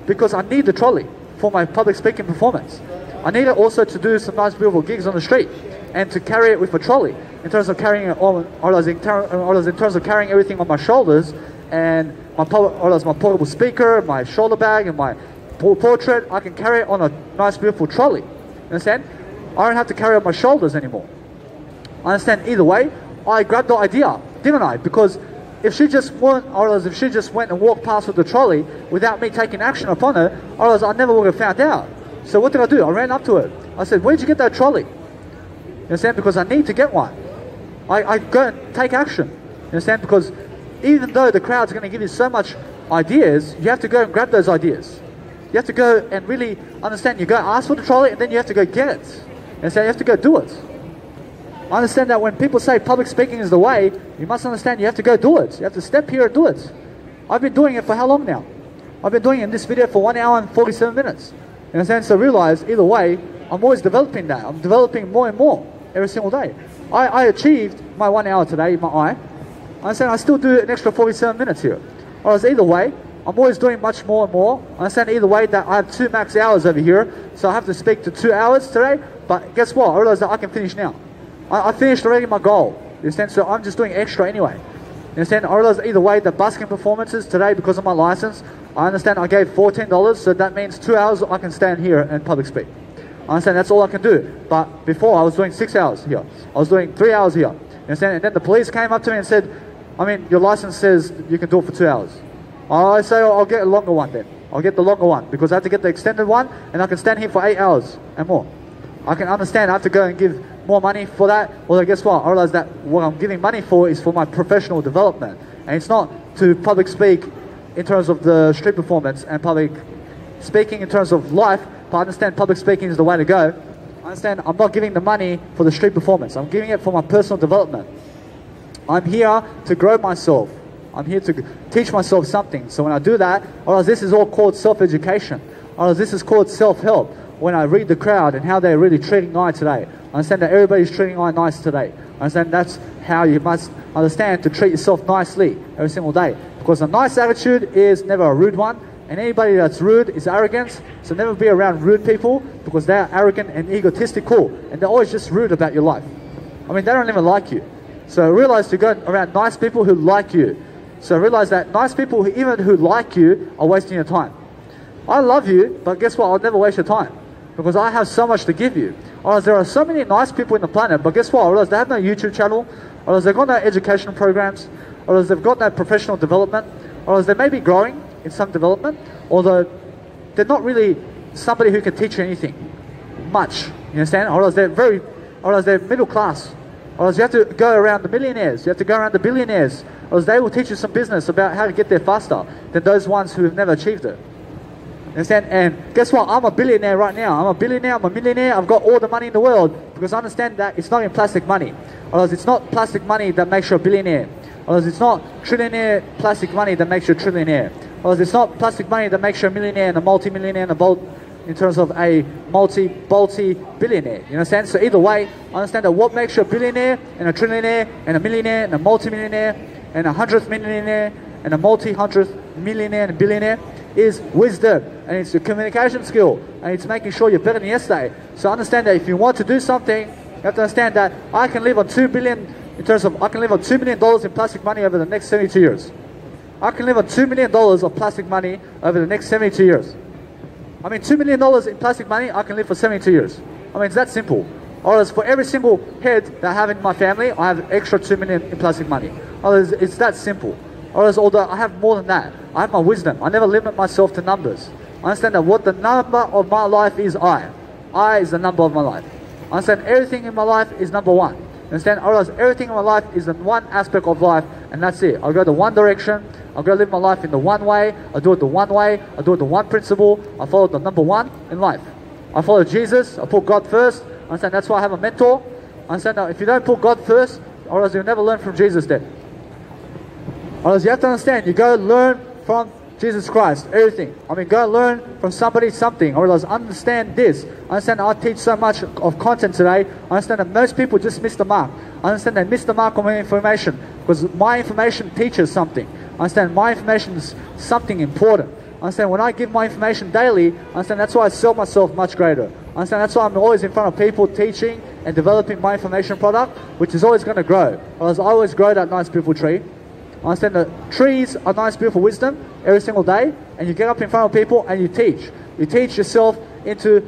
Because I need the trolley for my public speaking performance. I need it also to do some nice beautiful gigs on the street and to carry it with a trolley in terms of carrying it on, or in terms of carrying everything on my shoulders, and my portable speaker, my shoulder bag, and my portrait. I can carry it on a nice beautiful trolley. You understand? I don't have to carry it on my shoulders anymore. I understand either way. I grabbed the idea, didn't I? Because if she just went and walked past with the trolley without me taking action upon it, or else I never would have found out. So what did I do? I ran up to her. I said, where'd you get that trolley? You understand? Because I need to get one. I go and take action. You understand? Because even though the crowd's going to give you so much ideas, you have to go and grab those ideas. You have to go and really understand. You go ask for the trolley, and then you have to go get it. You understand? You have to go do it. I understand that when people say public speaking is the way, you must understand you have to go do it. You have to step here and do it. I've been doing it for how long now? I've been doing it in this video for 1 hour and 47 minutes. You understand? So realize, either way, I'm always developing that. I'm developing more and more every single day. I achieved my 1 hour today in my I. I understand I still do an extra 47 minutes here. Whereas either way, I'm always doing much more and more. I understand either way that I have 2 max hours over here, so I have to speak to 2 hours today. But guess what? I realize that I can finish now. I finished already my goal. You understand? So I'm just doing extra anyway. You understand? I realize either way, the busking performances today, because of my license, I understand I gave $14, so that means 2 hours I can stand here and public speak. I understand that's all I can do. But before I was doing 6 hours here. I was doing 3 hours here. You understand? And then the police came up to me and said, I mean, your license says you can do it for 2 hours. I say, I'll get a longer one then. I'll get the longer one because I have to get the extended one, and I can stand here for 8 hours and more. I can understand I have to go and give more money for that. Well, guess what? I realize that what I'm giving money for is for my professional development. And it's not to public speak in terms of the street performance and public speaking in terms of life, but I understand public speaking is the way to go. I understand I'm not giving the money for the street performance. I'm giving it for my personal development. I'm here to grow myself. I'm here to teach myself something. So when I do that, or this is all called self-education. Or this is called self-help. When I read the crowd and how they're really treating I today. I understand that everybody's treating I nice today. I understand that's how you must understand to treat yourself nicely every single day. Because a nice attitude is never a rude one. And anybody that's rude is arrogant. So never be around rude people because they're arrogant and egotistical. And they're always just rude about your life. I mean, they don't even like you. So realize to go around nice people who like you. So realize that nice people who like you are wasting your time. I love you, but guess what? I'll never waste your time. Because I have so much to give you. Or there are so many nice people in the planet, but guess what? I realize they have no YouTube channel. or else they've got no educational programs, or else they've got no professional development, or else they may be growing in some development, although they're not really somebody who can teach you anything much. You understand? Or else they're middle class. Or else you have to go around the millionaires, you have to go around the billionaires, or else they will teach you some business about how to get there faster than those ones who have never achieved it. You understand? And guess what? I'm a billionaire right now. I'm a billionaire, I'm a millionaire, I've got all the money in the world, because I understand that it's not in plastic money. Or else it's not plastic money that makes you a billionaire. Or else it's not trillionaire plastic money that makes you a trillionaire. Or else it's not plastic money that makes you a millionaire and a multi-millionaire and a in terms of a multi-billionaire. You understand? So either way, I understand that what makes you a billionaire and a trillionaire and a millionaire and a multi-millionaire and a hundredth millionaire and a multi-hundredth millionaire and billionaire is wisdom, and it's your communication skill, and it's making sure you're better than yesterday. So understand that if you want to do something, you have to understand that I can live on $2 billion I can live on $2 million in plastic money over the next 72 years. I can live on $2 million of plastic money over the next 72 years. I mean, $2 million in plastic money, I can live for 72 years. I mean, it's that simple. Or as for every single head that I have in my family, I have extra $2 million in plastic money. Or it's that simple. Or as although I have more than that, I have my wisdom. I never limit myself to numbers. I understand that what the number of my life is I. I is the number of my life. I understand everything in my life is number one. Understand? Or else everything in my life is the one aspect of life, and that's it. I'll go the one direction. I'll go live my life in the one way. I'll do it the one way. I'll do it the one principle. I follow the number one in life. I follow Jesus. I put God first. I understand that's why I have a mentor. I understand that if you don't put God first, or else you'll never learn from Jesus then. Or else you have to understand, you go learn from Jesus Christ, everything. I mean, go learn from somebody something, or else understand this. I understand I teach so much of content today. I understand that most people just miss the mark. I understand they miss the mark on my information, because my information teaches something. I understand my information is something important. I understand when I give my information daily, I understand that's why I sell myself much greater. I understand that's why I'm always in front of people teaching and developing my information product, which is always going to grow. Or else I always grow that nice beautiful tree. I understand that trees are nice beautiful wisdom every single day, and you get up in front of people and you teach. You teach yourself into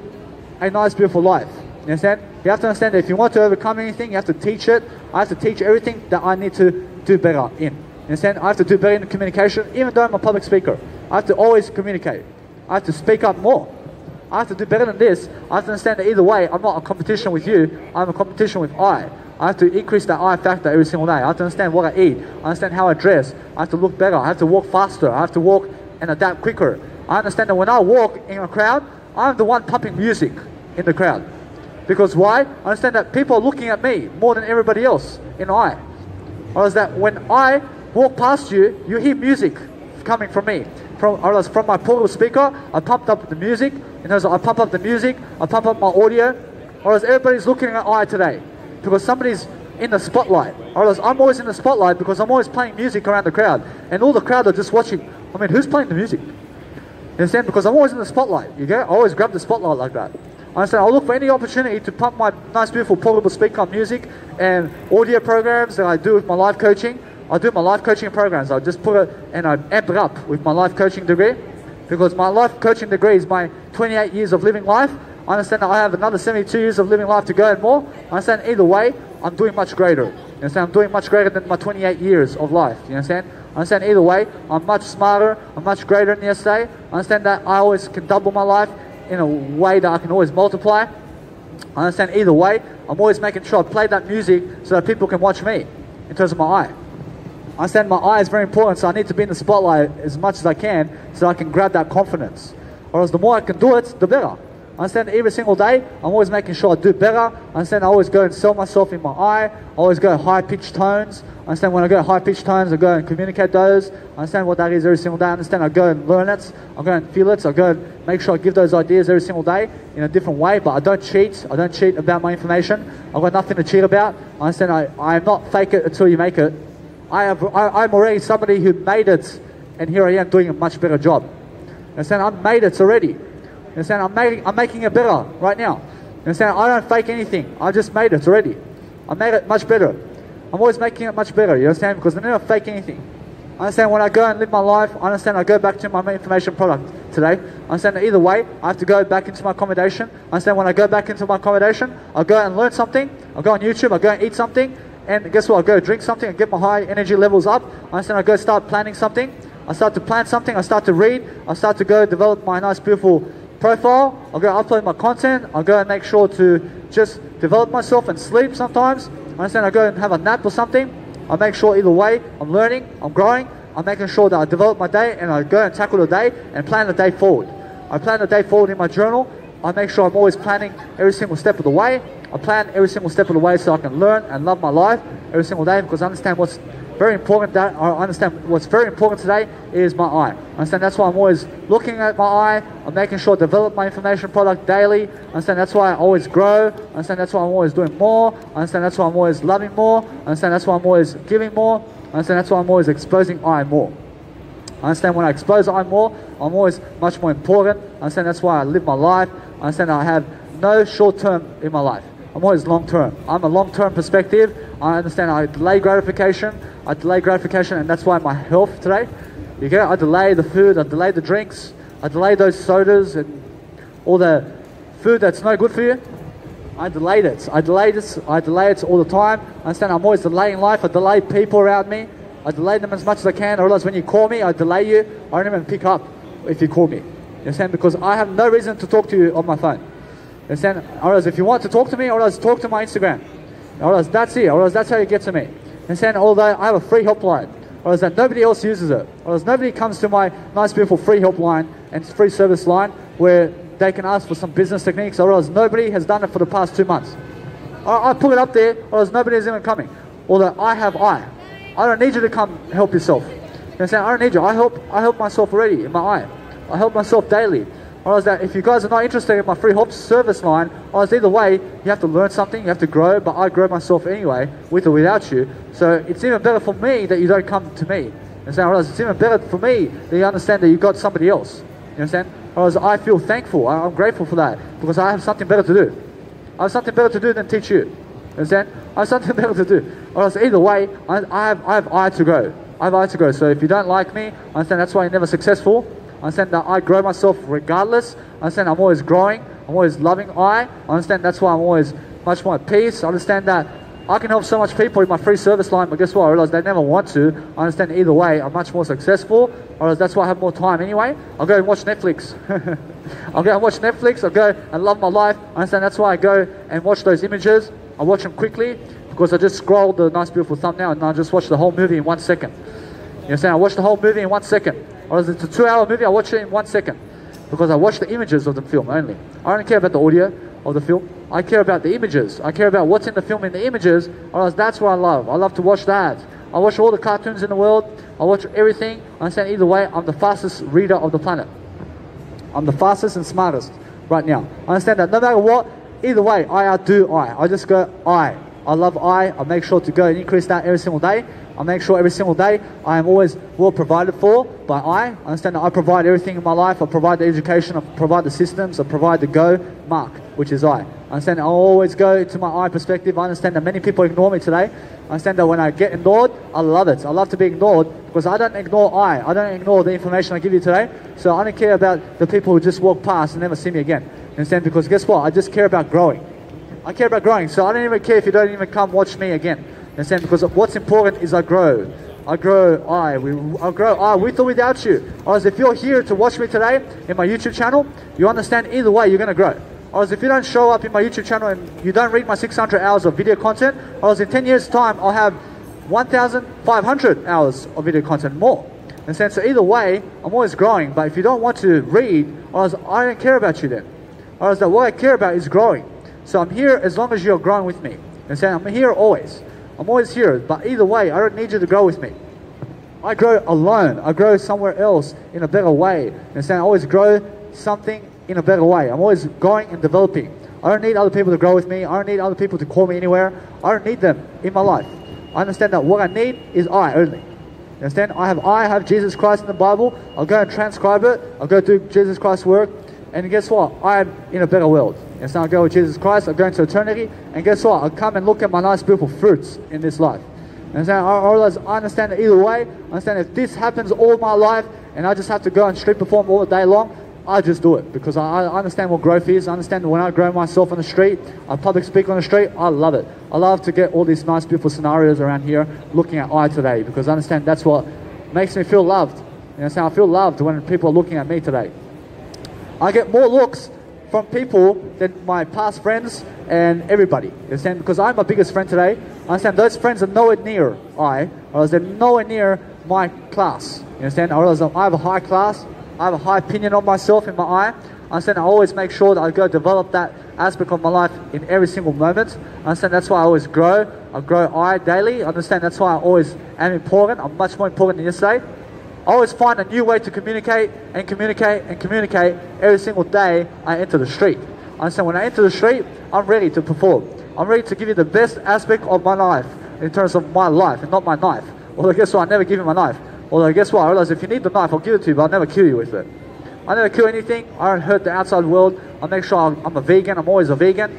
a nice beautiful life. You understand? You have to understand that if you want to overcome anything, you have to teach it. I have to teach everything that I need to do better in. You understand? I have to do better in communication, even though I'm a public speaker. I have to always communicate. I have to speak up more. I have to do better than this. I have to understand that either way, I'm not a competition with you, I'm a competition with I have to increase that I factor every single day. I have to understand what I eat. I understand how I dress. I have to look better. I have to walk faster. I have to walk and adapt quicker. I understand that when I walk in a crowd, I'm the one pumping music in the crowd. Because why? I understand that people are looking at me more than everybody else in I. Or is that when I walk past you, you hear music coming from me. From my portable speaker, I pumped up the music. I pump up the music. I pump up my audio. Or else everybody's looking at I today. Because somebody's in the spotlight. Or else I'm always in the spotlight because I'm always playing music around the crowd. And all the crowd are just watching. I mean, who's playing the music? You understand? Because I'm always in the spotlight. You get? I always grab the spotlight like that. I understand? I'll look for any opportunity to pump my nice, beautiful portable speaker music and audio programs that I do with my life coaching. I do my life coaching programs. I just put it and I amp it up with my life coaching degree. Because my life coaching degree is my 28 years of living life. I understand that I have another 72 years of living life to go and more. I understand either way, I'm doing much greater. You understand? I'm doing much greater than my 28 years of life. You understand? I understand either way, I'm much smarter, I'm much greater than yesterday. I understand that I always can double my life in a way that I can always multiply. I understand either way, I'm always making sure I play that music so that people can watch me in terms of my eye. I understand my eye is very important, so I need to be in the spotlight as much as I can so I can grab that confidence. Or else the more I can do it, the better. I understand every single day, I'm always making sure I do better. I understand I always go and sell myself in my eye. I always go high-pitched tones. I understand when I go high-pitched tones, I go and communicate those. I understand what that is every single day. I understand I go and learn it. I go and feel it. I go and make sure I give those ideas every single day in a different way. But I don't cheat. I don't cheat about my information. I've got nothing to cheat about. I understand I am not fake it until you make it. I'm already somebody who made it, and here I am doing a much better job. You understand? I've made it already. You understand? I'm making it better right now. You understand? I don't fake anything. I just made it already. I made it much better. I'm always making it much better. You understand? Because I never fake anything. I understand when I go and live my life, I understand I go back to my information product today. I understand that either way, I have to go back into my accommodation. I understand when I go back into my accommodation, I'll go and learn something. I'll go on YouTube, I'll go and eat something. and guess what? I go drink something and get my high energy levels up. I understand I go start planning something. I start to plan something. I start to read. I start to go develop my nice, beautiful profile. I'll go upload my content. I'll go and make sure to just develop myself and sleep sometimes. I understand I go and have a nap or something. I make sure either way I'm learning, I'm growing. I'm making sure that I develop my day and I go and tackle the day and plan the day forward. I plan the day forward in my journal. I make sure I'm always planning every single step of the way. I plan every single step of the way so I can learn and love my life every single day, because I understand what's very important. What's very important today is my eye. I understand that's why I'm always looking at my eye. I'm making sure I develop my information product daily. I understand that's why I always grow. I understand that's why I'm always doing more. I understand that's why I'm always loving more. I understand that's why I'm always giving more. I understand that's why I'm always exposing I more. I understand when I expose I more, I'm always much more important. I understand that's why I live my life. I understand I have no short term in my life. I'm always long term. I'm a long term perspective. I understand I delay gratification. And that's why my health today, you get it? I delay the food, I delay the drinks, I delay those sodas and all the food that's no good for you. I delayed it. I delay it all the time. I understand I'm always delaying life. I delay people around me. I delay them as much as I can. I realize when you call me, I delay you. I don't even pick up if you call me. You understand? Because I have no reason to talk to you on my phone. You understand? I realize if you want to talk to me, I realize talk to my Instagram. I realize that's it. I realize that's how you get to me. You understand? Although I have a free helpline, I realize that nobody else uses it. I realize nobody comes to my nice, beautiful free helpline and free service line where they can ask for some business techniques. I realize nobody has done it for the past 2 months. I put it up there, I realize nobody is even coming. Although I have eye. I don't need you to come help yourself. You understand? I don't need you. I help myself already in my eye. I help myself daily. I realize that if you guys are not interested in my free help service line, I realize either way, you have to learn something, you have to grow, but I grow myself anyway, with or without you. So it's even better for me that you don't come to me. You understand? I realize it's even better for me that you understand that you got somebody else. You understand? Whereas I feel thankful, I'm grateful for that, because I have something better to do. I have something better to do than teach you. You understand? I have something better to do. Whereas either way, I have eye to grow. I have eye to grow. So if you don't like me, I understand that's why you're never successful. I understand that I grow myself regardless. I understand I'm always growing. I'm always loving I understand that's why I'm always much more at peace. I understand that I can help so much people in my free service line, but guess what? I realize they never want to. I understand either way, I'm much more successful. I realize that's why I have more time anyway. I'll go and watch Netflix. I'll go and watch Netflix. I'll go and love my life. I understand that's why I go and watch those images. I watch them quickly because I just scroll the nice beautiful thumbnail and I just watch the whole movie in 1 second. You understand? I watch the whole movie in 1 second. Or it's a 2-hour movie, I watch it in 1 second. Because I watch the images of the film only. I don't care about the audio of the film. I care about the images. I care about what's in the film in the images. Or that's what I love. I love to watch that. I watch all the cartoons in the world. I watch everything. I understand either way, I'm the fastest reader of the planet. I'm the fastest and smartest right now. I understand that no matter what, either way, I outdo I. I just go I. I love I make sure to go and increase that every single day. I make sure every single day I am always well provided for by I understand that I provide everything in my life. I provide the education, I provide the systems, I provide the go mark, which is I understand I always go to my I perspective. I understand that many people ignore me today. I understand that when I get ignored, I love it. I love to be ignored because I don't ignore I don't ignore the information I give you today. So I don't care about the people who just walk past and never see me again. Understand? Because guess what? I just care about growing. I care about growing. So I don't even care if you don't even come watch me again. Understand? Because what's important is I grow. I grow I with or without you. Whereas if you're here to watch me today in my YouTube channel, you understand either way you're going to grow. Whereas if you don't show up in my YouTube channel and you don't read my 600 hours of video content, whereas in 10 years time I'll have 1,500 hours of video content more. Understand? So either way, I'm always growing. But if you don't want to read, whereas I don't care about you then. Whereas what I care about is growing. So I'm here as long as you're growing with me. Understand? I'm here always. I'm always here, but either way, I don't need you to grow with me. I grow alone. I grow somewhere else in a better way. Understand? I always grow something in a better way. I'm always growing and developing. I don't need other people to grow with me. I don't need other people to call me anywhere. I don't need them in my life. I understand that what I need is I only. Understand? I have Jesus Christ in the Bible. I'll go and transcribe it. I'll go do Jesus Christ's work. And guess what? I'm in a better world. And so I'll go with Jesus Christ, I'll go into eternity, and guess what? I'll come and look at my nice beautiful fruits in this life. And so I understand that either way, I understand if this happens all my life, and I just have to go and street perform all the day long, I just do it. Because I understand what growth is. I understand when I grow myself on the street, I public speak on the street, I love it. I I love to get all these nice, beautiful scenarios around here looking at I today, because I understand that's what makes me feel loved. You understand? I feel loved when people are looking at me today. I get more looks from people than my past friends and everybody. You understand? Because I'm my biggest friend today. I understand those friends are nowhere near I, or else they're nowhere near my class. You understand? Or else I have a high class. I have a high opinion of myself in my eye. I understand I always make sure that I go develop that aspect of my life in every single moment. I understand that's why I always grow. I grow I daily. I understand that's why I always am important. I'm much more important than yesterday. I always find a new way to communicate and communicate and communicate every single day I enter the street. I understand when I enter the street, I'm ready to perform. I'm ready to give you the best aspect of my life in terms of my life and not my knife. Although guess what, I never give you my knife. Although guess what, I realize if you need the knife, I'll give it to you, but I'll never kill you with it. I never kill anything. I don't hurt the outside world. I make sure I'm a vegan. I'm always a vegan.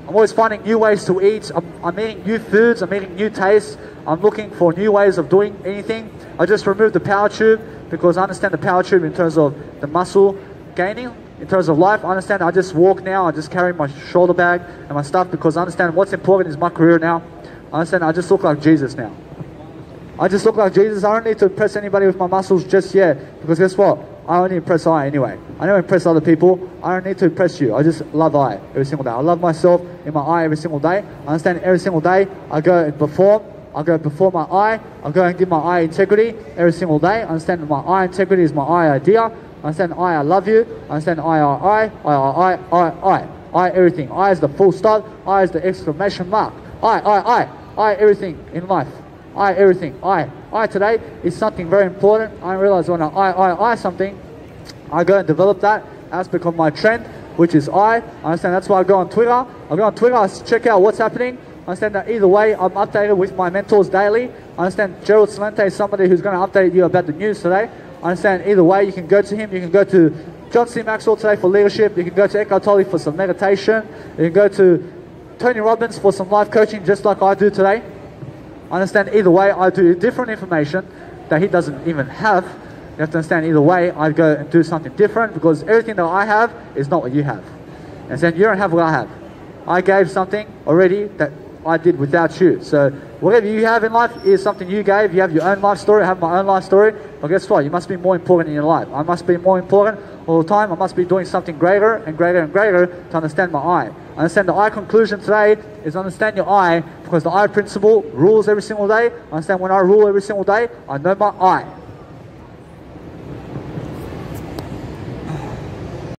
I'm always finding new ways to eat. I'm eating new foods. I'm eating new tastes. I'm looking for new ways of doing anything. I just removed the power tube because I understand the power tube in terms of the muscle gaining. In terms of life, I understand I just walk now. I just carry my shoulder bag and my stuff because I understand what's important is my career now. I understand I just look like Jesus now. I just look like Jesus. I don't need to impress anybody with my muscles just yet because guess what? I only impress I anyway. I never impress other people. I don't need to impress you. I just love I every single day. I love myself in my eye every single day. I understand every single day I go and perform. I go perform my eye. I go and give my eye integrity every single day. I understand my eye integrity is my eye idea. I understand I love you. I understand I everything. I is the full stop. I is the exclamation mark. I everything in life. I everything. I today is something very important. I realize when I something, I go and develop that aspect of my trend, which is I understand that's why I go on Twitter. I go on Twitter, I check out what's happening. I understand that either way, I'm updated with my mentors daily. I understand Gerald Salente is somebody who's going to update you about the news today. I understand either way, you can go to him. You can go to John C. Maxwell today for leadership. You can go to Eckhart Tolle for some meditation. You can go to Tony Robbins for some life coaching, just like I do today. I understand either way, I do different information that he doesn't even have. You have to understand either way, I go and do something different because everything that I have is not what you have. And then you don't have what I have. I gave something already that I did without you. So whatever you have in life is something you gave. You have your own life story. I have my own life story. But guess what? You must be more important in your life. I must be more important all the time. I must be doing something greater and greater and greater to understand my I. Understand the I conclusion today is understand your I because the I principle rules every single day. Understand when I rule every single day, I know my I.